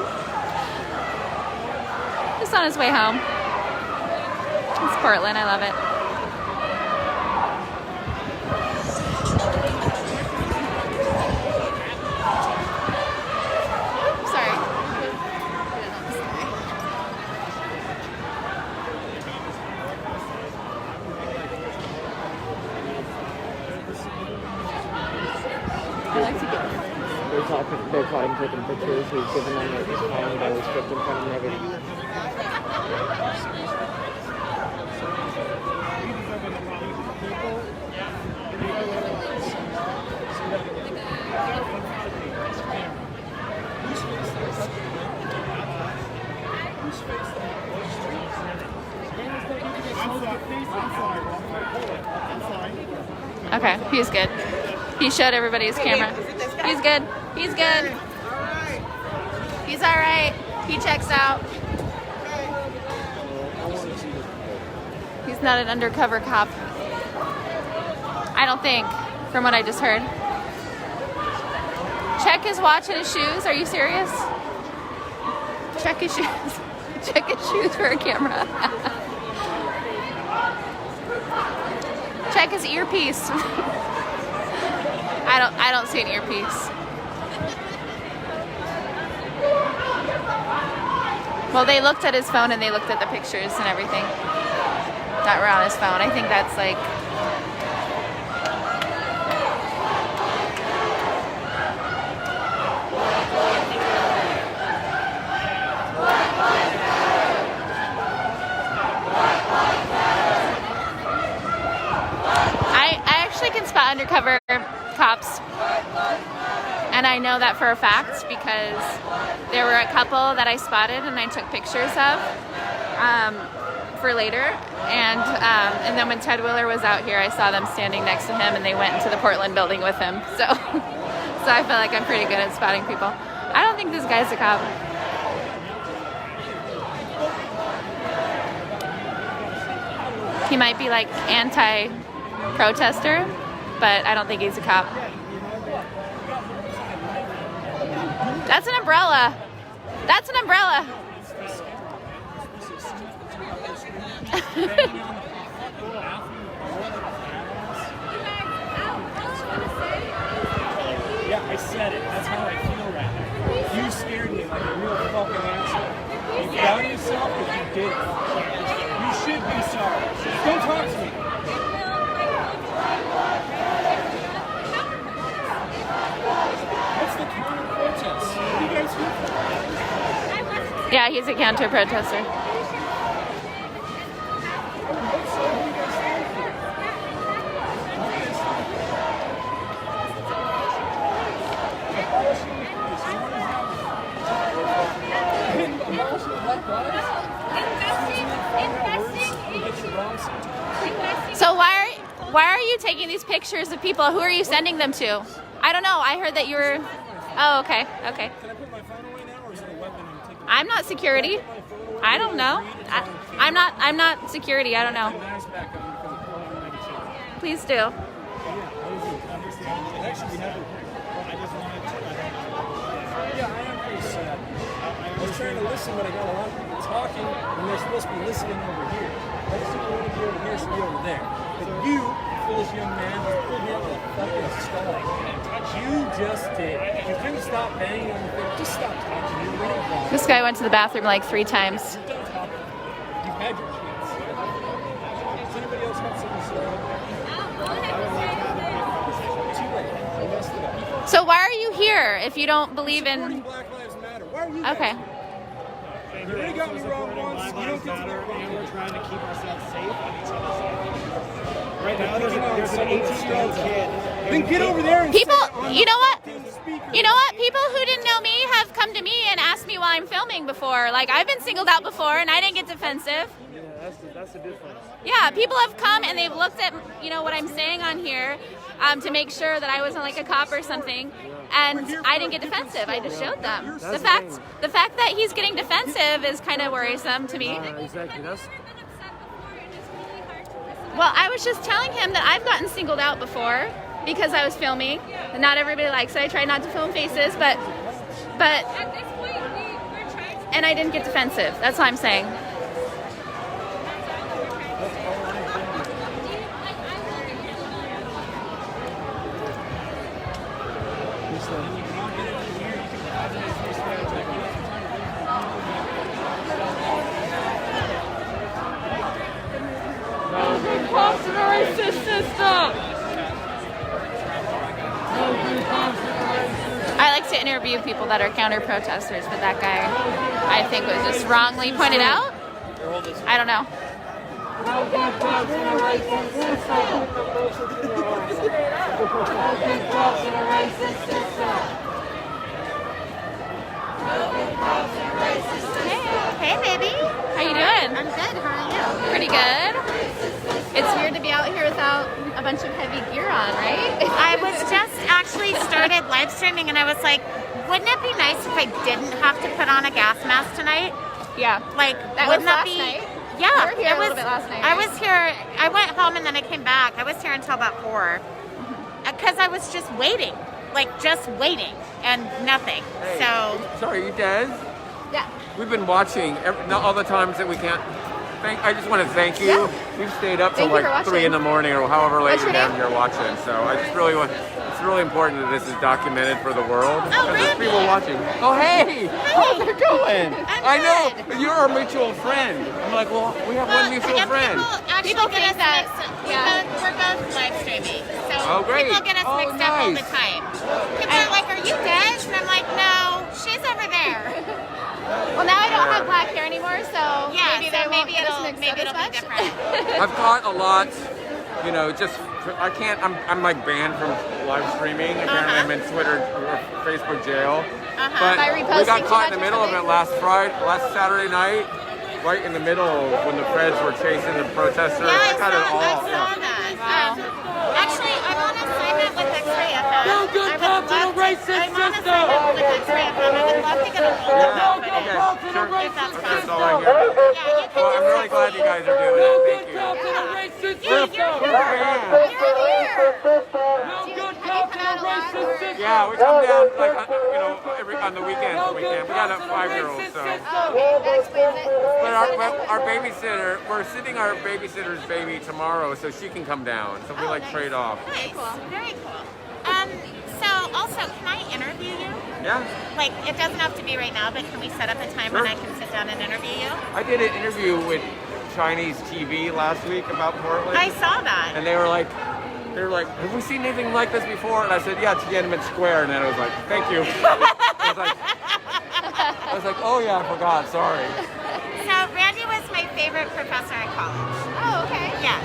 Just on his way home. It's Portland, I love it. Sorry. I like to get They're caught taking pictures. He's giving them like time by the script in front of them. Okay, he's good. He showed everybody his camera. He's good. He's good. He's all right. He checks out. He's not an undercover cop. I don't think, from what I just heard. Check his watch and his shoes. Are you serious? Check his shoes. Check his shoes for a camera. Check his earpiece. I don't see an earpiece. Well, they looked at his phone and they looked at the pictures and everything that were on his phone. I think that's like... I actually can spot undercover cops, and I know that for a fact because there were a couple that I spotted and I took pictures of for later, and then when Ted Wheeler was out here, I saw them standing next to him and they went into the Portland building with him, so I feel like I'm pretty good at spotting people. I don't think this guy's a cop. He might be like anti-protester, but I don't think he's a cop. That's an umbrella. That's an umbrella. Yeah, I said it. That's how I feel right now. You scared me like a real fucking asshole. You doubted yourself because you did it. You should be sorry. Don't talk to me. What's the counter protest? What do you guys do? Yeah, he's a counter-protester. So why are you taking these pictures of people? Who are you sending them to? I don't know. I heard that you were... Oh, okay. Okay. Can I put my phone away now, or is it a weapon I'm taking? I'm not security. I don't know. I'm not security. I don't know. Please do. I was trying to listen, but I got a lot of people talking, and they're supposed to be listening over here. I just don't want to be over here, so be over there. But you, foolish young man, just pulled me out with a fucking stall. You just did. You couldn't stop banging on the thing. Just stop talking. You're running wrong. This guy went to the bathroom like 3 times. You've had your chance. Does anybody else have something to say? Too late. I messed it up. So why are you here if you don't believe in... Black Lives Matter. Why are you Okay. You already got me wrong once. You don't get to get wrong. We're trying to keep ourselves safe on each other's side. Right now, there's an 18-year-old kid. Then get over there and People, say it on you know what? speaker. You know what? People who didn't know me have come to me and asked me why I'm filming before. Like, I've been singled out before and I didn't get defensive. Yeah, that's the difference. Yeah, people have come and they've looked at, you know, what I'm saying on here to make sure that I wasn't like a cop or something. And I didn't get defensive. I just showed them. The fact that he's getting defensive is kind of worrisome to me. Exactly. Well, I was just telling him that I've gotten singled out before because I was filming. And not everybody likes it. I try not to film faces, but At this point, we're trying to... and I didn't get defensive. That's all I'm saying. Cops in a racist system! I like to interview people that are counter-protesters, but that guy, I think, was just wrongly pointed out. I don't know. Hey, baby. How you doing? I'm good. How are you? Pretty good. to be out here without a bunch of heavy gear on, right? I was just actually started live streaming, and I was like, wouldn't it be nice if I didn't have to put on a gas mask tonight? Yeah. Like, That wouldn't was that last be? night. Yeah, You were here it a was. little bit last night, I right? was here. I went home and then I came back. I was here until about 4, because I was just waiting, and nothing. Hey. So. Sorry, you Des? Yeah. We've been watching not all the times that we can't. I just want to thank you. Yeah. We've stayed up till Thank you like for 3 in watching. the morning or however late What's your you're down name? here watching. So I just really want. It's really important that this is documented for the world. Oh, because there's Randy. people watching. Oh, hey! How's it going? I'm I know good. you're our mutual friend. I'm like, well, we have one mutual and friend. People actually People get think us that- mixed. yeah. We're both live streaming, so Oh, great. people get us Oh, mixed up all the nice. time. People are like, "Are you Des?" And I'm like, "No, she's over there." Well, now I don't have black hair anymore, so Yeah, maybe so they won't maybe get us it'll mixed maybe up it'll as be much. different. I've caught a lot, just I can't. I'm like banned from live streaming. Apparently, I'm in Twitter or Facebook jail. But By we reposting got too caught in much the or middle of it something? last Saturday night, right in the middle when the feds were chasing the protesters. Yeah, I got it all. saw that. Actually, I'm on assignment with X-Ray FM. No good cops in a racist I'm on system. assignment with X-Ray FM. I would love to get a hold of that footage. Sure. If that's That's possible. all I hear. Yeah, you can Well, I'm really glad you guys are doing it. Thank you. Cops in a racist Yeah, you're system. here. No good cops in a racist system. Yeah, we come down like on the weekends. We got a 5-year-old, so. That explains it. But our babysitter, we're sitting our babysitter's baby tomorrow, so she can come down. So we trade off. Nice. Very cool. So also, can I interview you? Yeah. Like, it doesn't have to be right now, but can we set up a time when I can sit down and interview you? I did an interview with Chinese TV last week about Portland. I saw that. And they were like, have we seen anything like this before? And I said, yeah, Tiananmen Square. And then I was like, thank you. I was like, oh yeah, I forgot, sorry. So, Randy was my favorite professor in college. Oh, okay. Yes.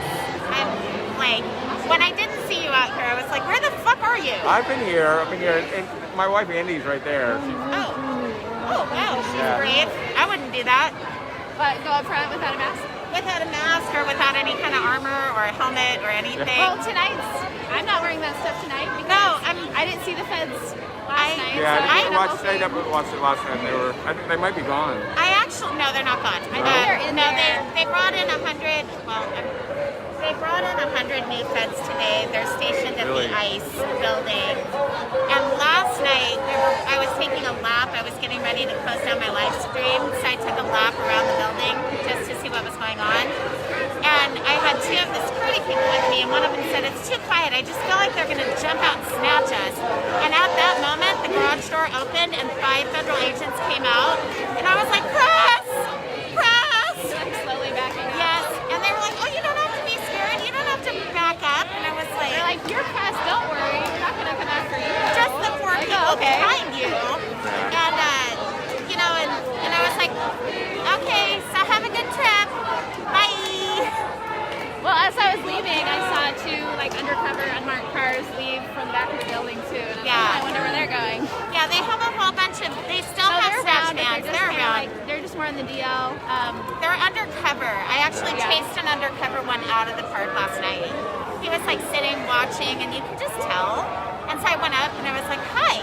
I'm like, when I didn't see you out here, I was like, where the fuck are you? I've been here, and my wife Andy's right there. Oh, wow, she's Yeah. brave. I wouldn't do that. But go up front without a mask? Without a mask or without any kind of armor or a helmet or anything. Well, I'm not wearing that stuff tonight because I didn't see the feds last night. Yeah, so I stayed up and watched it last night. I think they might be gone. No, they're not gone. I know they're in no, there. they brought in 100. Well, they brought in 100 new feds today. They're stationed at Really? the ICE building. And last night I was taking a lap. I was getting ready to close down my live stream, so I took a lap around the building just to see what was going on. And I had 2 of the security people with me, and one of them said, "It's too quiet. I just feel like they're going to jump out and snatch us." And at that moment, the garage door opened, and 5 federal agents came out, and I was like, "Press! Press!" Slowly backing up. Yes, and they were like, "Oh, you don't have to be scared. You don't have to back up." And I was like, They're like, "You're pressed. Don't worry. We're not going to come after you." just the 4 I go, people okay. behind you. And I was like, "Okay, so have a good trip. Bye." Well, as I was leaving, I saw 2 undercover unmarked cars leave from the back of the building too, and I wonder where they're going. Yeah, they have a whole bunch of. They still So have they're snatch around, but vans. they're They're just kinda around. they're just more in the DL. They're undercover. I actually chased an undercover one out of the park last night. He was sitting watching, and you could just tell. And so I went up and I was like, "Hi,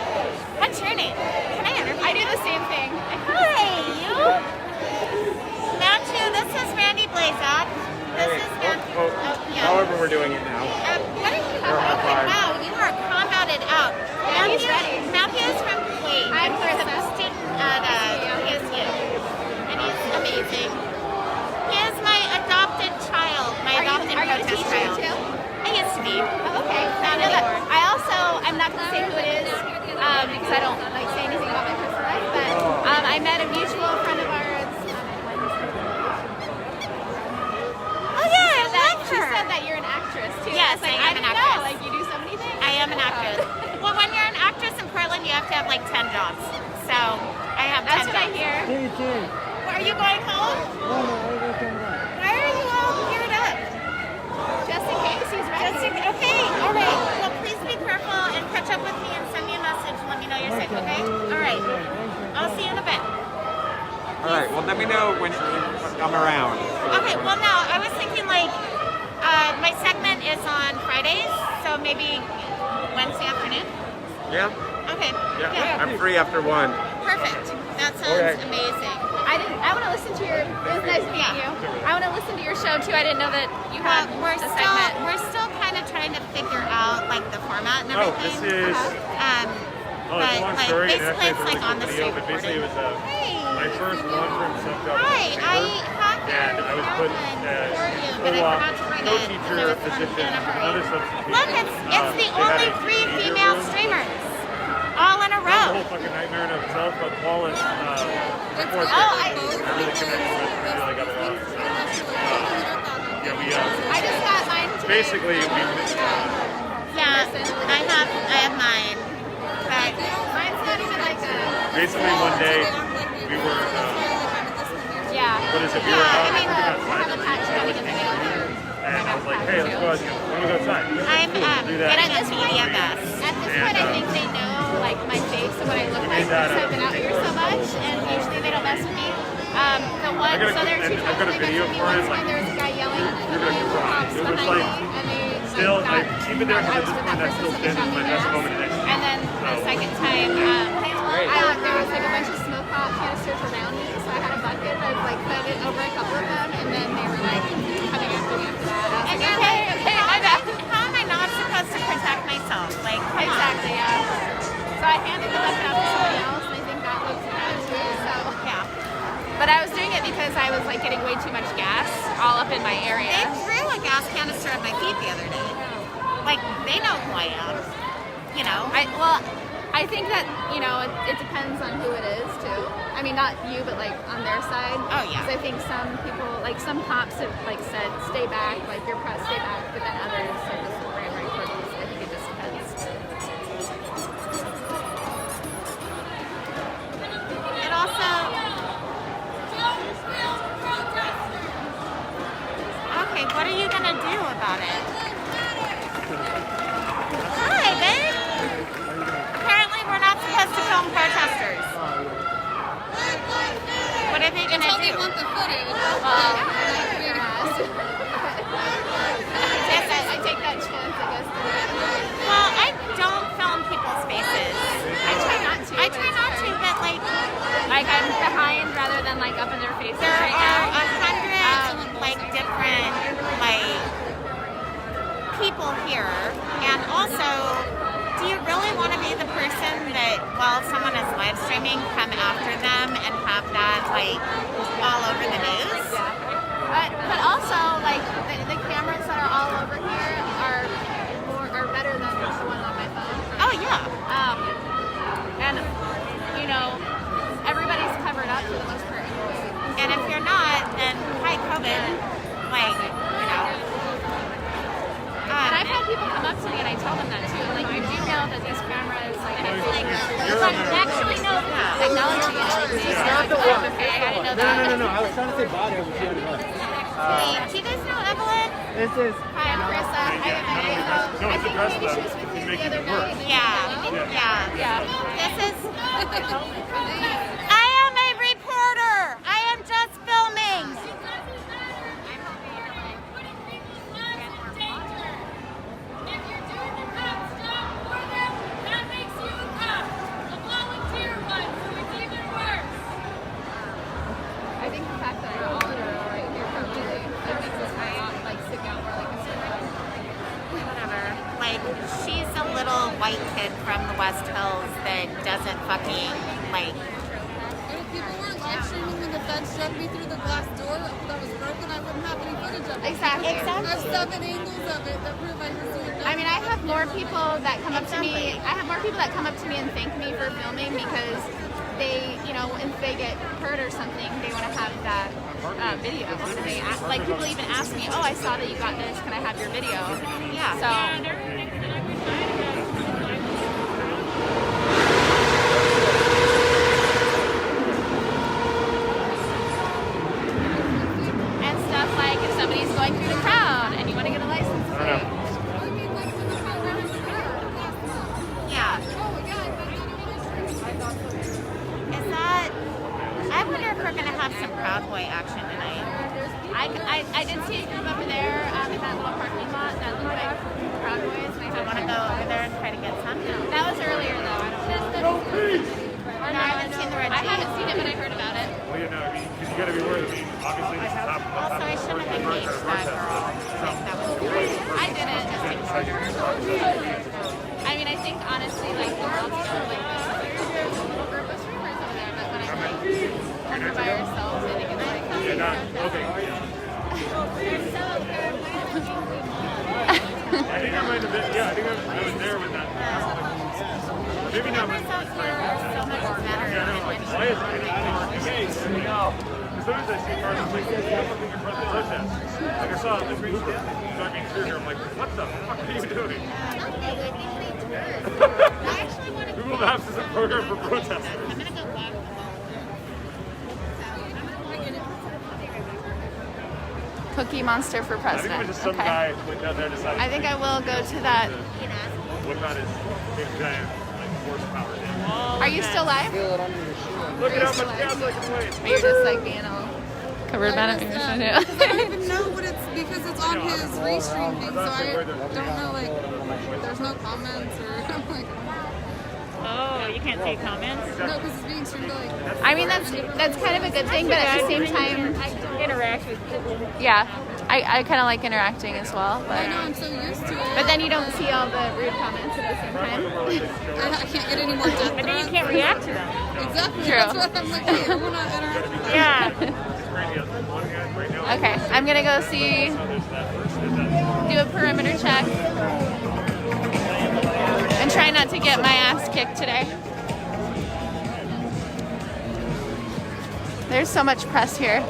what's your name? Can I interview you?" I do the same thing. Hi, you. Matthew, this is Randy Blazak. This is Matthew. However we're doing it now. What are you? We're high five. Wow, you are combated out. Yeah, he's ready. Matthew is from Kuwait. I'm He's a Clarissa. student at PSU, and he's amazing. He is my adopted child, my adopted Are you a protest teacher child. too? I used to be. Oh, okay. Not I know that. anymore. I'm not going to say who it is because I don't say anything about my personal life, but I met a mutual friend of ours on Wednesday. Oh yeah, I love She her. said that you're an actress too. Yes, I was like, I am I an didn't actress. know. You do so many things. I am an actress. Well, when you're an actress in Portland, you have to have 10 jobs. So I have 10 That's what I jobs. hear. Are you going home? Why are you all geared up? Just in case he's ready. Okay, all right. Well, please be careful and catch up with me and send me a message and let me know you're safe, okay? All right. I'll see you in a bit. All right, well, let me know when I'm around. Okay, well, no, I was thinking My segment is on Fridays, so maybe Wednesday afternoon. Yeah. Okay. Yeah. good. I'm free after 1. Perfect. That sounds Okay. amazing. I want to listen to your. It was nice meeting you. I want to listen to your show too. I didn't know that you had We're a still segment. kind of trying to figure out like the format and Oh, everything. this is. But It's a long like story. basically it's like on the video, street but basically it recording. was my first long-term sub job. Hi, I have And I was put co-op, co-teacher position, another substitute. Look, it's the They had only a 3 media female room. streamers, all in a That was a row. whole fucking nightmare in itself, but Wallace, before I really connected with, really got along. Yeah, we, I just got mine today. basically, we, Yeah, I have mine, but mine's not even like a. basically one day, we were, Yeah. what is it, we were out, we were outside, and I was like, hey, let's go out, want to go outside? I'm do that. getting a media vest. At this point, I think they know like my face and what I look like because I've been out here so much, and usually they don't mess with me. The one, so there are 2 times I've got a they video messed with me. for it, One time there was a guy yelling, You're gonna be wrong. It was like, and they still, like, I keep it there because at this point that still stands as my best moment today. And then the second time, there was like a bunch of smoke pot canisters around me, so I had a bucket. I like put it over a couple of them, and then they were like coming after me after that. And you're like, how am I not supposed to protect myself? Like, come on. Exactly, yeah. So I handed the bucket off to somebody else, and I think that looks bad too. So yeah. But I was doing it because I was like getting way too much gas all up in my area. They threw a gas canister at my feet the other day. Like, they know who I am. You know? I think that, it depends on who it is too. I mean, not you, but like on their side. Oh, yeah. Because I think some people, like some cops have like said, stay back, like you're pressed, stay back, but then others have just ran right for them. So I think it just depends. It also... Okay, what are you gonna do about it? Hi, babe! Apparently we're not supposed to film protesters. What are they gonna do? They want the footage. I take that chance, I guess. Well, I don't film people's faces. I try not to. But like I'm behind rather than like up in their faces there right are now. 100 like different like people here, and also, do you really want to be the person that while someone is live streaming, come after them and have that like all over the news? But also like the cameras that are all over here are better than the one on my phone. Oh yeah. And everybody's covered up for the most part. And if you're not, then hi COVID. Like, and I've had people come up to me and I tell them that too. Like, you do know that these cameras, and it's like actually no technology. Okay, I didn't know that. No. I was trying to say body over $200. Wait, do you guys know Evelyn? This is. Hi, I'm Carissa. I think we made issues with you the other night. Yeah. This is. I am a reporter. I am just filming. I think the fact that we're all in a row right here probably makes us like stick out more like a survivor. Whatever. Like, she's a little white kid from the West Hills that doesn't fucking like. And if people weren't live streaming when the feds shoved me through the glass door that was broken, I wouldn't have any footage of it. Exactly. I have 7 angles of it that prove I was doing nothing. I mean, I have more people that come up to me. I have more people that come up to me and thank me for filming because they, if they get hurt or something, they want to have that video. And they like people even ask me, "Oh, I saw that you got this. Can I have your video?" Yeah. So. And stuff like if somebody's going through the crowd and you want to get a license plate. Yeah. Is that? I wonder if we're gonna have some Proud Boy action tonight. I did see a group over there. It had that little parking lot that looked like Proud Boys? I want to go over there and try to get some. That was earlier though. I don't know. No, I haven't seen the red tea. I haven't seen it, but I heard about it. Well, you know, I mean, because you got to be worried. I mean, obviously this is happening. Also, I shouldn't have engaged that girl. I didn't. I mean, I think honestly, like the world is like there's a little group of streamers over there, but when I like when we're by ourselves, I think it's like You're not okay. they're so good. I think I might have been. Yeah, I think I was there when that. Maybe not. Cameras out here are so much better. Yeah, no, like why is it? No. As soon as I see cars, I'm like, there's something in front of the protest. Like I saw this movie driving through here. I'm like, what the fuck are you doing? Google Maps is a program for protesters. I'm gonna go walk. Cookie Monster for I think it president. was just some Okay. guy went down there and decided. I think I will go to that. Whip out his big giant like horsepower. Are you still live? Look at how much gas I can waste. Or you're just like being all covered by it? Because I don't even know what it's because it's on his restream thing, so I don't know like there's no comments or I'm like. Oh, you can't see comments? No, because it's being streamed to like. I mean, that's kind of a good thing, but at the same time, interact with people. yeah, I kind of like interacting as well. I know, But I'm so used to it. but then you don't see all the rude comments at the same time. I can't get any more death And then you threats. can't react to them. Exactly. True. That's what I'm like. Hey, I want to interact with them. Yeah. Okay, I'm gonna go see, do a perimeter check, and try not to get my ass kicked today. There's so much press here.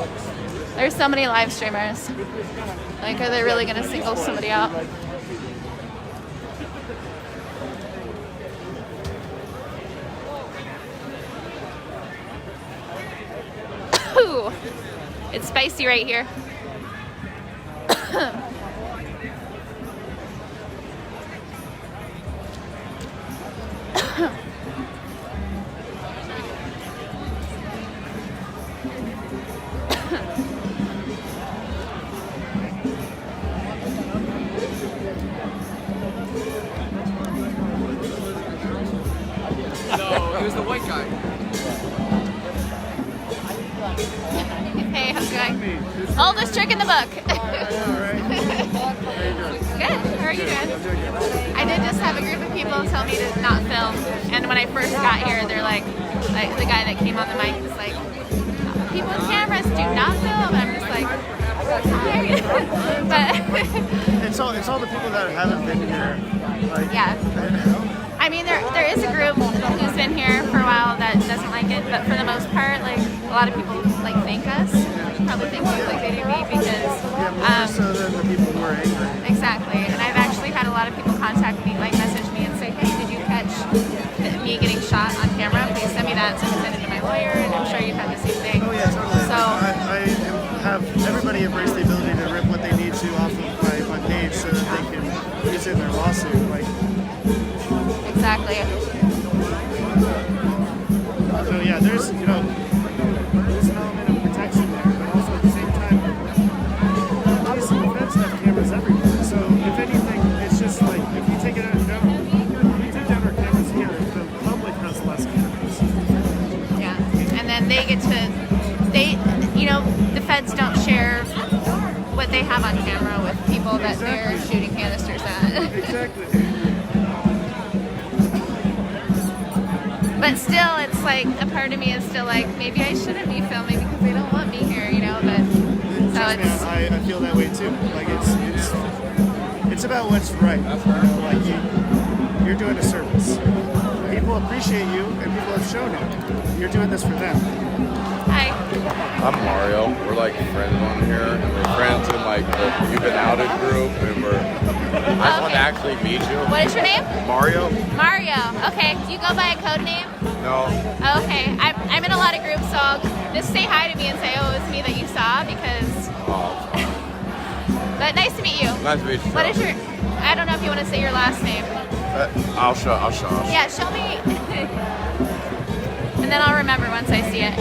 There's so many live streamers. Like, are they really gonna single somebody out? Ooh, it's spicy right here. No, he was the white guy. Hey, how's it going? Oldest trick in the book. Good. How are you doing? I did just have a group of people tell me to not film, and when I first got here, they're like the guy that came on the mic was like, "People with cameras do not film." And I'm just like, "Okay." But it's all the people that haven't been here. Like, yeah. I mean, there is a group who's been here for a while that doesn't like it, but for the most part, like a lot of people like thank us. Probably thank you like they do me because more so than the people who are angry. exactly. And I've actually had a lot of people contact me, like message me and say, "Hey, did you catch me getting shot on camera? Please send me that so I can send it to my lawyer." And I'm sure you've had the same thing. Oh yeah, totally. So I have everybody embrace the ability to rip what they need to off of my page so that they can use it in their lawsuit. Like. Exactly. So yeah, there's an element of protection there, but also at the same time, obviously the feds have cameras everywhere. So if anything, it's just like if you take it down, if you take down our cameras here, the public has less cameras. Yeah, and then they get to the feds don't share what they have on camera with people that they're shooting canisters at. Exactly. But still, it's like a part of me is still like maybe I shouldn't be filming because they don't want me here, But so Trust me, I feel that way too. Like it's about what's right. Like you're doing a service. People appreciate you, and people have shown it. You're doing this for them. Hi. I'm Mario. We're like friends on here, and we're friends in like the You've Been Outed group, and I just want to actually meet you. What is your name? Mario. Mario. Okay. Do you go by a code name? No. Okay. I'm in a lot of groups, so I'll just say hi to me and say, "Oh, it was me that you saw," because. But nice to meet you. Nice to meet you. What is your? I don't know if you want to say your last name. I'll show. Yeah, show me. And then I'll remember once I see it.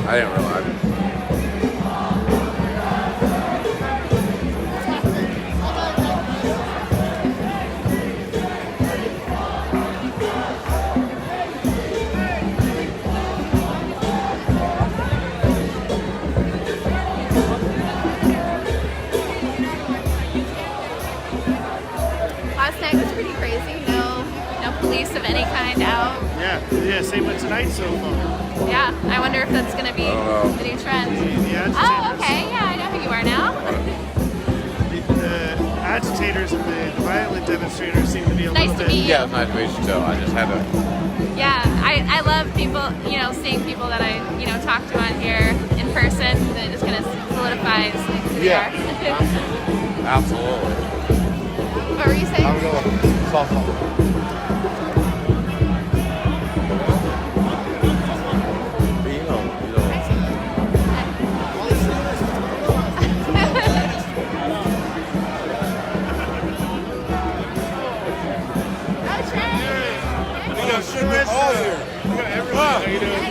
I didn't realize. same with tonight so far. Yeah, I wonder if that's going to be the new trend. Oh, okay. Yeah, I know who you are now. The agitators and the violent demonstrators seem to be a Nice little to bit. meet you. Yeah, it's nice to meet you too. I just had to. Yeah, I love people, seeing people that I, talk to on here in person. It just kind of solidifies who they are. Absolutely. What were you saying? I'm going softball.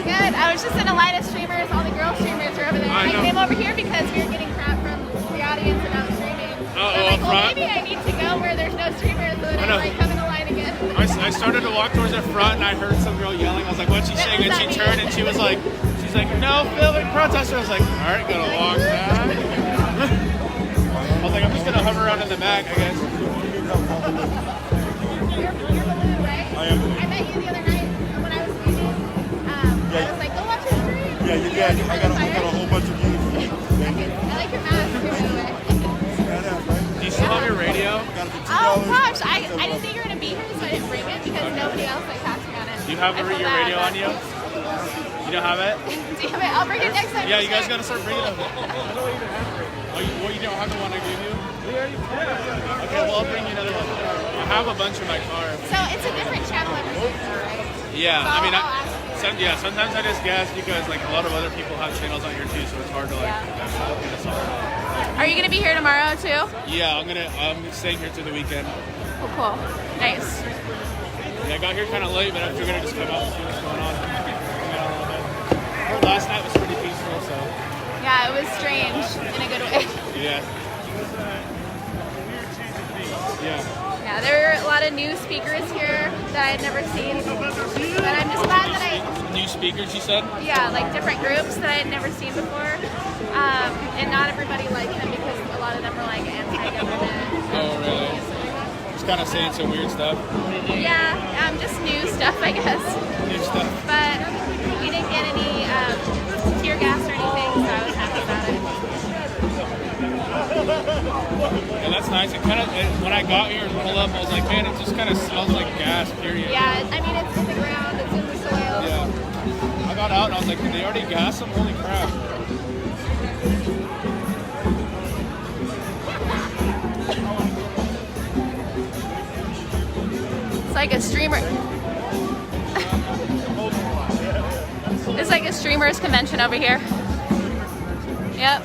Good. I was just in a line of streamers. All the girl streamers are over there. I came over here because we were getting crap from the audience about streaming. So I'm like, well, maybe I need to go where there's no streamers, so then I come in the line again. I started to walk towards the front and I heard some girl yelling. I was like, what's she saying? And she turned and she's like, no filming protester. I was like, all right, gotta walk back. I was like, I'm just gonna hover around in the back, I guess. You're Baloo, right? I am Baloo. I met you the other night when I was leaving. I was like, go watch your stream. Yeah, I got a whole bunch of views. I like your mask too, by the way. Do you still have your radio? Oh gosh, I didn't think you were gonna be here, so I didn't bring it because nobody else passed me on it. Do you have your radio on you? You don't have it? Damn it, I'll bring it next time. Yeah, you guys gotta start bringing them. You don't have the one I gave you? Okay, well I'll bring you another one. I have a bunch in my car. So it's a different channel every week, right? Yeah, So I mean, I'll ask you. sometimes I just guess because like a lot of other people have channels on here too, so it's hard to like get us all. Are you gonna be here tomorrow too? Yeah, I'm staying here through the weekend. Oh, cool. Nice. Yeah, I got here kind of late, but I figured I'd just come out and see what's going on. Last night was pretty peaceful, so. Yeah, it was strange in a good way. Yeah. Yeah. Yeah, there were a lot of new speakers here that I had never seen. But I'm just glad that New speakers, you said? yeah, like different groups that I had never seen before. And not everybody liked them because a lot of them were like anti-government. Oh, really? Just kind of saying some weird stuff. Yeah, just new stuff, I guess. New stuff. But we didn't get any tear gas or anything, so I was happy about it. Yeah, that's nice. It kind of, when I got here and pulled up, I was like, man, it just kind of smells like gas, period. Yeah, I mean, it's in the ground, it's in the soil. Yeah. I got out and I was like, did they already gas them? Holy crap. It's like a streamer. It's like a streamers convention over here. Yep.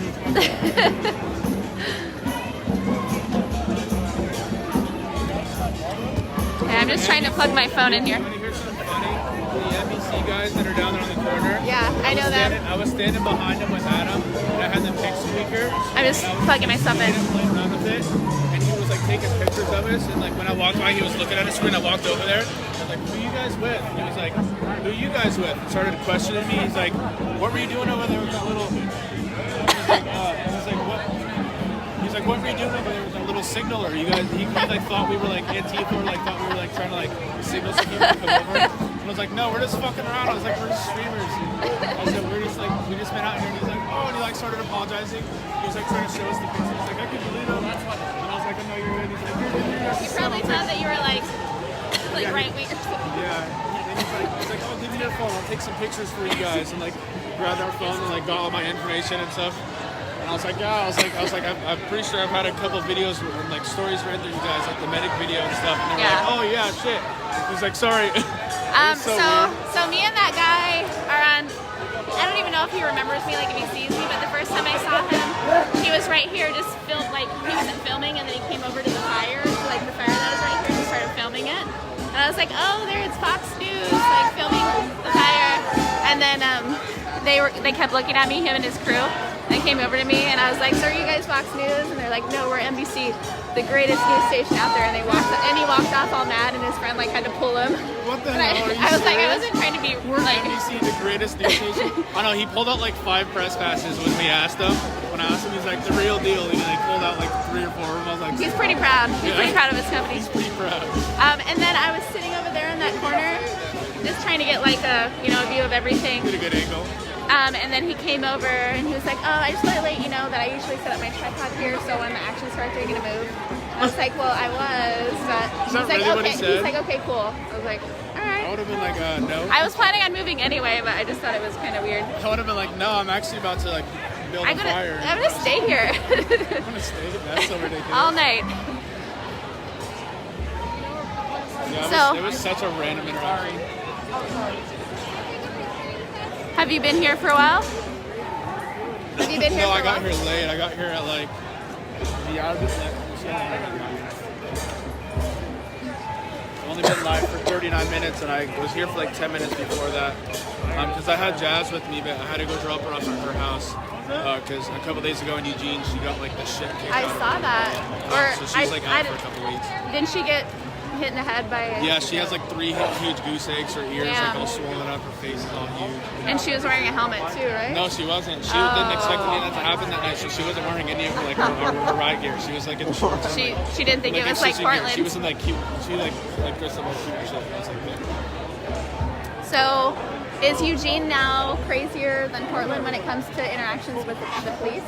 Okay, I'm just trying to plug my phone in here. The NBC guys that are down there on the corner. Yeah, I know them. I was standing behind them with Adam, and I had the pick speaker. I'm just plugging myself in. Playing around with it, and he was like taking pictures of us. And like when I walked by, he was looking at us. When I walked over there, I was like, "Who are you guys with?" And he was like, "Who are you guys with?" And started questioning me. He's like, "What were you doing over there with that little?" He's like, "What were you doing over there with that little signaler? You guys?" He like thought we were like Antifa, or like thought we were like trying to like signal some people to come over. And I was like, "No, we're just fucking around." I was like, "We're just streamers." I said, "We're just like we just been out here." And he's like, "Oh," and he like started apologizing. He was like trying to show us the pictures. He's like, "I can believe it." And I was like, "I know you're good." He's like, You probably thought that you were like right wing. Yeah. And he's like, "Oh, give me your phone. I'll take some pictures for you guys." And like grabbed our phone and like got all my information and stuff. And I was like, yeah, I was like, I'm pretty sure I've had a couple of videos and like stories read through you guys, like the medic video and stuff. And they were like, oh yeah, shit. He was like, sorry. So me and that guy are on. I don't even know if he remembers me, like if he sees me, but the first time I saw him, he was right here, just filmed, like he wasn't filming, and then he came over to the fire, like the fire that was right here, and started filming it. And I was like, oh, there it's Fox News, like filming the fire. And then they kept looking at me, him and his crew. They came over to me and I was like, so are you guys Fox News? And they're like, no, we're NBC, the greatest news station out there. And he walked off all mad, and his friend like had to pull him. What the hell? Are you I was like, I serious? wasn't trying to be We're like NBC, the greatest news station. I know he pulled out like 5 press passes when we asked him. When I asked him, he's like, the real deal. And he pulled out like 3 or 4 of them. I was like, he's pretty proud. He's pretty proud of his company. He's pretty proud. And then I was sitting over there in that corner, just trying to get like a view of everything. Get a good angle. And then he came over and he was like, "Oh, I just want to let you know that I usually set up my tripod here, so when the action starts, you're gonna move." I was like, "Well, I was," but Is that he's like, really what "Okay." he said? He's like, "Okay, cool." I was like, "All right." I would have been like, no. I was planning on moving anyway, but I just thought it was kind of weird. I would have been like, no, I'm actually about to like build a fire. I'm gonna stay here. I'm gonna stay. That's so ridiculous. All night. Yeah, it was such a random interaction. Have you been here for a while? Have you been here No, for I a got while? here late. I got here at like I've only been live for 39 minutes, and I was here for like 10 minutes before that. Because I had Jazz with me, but I had to go drop her off at her house. Because a couple days ago in Eugene, she got like the shit kicked I out of saw her. that. So she's like out for a couple weeks. Didn't she get hit in the head by? Yeah, she has like 3 huge goose eggs. Her ears Yeah. like all swollen up. Her face is all huge. And she was wearing a helmet too, right? No, she wasn't. She didn't expect any of that to happen that night, so she wasn't wearing any of her ride gear. She was like in shorts. and, She didn't think it was like fishing gear. Portland. She was in like cute. She like dressed up all cute and shit. I was like, So, is Eugene now crazier than Portland when it comes to interactions with the police?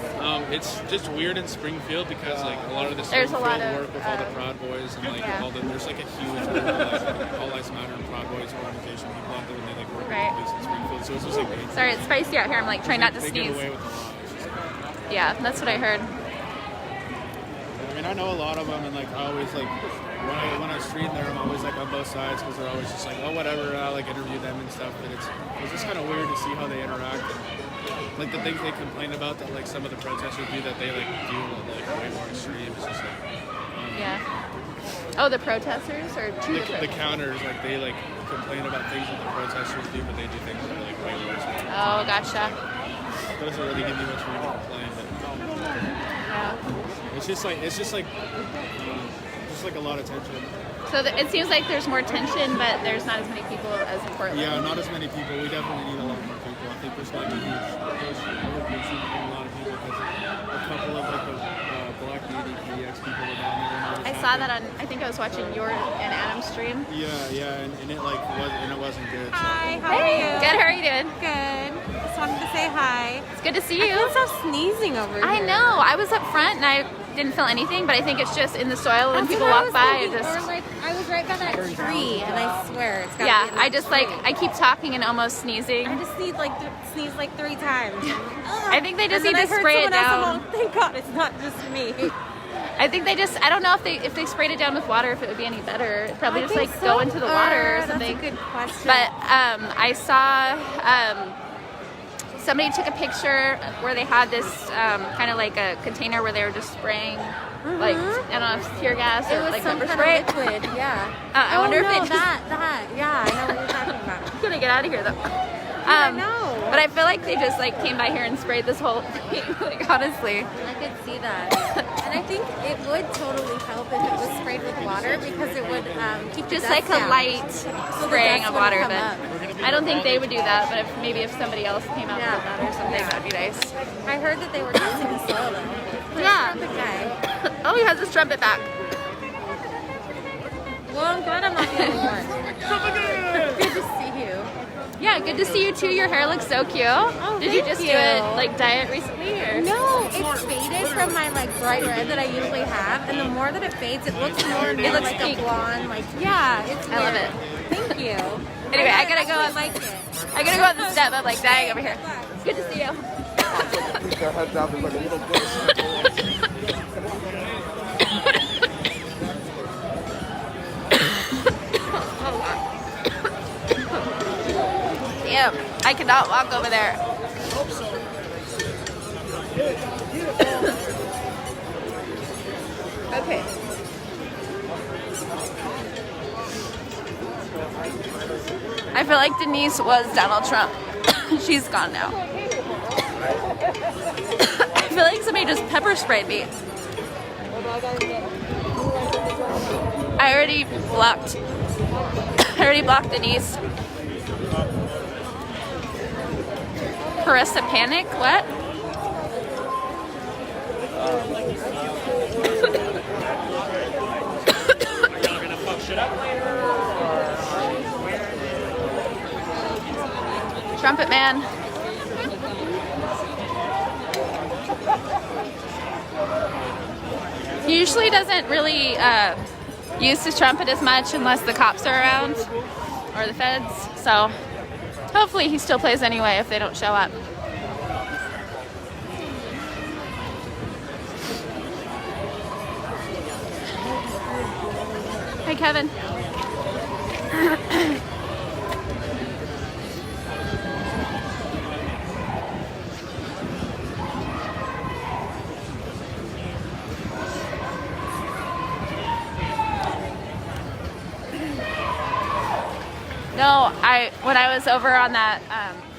It's just weird in Springfield because like a lot of the There's a Springfield lot of, work with all the Proud Boys and like there's like a huge group of like All Lives Matter and Proud Boys organization people out there and they like work with the police in Springfield. So it's just like dangerous. Sorry, it's spicy out here. I'm like trying not to They sneeze. get away with a lot. It's just, Yeah, that's what I heard. I mean, I know a lot of them, and like I always like when I stream there, I'm always like on both sides because they're always just like, oh whatever, I like interview them and stuff. But it's just kind of weird to see how they interact. And, like the things they complain about that like some of the protesters do that they like do like way more extreme. It's just like Yeah. Oh, the protesters or the counters like they like complain about things that the protesters do, but they do things that are like way worse. Oh, gotcha. It doesn't really give you much room to complain, but it's just like a lot of tension. So it seems like there's more tension, but there's not as many people as in Portland. Yeah, not as many people. We definitely need a lot more people. I think there's going to be a lot of people because a couple of like the Black DDPX people are down there. I saw that on. I think I was watching your and Adam's stream. Yeah, and it like wasn't good. So. Hi, how are you? Good. How are you doing? Good. Just wanted to say hi. It's good to see you. I can't stop sneezing over here. I know. I was up front and I didn't feel anything, but I think it's just in the soil when That's people what I walk was by. thinking, It just or like I was right by that tree, and I swear it's got. yeah. I just like I keep talking and almost sneezing. I just sneezed like 3 times. I think they just And need then to I heard spray it someone else, down. I'm all, thank God it's not just me. I think they just. I don't know if they sprayed it down with water, if it would be any better. It'd probably I just think like so. go into the water or That's a something. good question. But I saw somebody took a picture where they had this kind of like a container where they were just spraying like I don't know if it's tear gas or It was like some pepper kind spray. of liquid, yeah. I wonder if no, it. that, yeah, I know what you're talking about. I'm gonna get out of here though. I know. But I feel like they just like came by here and sprayed this whole thing. Like honestly. I could see that. And I think it would totally help if it was sprayed with water because it would keep the Just dust like a down. light So the spraying dust of water, wouldn't but come up. I don't think they would do that. But if somebody else came out with that or something, that'd be nice. I heard that they were testing the soil though. Yeah. The guy. Oh, he has his trumpet back. Well, I'm glad I'm not the only one. Good to see you. Yeah, good to see you too. Your hair looks so cute. Oh, Did you thank just you. do it like dye it recently or? No, it's faded from my like bright red that I usually have, and the more that it fades, it looks more and more looks like pink. a blonde. Like yeah, it's. I love weird. it. Thank you. Anyway, I gotta go. I like it. I gotta go on the step. I'm like dying over here. It's good to see you. Keep their head down. There's like a little bit. Damn, I cannot walk over there. Okay. I feel like Denise was Donald Trump. She's gone now. I feel like somebody just pepper sprayed me. I already blocked Denise. Carissa Panic? What? Trumpet man. He usually doesn't really use his trumpet as much unless the cops are around or the feds. So hopefully he still plays anyway if they don't show up. Hi, Kevin. No, when I was over on that,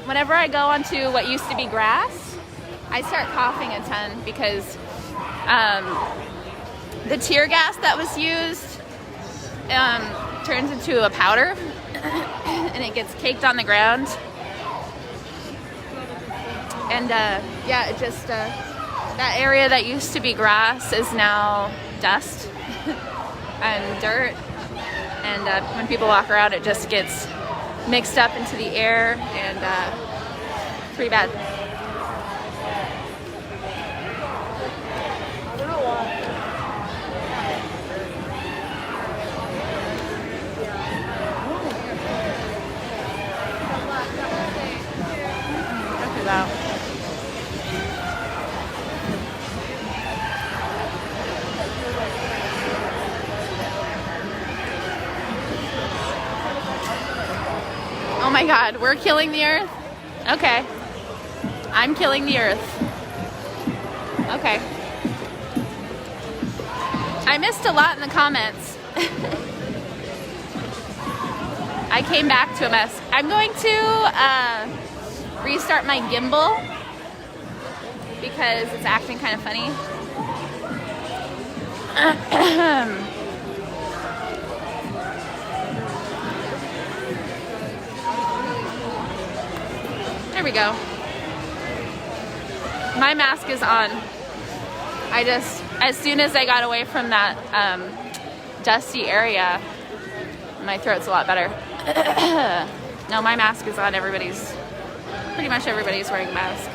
whenever I go onto what used to be grass, I start coughing a ton because the tear gas that was used turns into a powder and it gets caked on the ground. And yeah, it just, that area that used to be grass is now dust and dirt. And when people walk around, it just gets mixed up into the air, and pretty bad. Check it out. Oh my God, we're killing the earth? Okay. I'm killing the earth. Okay. I missed a lot in the comments. I came back to a mess. I'm going to restart my gimbal because it's acting kind of funny. There we go. My mask is on. I just, as soon as I got away from that dusty area, my throat's a lot better. No, my mask is on. Pretty much everybody's wearing a mask.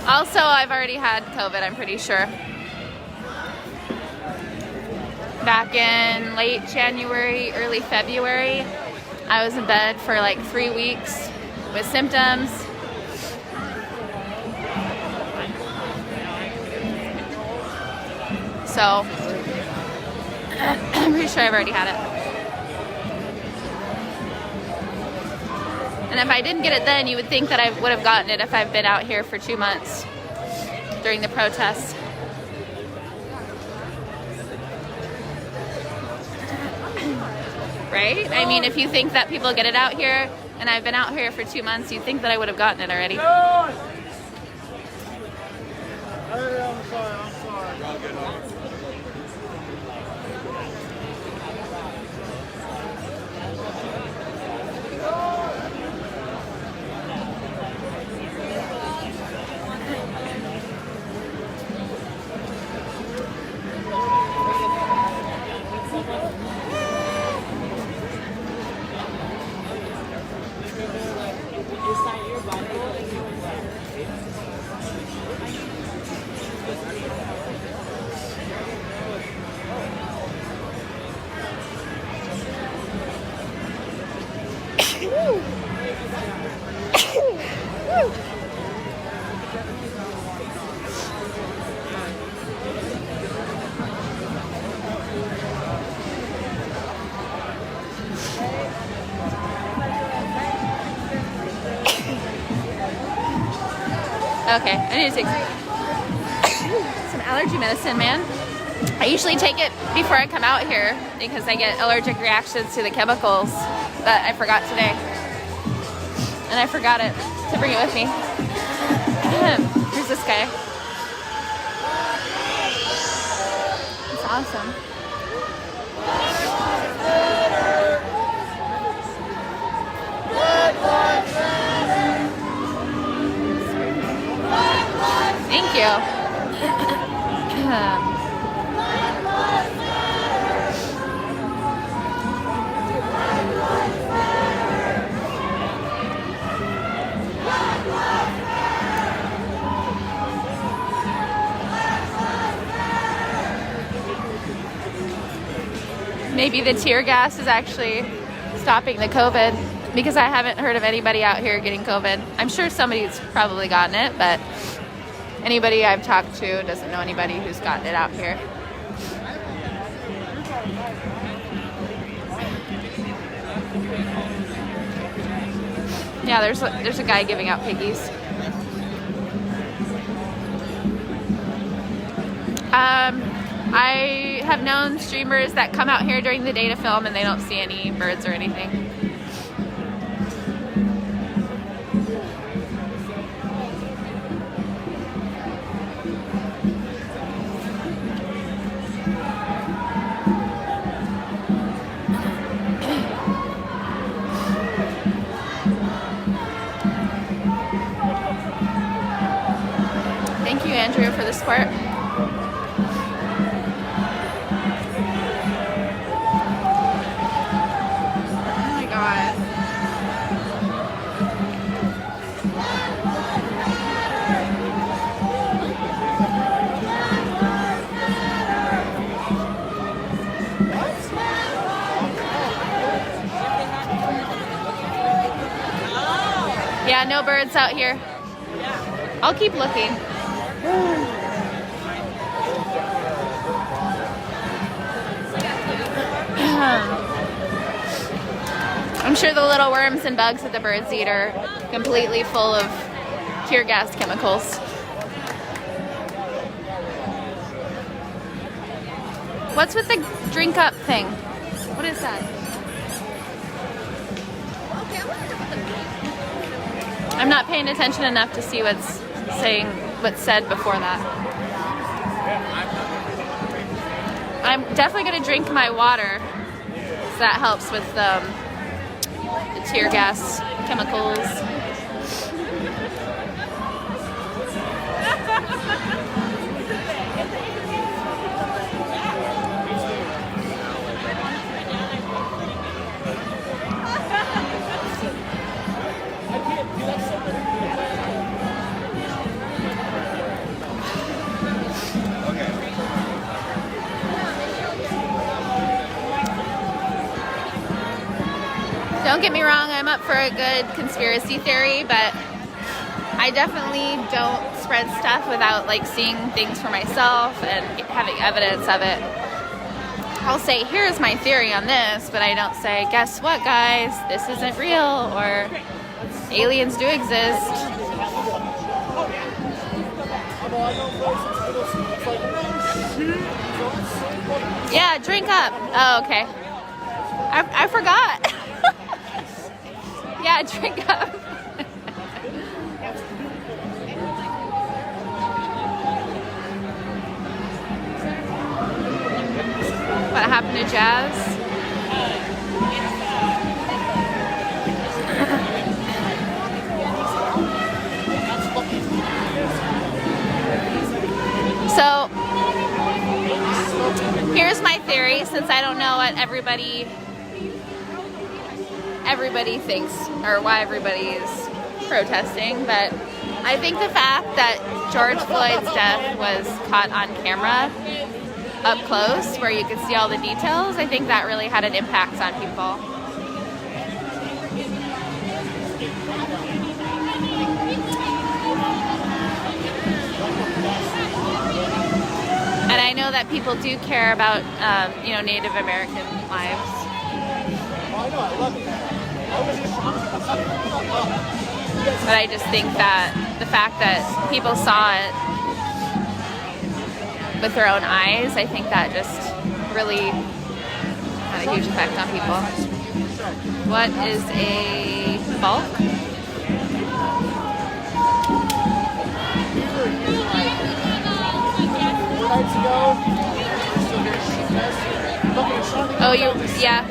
Also, I've already had COVID, I'm pretty sure. Back in late January, early February, I was in bed for like 3 weeks with symptoms. So, I'm pretty sure I've already had it. And if I didn't get it then, you would think that I would have gotten it if I've been out here for 2 months during the protests. Right? I mean, if you think that people get it out here, and I've been out here for 2 months, you'd think that I would have gotten it already. I'm sorry. Okay, I need to take some allergy medicine, man. I usually take it before I come out here because I get allergic reactions to the chemicals, but I forgot today. And I forgot it to bring it with me. Here's this guy. It's awesome. Thank you. Maybe the tear gas is actually stopping the COVID, because I haven't heard of anybody out here getting COVID. I'm sure somebody's probably gotten it, but anybody I've talked to doesn't know anybody who's gotten it out here. Yeah, there's a guy giving out piggies. I have known streamers that come out here during the day to film and they don't see any birds or anything. Thank you, Andrew, for the support. Yeah, no birds out here. I'll keep looking. I'm sure the little worms and bugs that the birds eat are completely full of tear gas chemicals. What's with the drink up thing? What is that? I'm not paying attention enough to see what's said before that. I'm definitely going to drink my water, so that helps with the tear gas chemicals. Don't get me wrong, I'm up for a good conspiracy theory, but I definitely don't spread stuff without like seeing things for myself and having evidence of it. I'll say, here's my theory on this, but I don't say, guess what guys, this isn't real, or aliens do exist. Yeah, drink up. Oh, okay. I forgot. Yeah, drink up. What happened to Jazz? So, here's my theory, since I don't know what everybody thinks or why everybody is protesting, but I think the fact that George Floyd's death was caught on camera up close where you could see all the details, I think that really had an impact on people. And I know that people do care about Native American lives. Oh, I know, I love it. But I just think that the fact that people saw it with their own eyes, I think that just really had a huge effect on people. What is a bulk? Oh, yeah.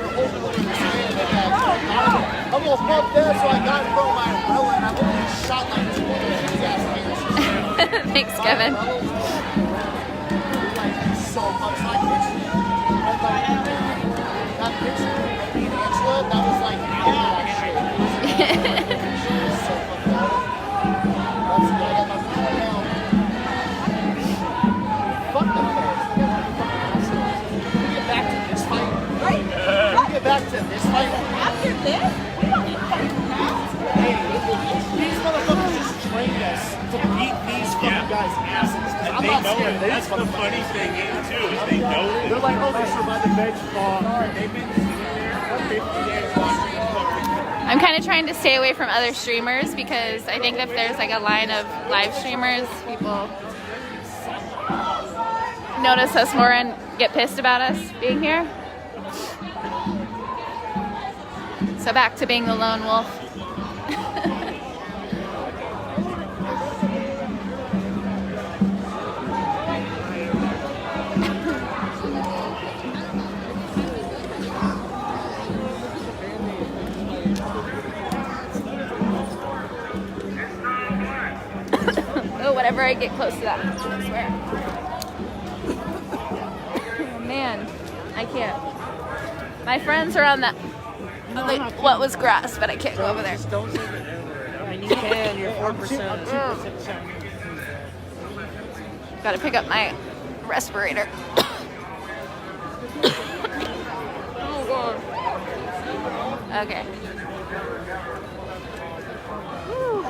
I'm almost up there, so I got in front of my umbrella and I've only shot like 20 Thanks, Kevin. So much like that picture of me and Angela, that was like that shit. So fucked up. That's I got my phone now. Fuck them guys. You guys are fucking assholes. Can we get back to this fight? Right. Can we get back to this fight? After this, we don't need fucking masks. Hey, these motherfuckers just trained us to beat these fucking guys' asses. I'm not scared. That's the funny thing too, is they know it. They're like, oh, they survived the bench fall. They've been sitting there for 50 days watching. I'm kind of trying to stay away from other streamers because I think if there's like a line of live streamers, people notice us more and get pissed about us being here. So back to being the lone wolf. Oh, whenever I get close to that, I swear. Oh, man, I can't. My friends are on that. What was grass, but I can't go over there. Don't take it. And you can, you're 4%. Gotta pick up my respirator. Oh, God. Okay. Whew.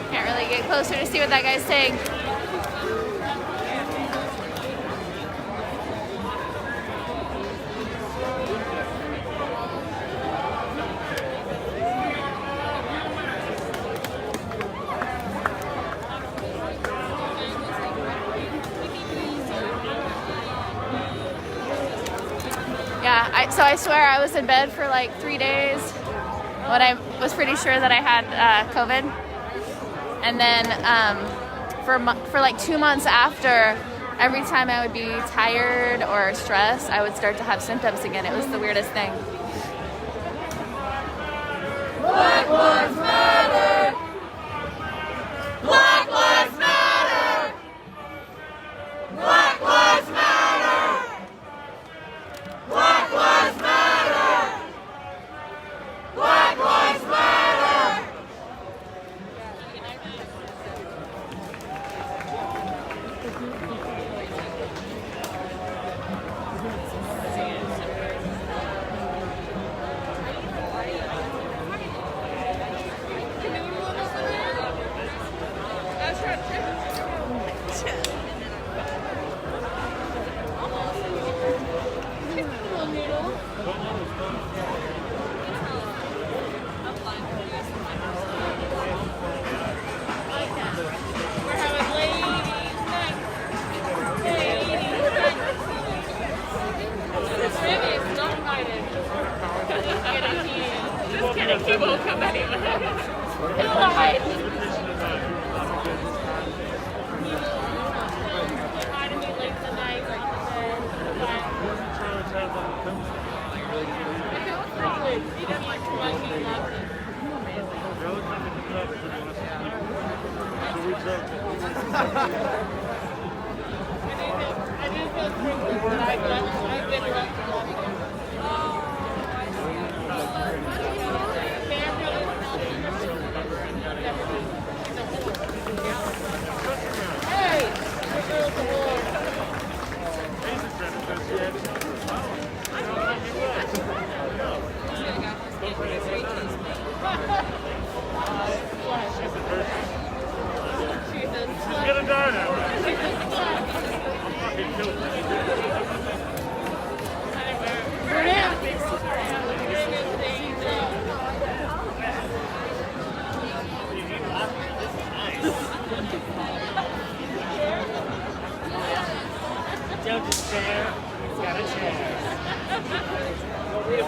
Can't really get closer to see what that guy's saying. Yeah, so I swear I was in bed for like 3 days when I was pretty sure that I had COVID. And then for like 2 months after, every time I would be tired or stressed, I would start to have symptoms again. It was the weirdest thing. Black Lives Matter! Black Lives Matter! Black Lives Matter! Black Lives Matter! Black Lives Matter! Just kidding, he won't come anyway. He'll hide. Here's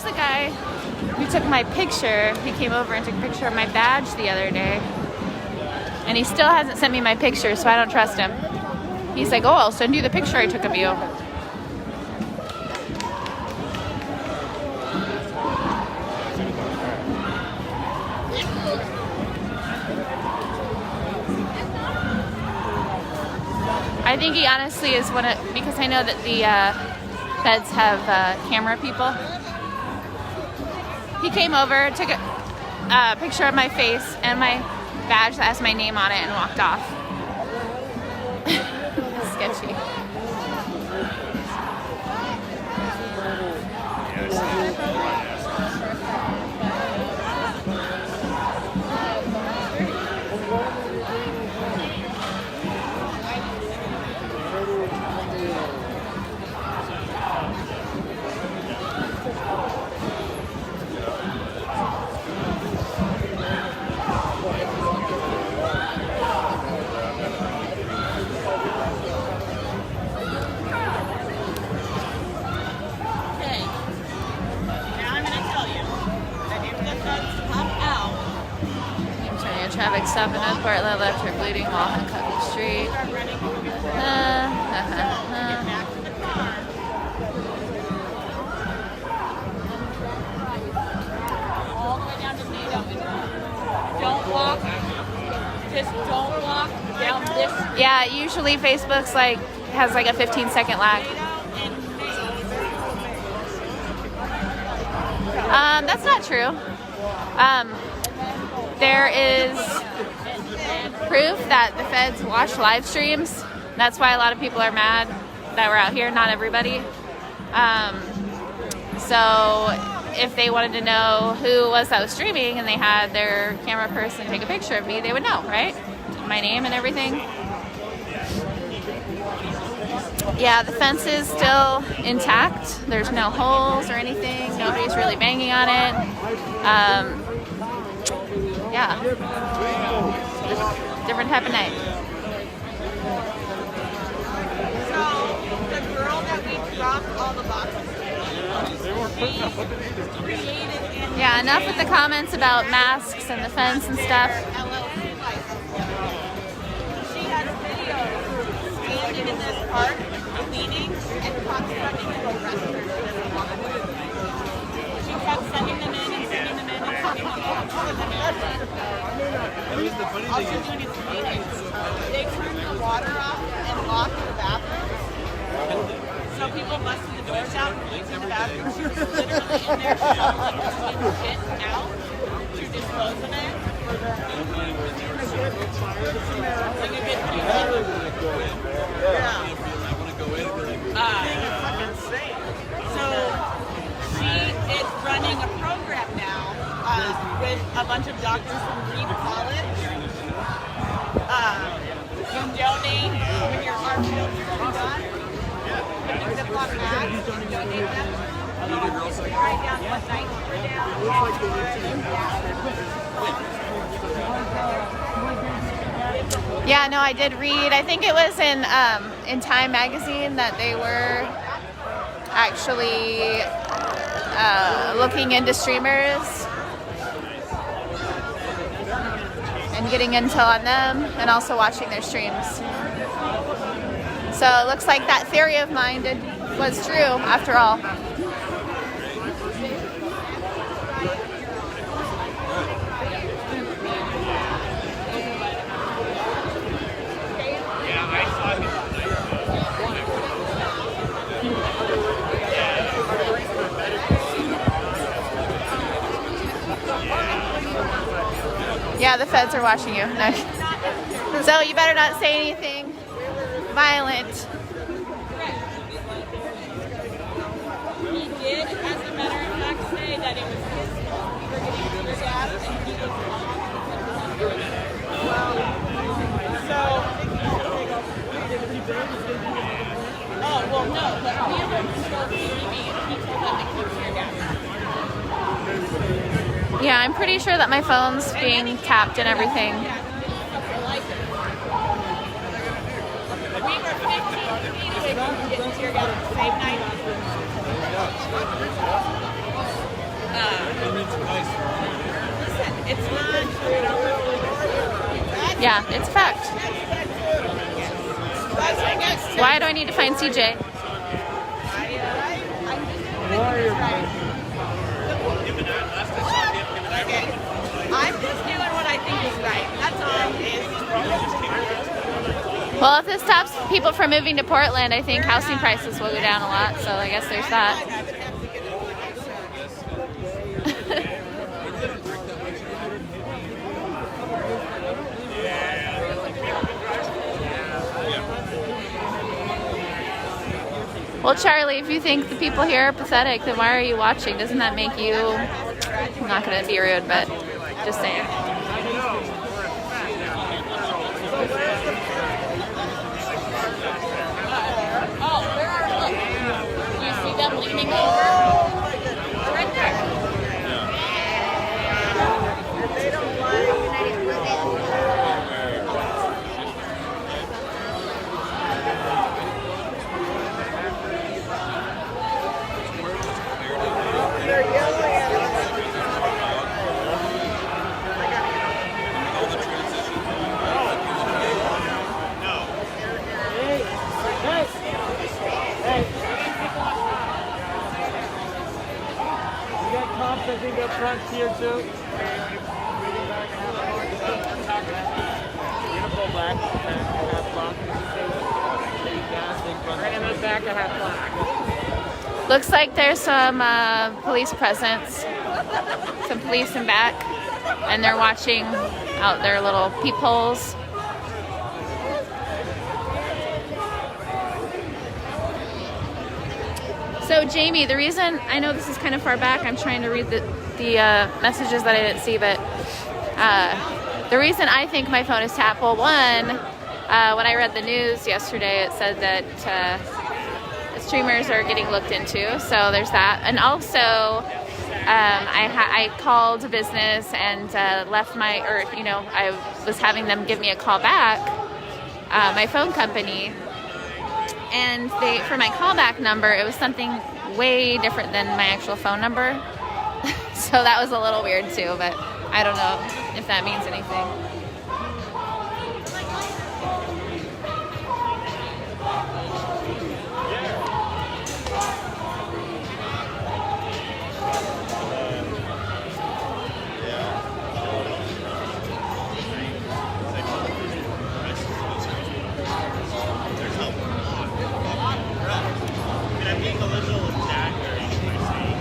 the guy who took my picture. He came over and took a picture of my badge the other day. And he still hasn't sent me my picture, so I don't trust him. He's like, oh, I'll send you the picture I took of you. I think he honestly is one of, because I know that the feds have camera people. He came over, took a picture of my face and my badge that has my name on it and walked off. Sketchy. Traffic stop in North Portland, left her bleeding while on Covey Street. All the way down to NATO. Don't walk. Just don't walk down this. Yeah, usually Facebook's like has like a 15-second lag. That's not true. There is proof that the feds watch live streams. That's why a lot of people are mad that we're out here, not everybody. So if they wanted to know who was that was streaming and they had their camera person take a picture of me, they would know, right? My name and everything. Yeah, the fence is still intact. There's no holes or anything. Nobody's really banging on it. Yeah. Different type of night. So, the girl that we dropped all the boxes to, Yeah, enough with the comments about masks and the fence and stuff. she had a video standing in this park, cleaning, and cops running to arrest her. She kept sending them in and sending them in and sending them in. All she's doing is cleaning. They turned the water off and locked the bathroom. So people busted the doors out and using the bathroom. She was literally in there shoveling shit out to dispose of it. Like a good feeling. Yeah. So she is running a program now with a bunch of doctors from Reed College. You donate when your heart fills are done. When you zip on mags, you donate them. You write down what night you were down. Yeah, no, I did read. I think it was in Time magazine that they were actually looking into streamers and getting intel on them and also watching their streams. So it looks like that theory of mine was true after all. Yeah, the feds are watching you. No. So you better not say anything violent. He did, as a matter of fact, say that it was his fault for getting tear gas and he was wrong. So I'm pretty sure that my phone's being tapped and everything. We were 15 feet away from getting tear gas the same night. Listen, it's not. Yeah, it's a fact. Why do I need to find CJ? I'm just doing what I think is right. That's all. Well, if this stops people from moving to Portland, I think housing prices will go down a lot. So I guess there's that. Well, Charlie, if you think the people here are pathetic, then why are you watching? Doesn't that make you... I'm not going to be rude, but just saying. Oh, where are look? Do you see them leaning over? Right there. They don't want I think up front here too. We're gonna pull back and half block. Right in the back of half block. Looks like there's some police presence, some police in back, and they're watching out their little peepholes. So Jamie, the reason, I know this is kind of far back, I'm trying to read the messages that I didn't see, but the reason I think my phone is tapped, well, one, when I read the news yesterday, it said that streamers are getting looked into, so there's that. And also, I called a business and left my, I was having them give me a call back, my phone company. And for my callback number, it was something way different than my actual phone number. So that was a little weird too, but I don't know if that means anything.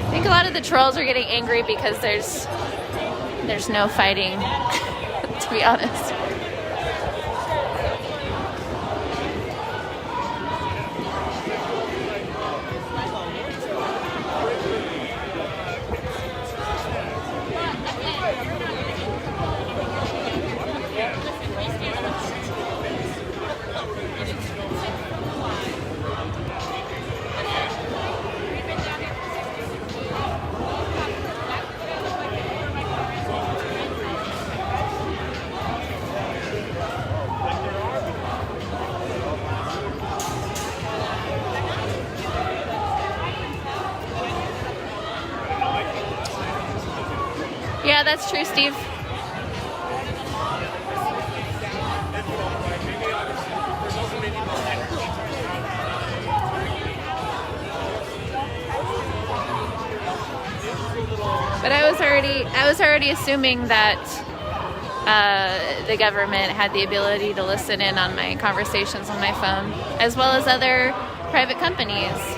I think a lot of the trolls are getting angry because there's no fighting, to be honest. Yeah, that's true, Steve. But I was already assuming that the government had the ability to listen in on my conversations on my phone, as well as other private companies.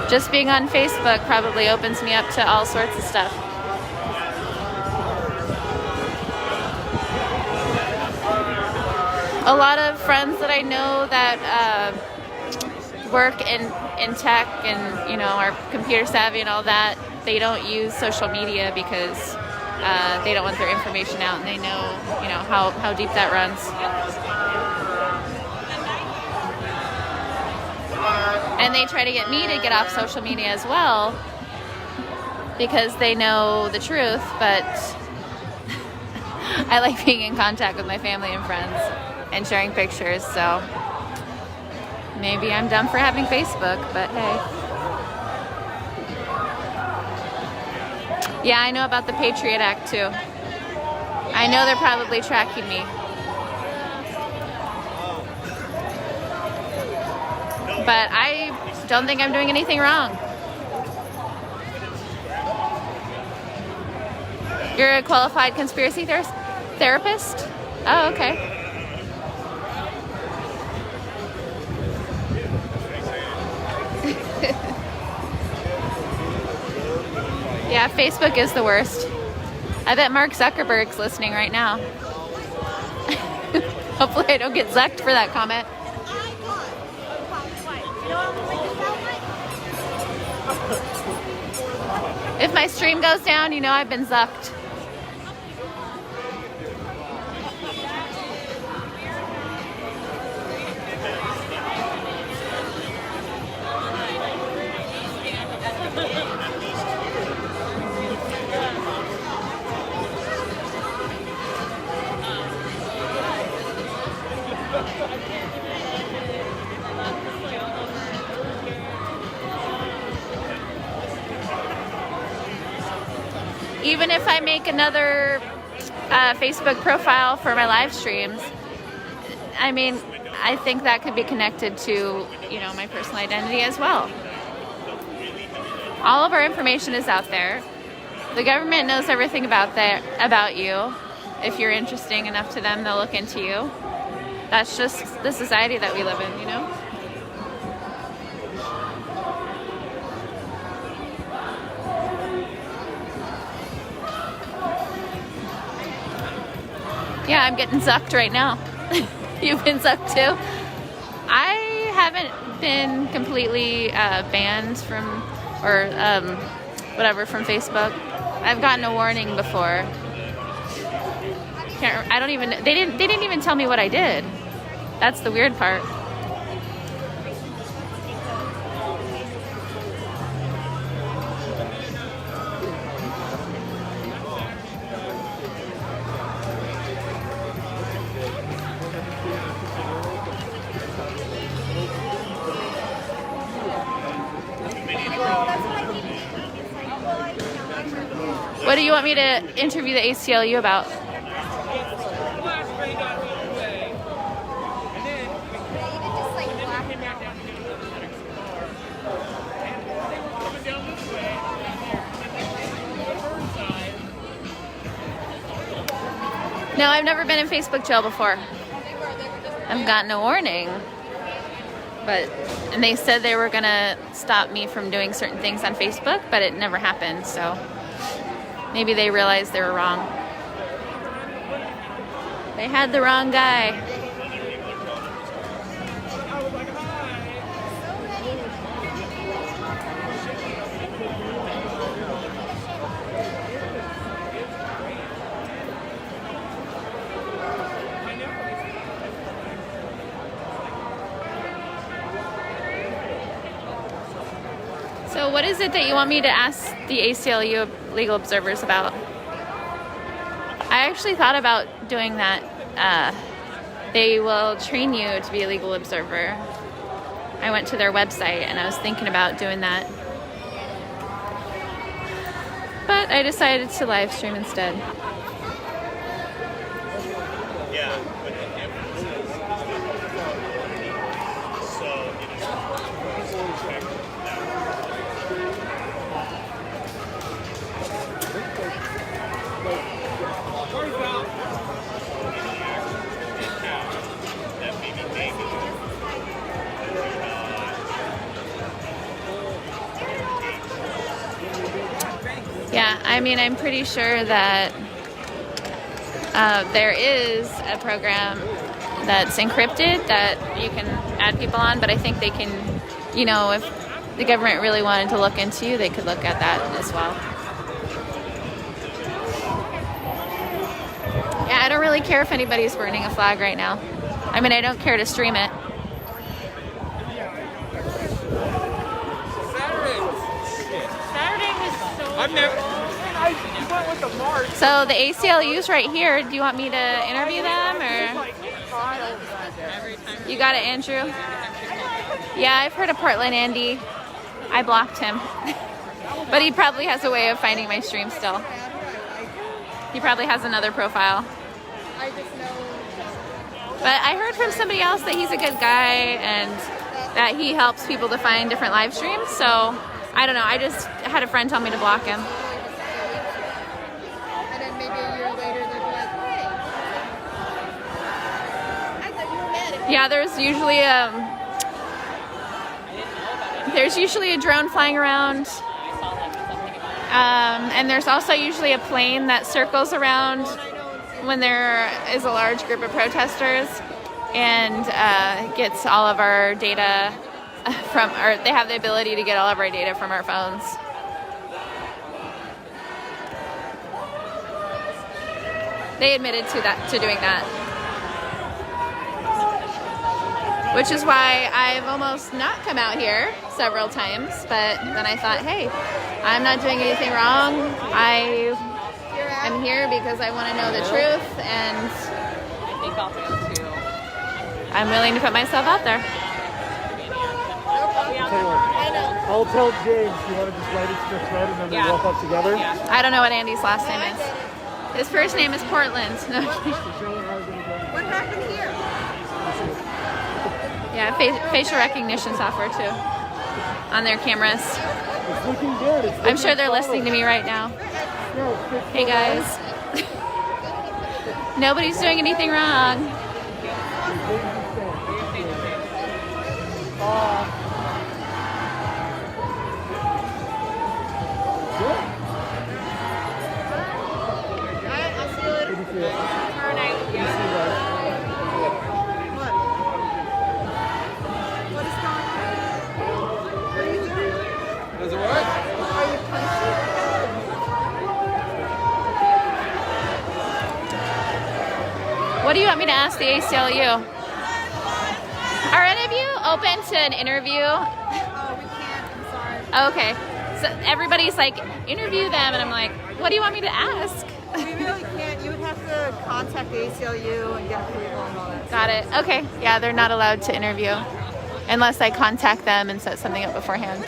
Just being on Facebook probably opens me up to all sorts of stuff. A lot of friends that I know that work in tech and are computer savvy and all that, they don't use social media because they don't want their information out, and they know how deep that runs. And they try to get me to get off social media as well because they know the truth, but I like being in contact with my family and friends and sharing pictures, so maybe I'm dumb for having Facebook, but hey. Yeah, I know about the Patriot Act too. I know they're probably tracking me. But I don't think I'm doing anything wrong. You're a qualified conspiracy therapist? Oh, okay. Yeah, Facebook is the worst. I bet Mark Zuckerberg's listening right now. Hopefully I don't get zucked for that comment. If my stream goes down, you know I've been zucked. Even if I make another Facebook profile for my live streams, I mean, I think that could be connected to, you know, my personal identity as well. All of our information is out there. The government knows everything about you. If you're interesting enough to them, they'll look into you. That's just the society that we live in, you know? Yeah, I'm getting zucked right now. You've been zucked too? I haven't been completely banned from, or whatever, from Facebook. I've gotten a warning before. I don't even, they didn't even tell me what I did. That's the weird part. What do you want me to interview the ACLU about? No, I've never been in Facebook jail before. I've gotten a warning. And they said they were gonna stop me from doing certain things on Facebook, but it never happened, so maybe they realized they were wrong. They had the wrong guy. So what is it that you want me to ask the ACLU legal observers about? I actually thought about doing that. They will train you to be a legal observer. I went to their website and I was thinking about doing that. But I decided to live stream instead. Yeah, but the difference is, so it is check Yeah, I mean, I'm pretty sure that there is a program that's encrypted that you can add people on, but I think they can, you know, if the government really wanted to look into you, they could look at that as well. Yeah, I don't really care if anybody's burning a flag right now. I mean, I don't care to stream it. went with the march. So the ACLU's right here. Do you want me to interview them or? You got it, Andrew? Yeah, I've heard of Portland Andy. I blocked him. But he probably has a way of finding my stream still. He probably has another profile. But I heard from somebody else that he's a good guy and that he helps people to find different live streams. So I don't know. I just had a friend tell me to block him. And then maybe a year later they'll be like, hey, I thought you were mad at me. Yeah, there's usually a drone flying around. And there's also usually a plane that circles around when there is a large group of protesters and gets all of our data or they have the ability to get all of our data from our phones. They admitted to doing that. Which is why I've almost not come out here several times, but then I thought, hey, I'm not doing anything wrong. I'm here because I want to know the truth, and I'm willing to put myself out there. I'll tell James, you want to just write it to the thread and then we walk up together? I don't know what Andy's last name is. His first name is Portland. No. what happened here? Yeah, facial recognition software too on their cameras. It's looking good. I'm sure they're listening to me right now. Hey guys. Nobody's doing anything wrong. I'll see you later. Tomorrow night. What is going on? What are you doing? Does it work? Are you punching? What do you want me to ask the ACLU? Are any of you open to an interview? Oh, we can't. I'm sorry. Okay. So everybody's like, interview them, and I'm like, what do you want me to ask? We really can't. You would have to contact the ACLU and get approval and all that. Got it. Okay. Yeah, they're not allowed to interview unless I contact them and set something up beforehand.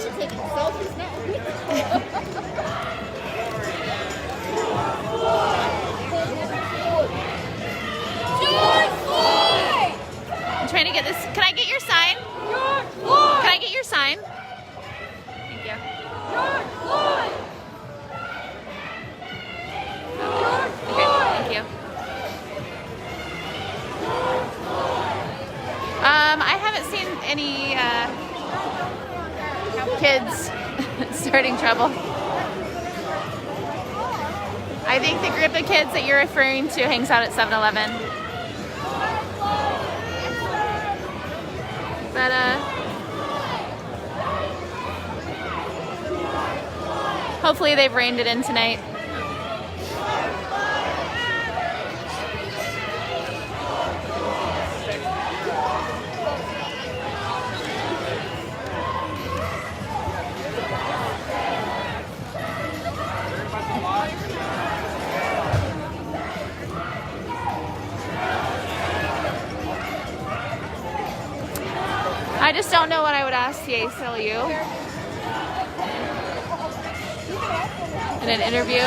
I'm trying to get this. Can I get your sign? Can I get your sign? Thank you. Okay, thank you. I haven't seen any kids starting trouble. I think the group of kids that you're referring to hangs out at 7-Eleven. But hopefully they've reined it in tonight. I just don't know what I would ask the ACLU in an interview.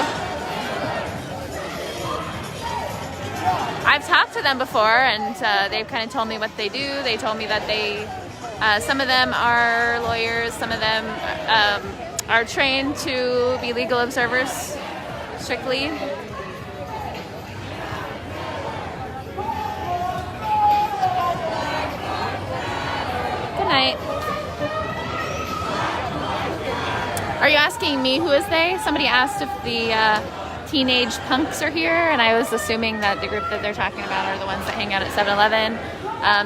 I've talked to them before, and they've kind of told me what they do. They told me that they, some of them are lawyers, some of them are trained to be legal observers strictly. Good night. Are you asking me who is they? Somebody asked if the teenage punks are here, and I was assuming that the group that they're talking about are the ones that hang out at 7-Eleven.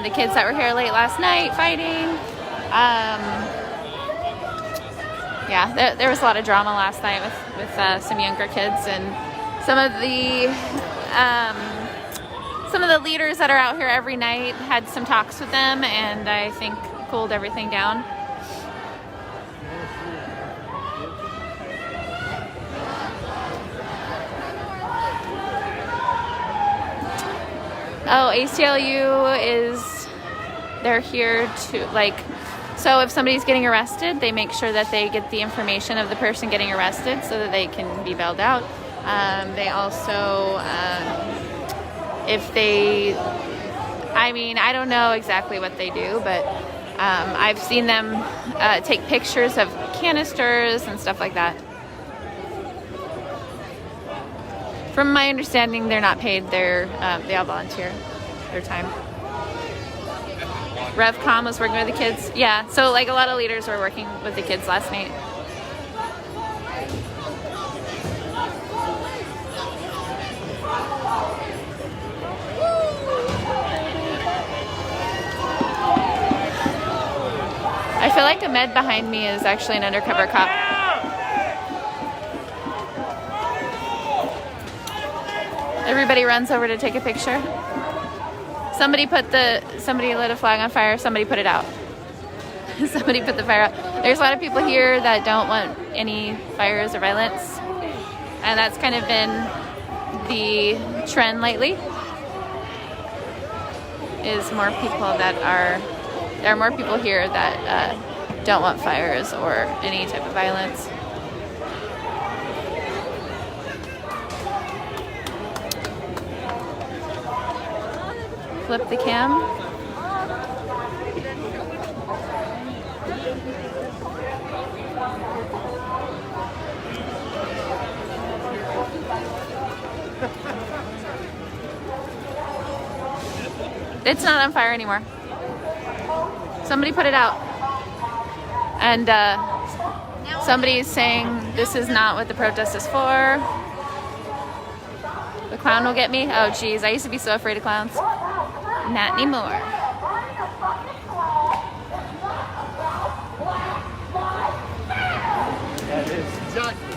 The kids that were here late last night fighting. Yeah, there was a lot of drama last night with some younger kids, and some of the leaders that are out here every night had some talks with them, and I think cooled everything down. Oh, ACLU is, they're here to, like, so if somebody's getting arrested, they make sure that they get the information of the person getting arrested so that they can be bailed out. They also, if they, I mean, I don't know exactly what they do, but I've seen them take pictures of canisters and stuff like that. From my understanding, they're not paid. They all volunteer their time. RevCom was working with the kids. Yeah, so like a lot of leaders were working with the kids last night. I feel like a med behind me is actually an undercover cop. Everybody runs over to take a picture. Somebody lit a flag on fire, somebody put it out. Somebody put the fire out. There's a lot of people here that don't want any fires or violence. And that's kind of been the trend lately. Is more people that there are more people here that don't want fires or any type of violence. Flip the cam. It's not on fire anymore. Somebody put it out. And somebody is saying this is not what the protest is for. The clown will get me. Oh geez, I used to be so afraid of clowns. Not anymore. That is exactly.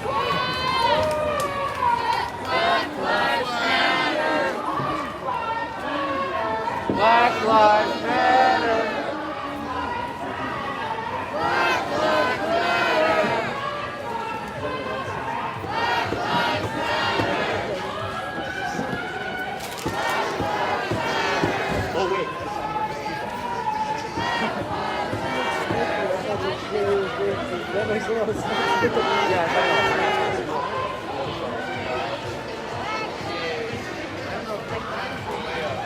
Black Lives Matter. Black Lives Matter. Black Lives Matter. Oh wait.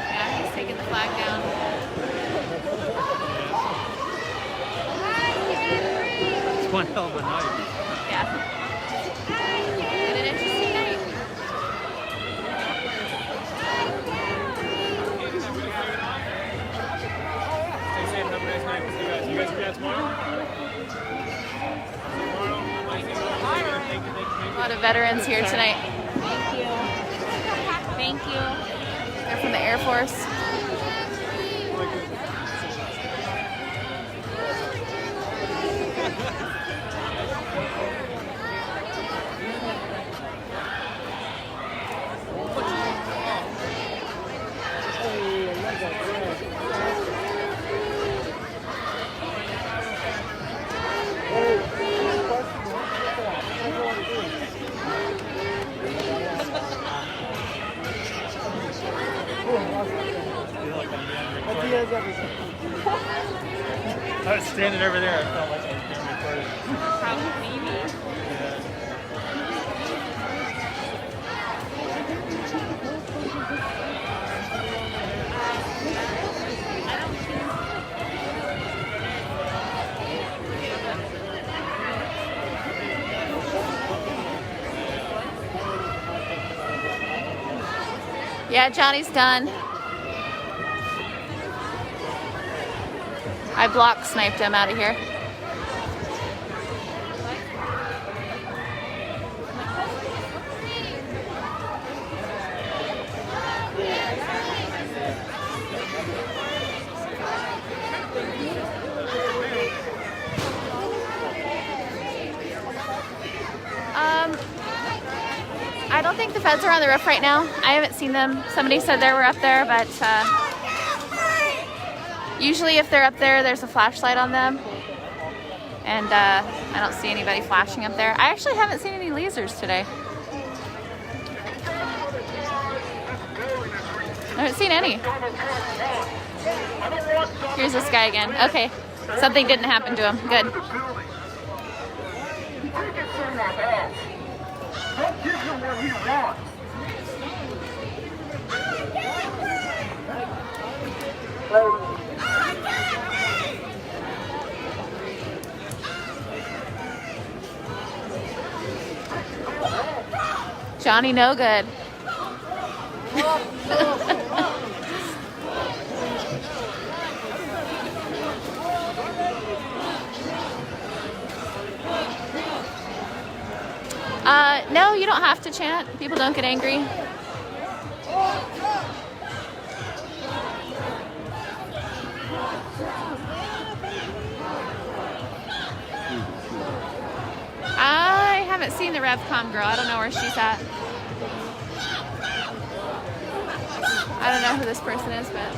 Yeah, he's taking the flag down. It's one hell of a night. Yeah. Been an interesting night. Stay safe. Have a nice night. See you guys. You guys be out tomorrow? A lot of veterans here tonight. Thank you. Thank you. They're from the Air Force. I was standing over there. I felt like I was being recorded. Probably. Yeah, Johnny's done. I block sniped him out of here. I don't think the feds are on the roof right now. I haven't seen them. Somebody said they were up there, but usually if they're up there, there's a flashlight on them. And I don't see anybody flashing up there. I actually haven't seen any lasers today. I haven't seen any. Here's this guy again. Okay, something didn't happen to him. Good. Don't give him what he wants. Johnny No Good. No, you don't have to chant. People don't get angry. I haven't seen the RevCom girl. I don't know where she's at. I don't know who this person is, but...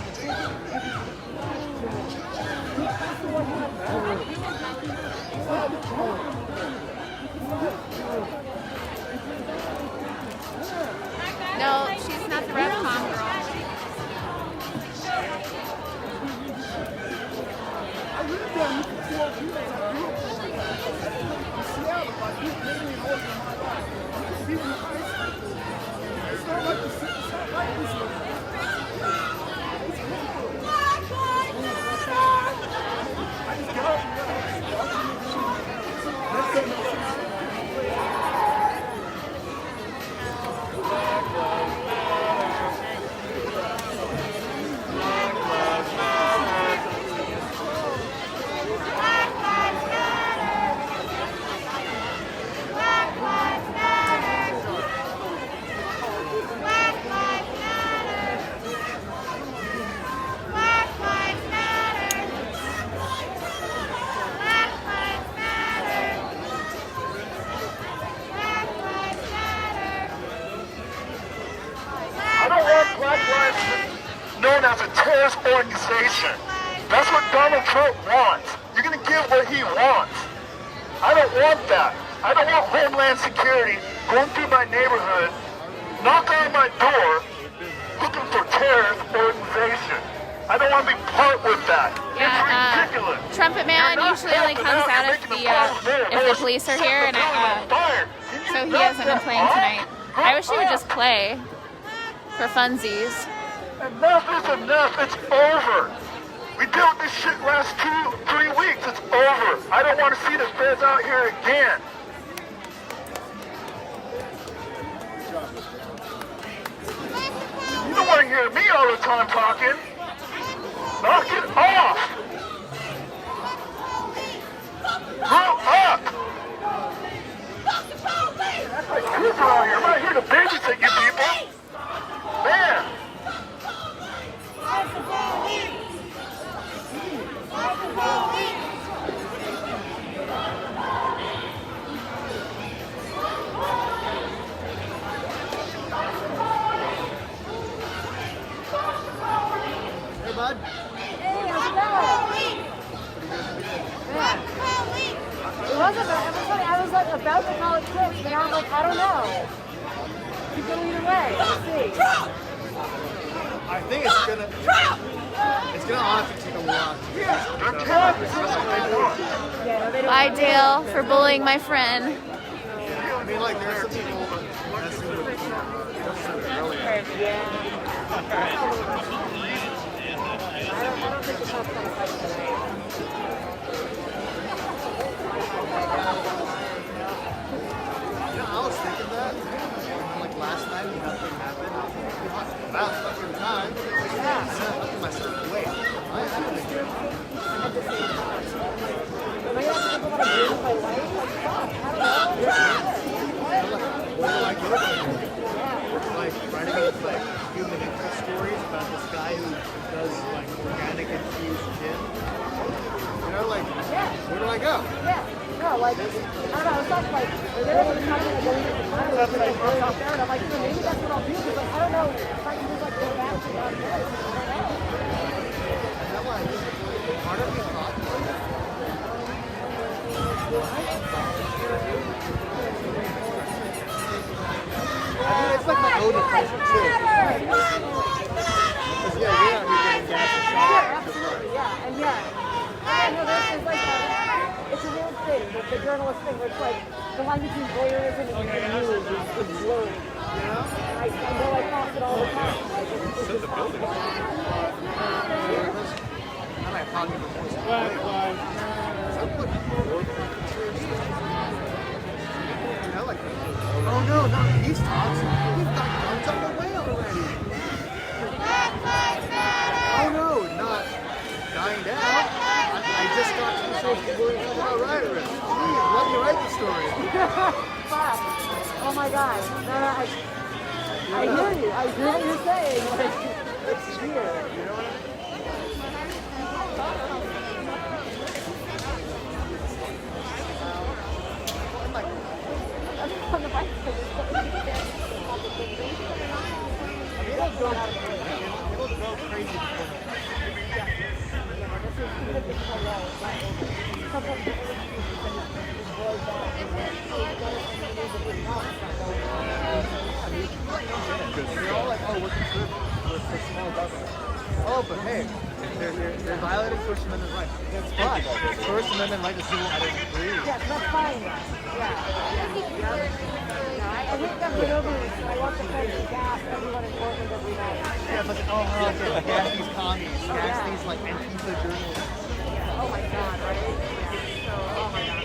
No, she's not the RevCom girl. Known as a terrorist organization. That's what Donald Trump wants. You're going to give what he wants. I don't want that. I don't want Homeland Security going through my neighborhood, knocking on my door, looking for terrorist organization. I don't want to be part with that. It's ridiculous. Trumpet Man usually only comes out if the police are here, and so he hasn't been playing tonight. I wish he would just play for funsies. Enough is enough. It's over. We dealt with this shit last 2-3 weeks. It's over. I don't want to see the feds out here again. You don't want to hear me all the time talking. Knock it off. Grow up. My kids are out here. I'm not here to babysit you people. Man. Hey, bud. Hey, how's it going? Yeah. It wasn't bad. It was funny. I was like about to call it quits, but I was like, I don't know. You go either way. Let's see. I think it's gonna honestly take a while. Bye, Dale, for bullying my friend. I mean, like, there's some people messing with Justin earlier. I don't think the Cubs gonna fight tonight. Yeah, I was thinking that. Like last night, when nothing happened. About fucking time. Yeah. I said to myself, wait, I have to do it. Am I gonna think about a game of my life? Like, fuck, I don't know. Like writing like human interest stories about this guy who does like organic infused gin. You know, like, where do I go? Yeah. No, like, I don't know, it's not like, there was a time when I go into the time, like, really out there, and I'm like, maybe that's what I'll do, because, like, I don't know if I can just, like, go back to that place. And then, like, part of me thought, I mean, it's like my own opinion, too. one of those things where it's like the line between voyeurism and news is blurry. You know? And I know I cross it all the time. Like, it's just building. Black Lives Oh no, not these talks. We've got guns on the way already. Oh no, not dying down. I just got to the social words about rioters. Please, let me write the story. Fuck. Oh my god. No, I hear you. I hear what you're saying. Like, it's weird. You know what I mean? On the bicycle. It'll go crazy. They're all like, oh, we're conservative. We're for small government. Oh, but hey, they're violating First Amendment rights. That's fine. First Amendment right to civil liberty. Yes, that's fine. Yeah. I hate that for no reason. I want the folks to gas everyone in Portland every night. Yeah, but okay, gas these commies, gas these like Antifa journalists. Yeah. Oh my god, right? Yeah. So, oh my god.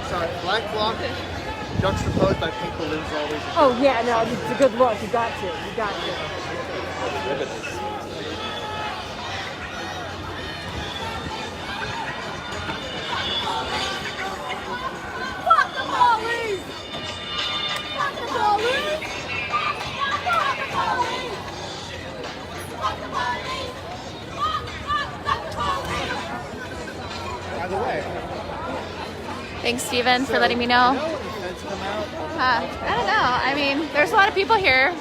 Sorry, black bloc juxtaposed by pink balloons always. Oh yeah, no, it's a good look. You got to. You got to. Fuck the police! Fuck the police! Fuck the police! Fuck the police! Fuck the police! By the way. Thanks, Steven, for letting me know. I don't know. I mean, there's a lot of people here.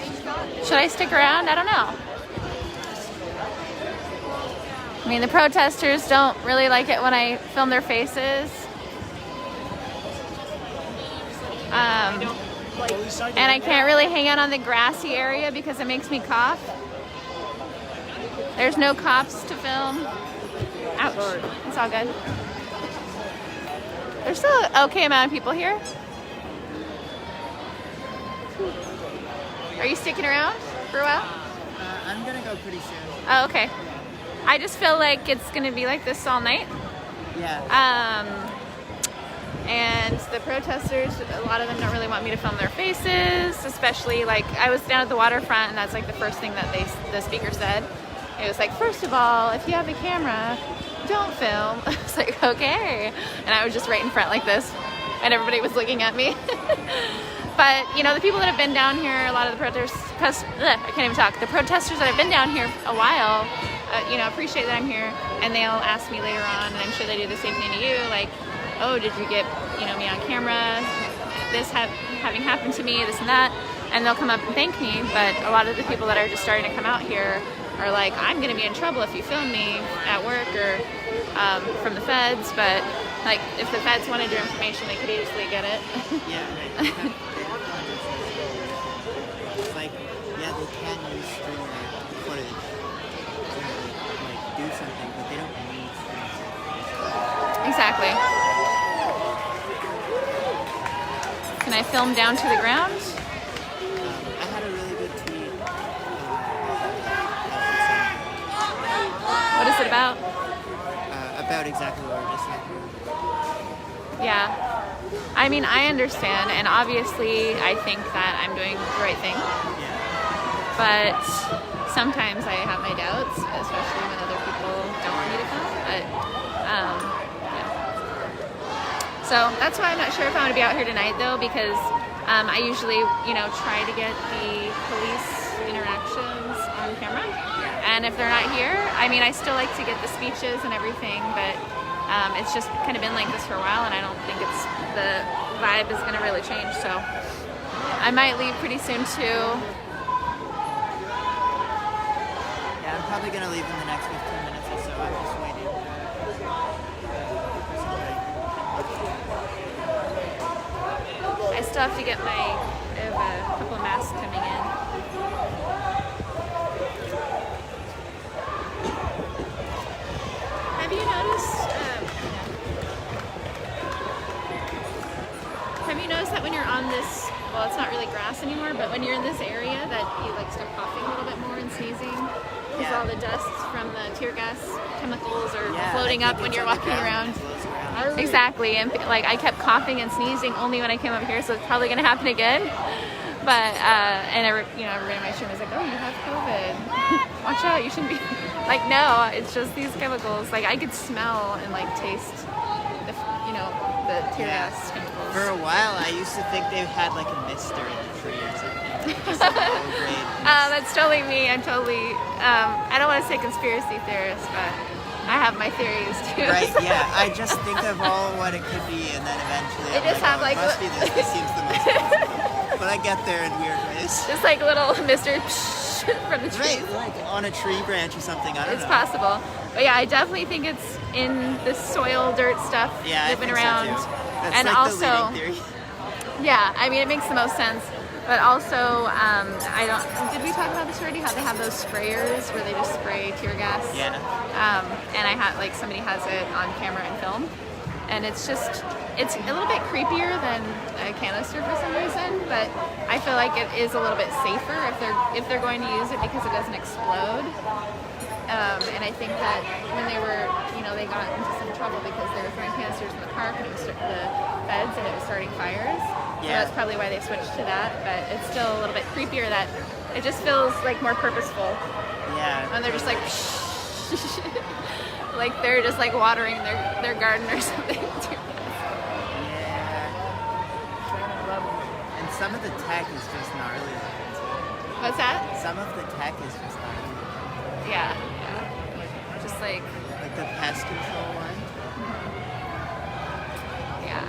Should I stick around? I don't know. I mean, the protesters don't really like it when I film their faces. And I can't really hang out on the grassy area because it makes me cough. There's no cops to film. Ouch. It's all good. There's still an okay amount of people here. Are you sticking around for a while? I'm gonna go pretty soon. Oh, okay. I just feel like it's gonna be like this all night. Yeah. And the protesters, a lot of them don't really want me to film their faces, especially like I was down at the waterfront and that's like the first thing that the speaker said. It was like, first of all, if you have a camera, don't film. I was like, okay. And I was just right in front like this and everybody was looking at me. But, you know, the people that have been down here, a lot of the protesters, I can't even talk. The protesters that have been down here a while, you know, appreciate that I'm here. And they'll ask me later on, and I'm sure they do the same thing to you, like, oh, did you get, you know, me on camera? This having happened to me, this and that. And they'll come up and thank me. But a lot of the people that are just starting to come out here are like, I'm going to be in trouble if you film me at work or from the feds. But, like, if the feds wanted your information, they could easily get it. Yeah. It's like, yeah, they can use streamer footage to, like, do something, but they don't need streamer footage. Exactly. Can I film down to the ground? I had a really good tweet. What is it about? About exactly what we were just saying. Yeah. I mean, I understand, and obviously I think that I'm doing the right thing. But sometimes I have my doubts, especially when other people don't want me to film. But, yeah. So that's why I'm not sure if I'm going to be out here tonight, though, because I usually, you know, try to get the police interactions on camera. And if they're not here, I mean, I still like to get the speeches and everything, but it's just kind of been like this for a while, and I don't think the vibe is going to really change. So I might leave pretty soon too. Yeah, I'm probably gonna leave in the next 15 minutes or so. I'm just waiting. I still have to get I have a couple of masks coming in. you notice that when you're on this, well, it's not really grass anymore, but when you're in this area that you like start coughing a little bit more and sneezing? Because all the dust from the tear gas chemicals are floating up when you're walking around. Exactly, and like I kept coughing and sneezing only when I came up here, so it's probably gonna happen again. But and everybody in my stream was like, "Oh, you have COVID. Watch out, you shouldn't be." Like, no, it's just these chemicals. Like I could smell and like taste the tear gas chemicals. For a while, I used to think they had like a mister in the tree or something. That's totally me. I'm totally. I don't want to say conspiracy theorist, but I have my theories too. Right? Yeah. I just think of all what it could be, and then eventually They just have it like must be this. This seems the most possible. But I get there in weird ways. Just like little Mr. from the tree. Right, like on a tree branch or something. I don't know. It's possible. But yeah, I definitely think it's in the soil, dirt stuff moving around. So too. That's and like also, the leading theory. yeah, I mean, it makes the most sense. But also, did we talk about this already? How they have those sprayers where they just spray tear gas? Yeah. And I had, like, somebody has it on camera and film. And it's a little bit creepier than a canister for some reason, but I feel like it is a little bit safer if they're going to use it because it doesn't explode. And I think that when they were, they got into some trouble because they were throwing canisters in the park and it was the feds and it was starting fires. So that's probably why they switched to that, but it's still a little bit creepier that it just feels like more purposeful. Yeah. And they're just like, like they're just like watering their garden or something. Yeah. And some of the tech is just gnarly. What's that? Some of the tech is just gnarly. Yeah. Just like the pest control one. Yeah.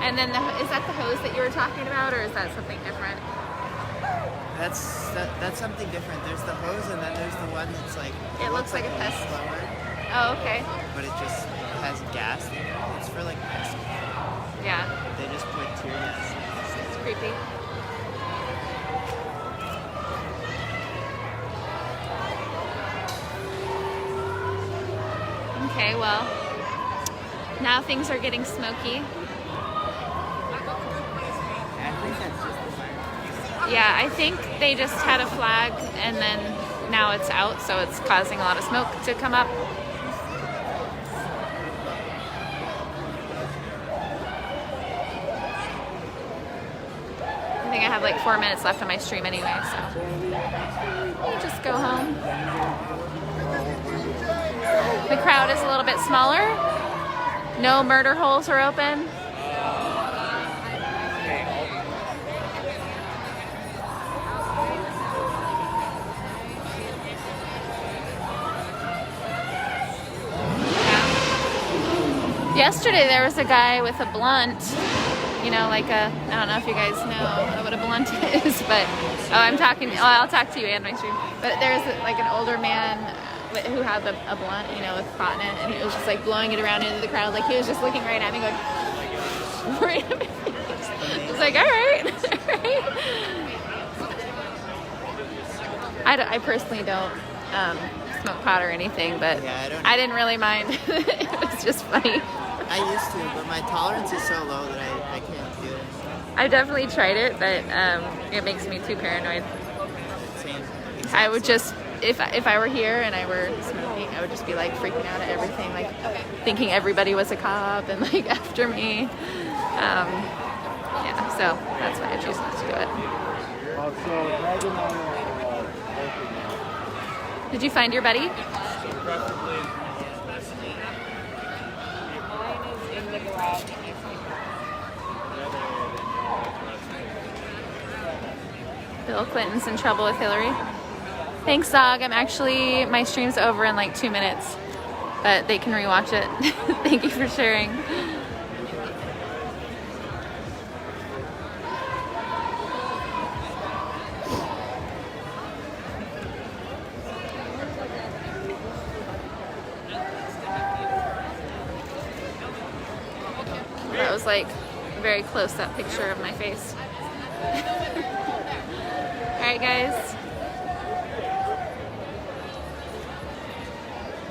And then is that the hose that you were talking about, or is that something different? That's something different. There's the hose, and then there's the one that's like it looks like a pest blower. Oh, okay. But it just has gas in it. It's for like pest control. Yeah. They just put tear gas. It's creepy. Okay, well, now things are getting smoky. Yeah, I think they just had a flag and then now it's out, so it's causing a lot of smoke to come up. I think I have like 4 minutes left on my stream anyway, so I'll just go home. The crowd is a little bit smaller. No murder holes are open. Yesterday there was a guy with a blunt, like I don't know if you guys know what a blunt is, but I'll talk to you and my stream. But there's like an older man who had a blunt, with pot in it, and he was just like blowing it around into the crowd, like he was just looking right at me going, right at me. I was like, all right. I personally don't smoke pot or anything, but I didn't really mind. It was just funny. I used to, but my tolerance is so low that I can't do it. I've definitely tried it, but it makes me too paranoid. Same. I would just, if I were here and I were smoking, I would just be like freaking out at everything, like thinking everybody was a cop and like after me. Yeah, so that's why I choose not to do it. Did you find your buddy? Bill Clinton's in trouble with Hillary. Thanks, Zog. My stream's over in like 2 minutes, but they can rewatch it. Thank you for sharing. That was like a very close-up picture of my face. Alright guys,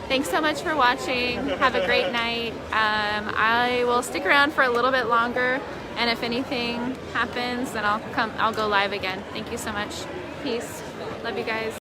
thanks so much for watching. Have a great night. I will stick around for a little bit longer. And if anything happens, then I'll go live again. Thank you so much. Peace. Love you guys.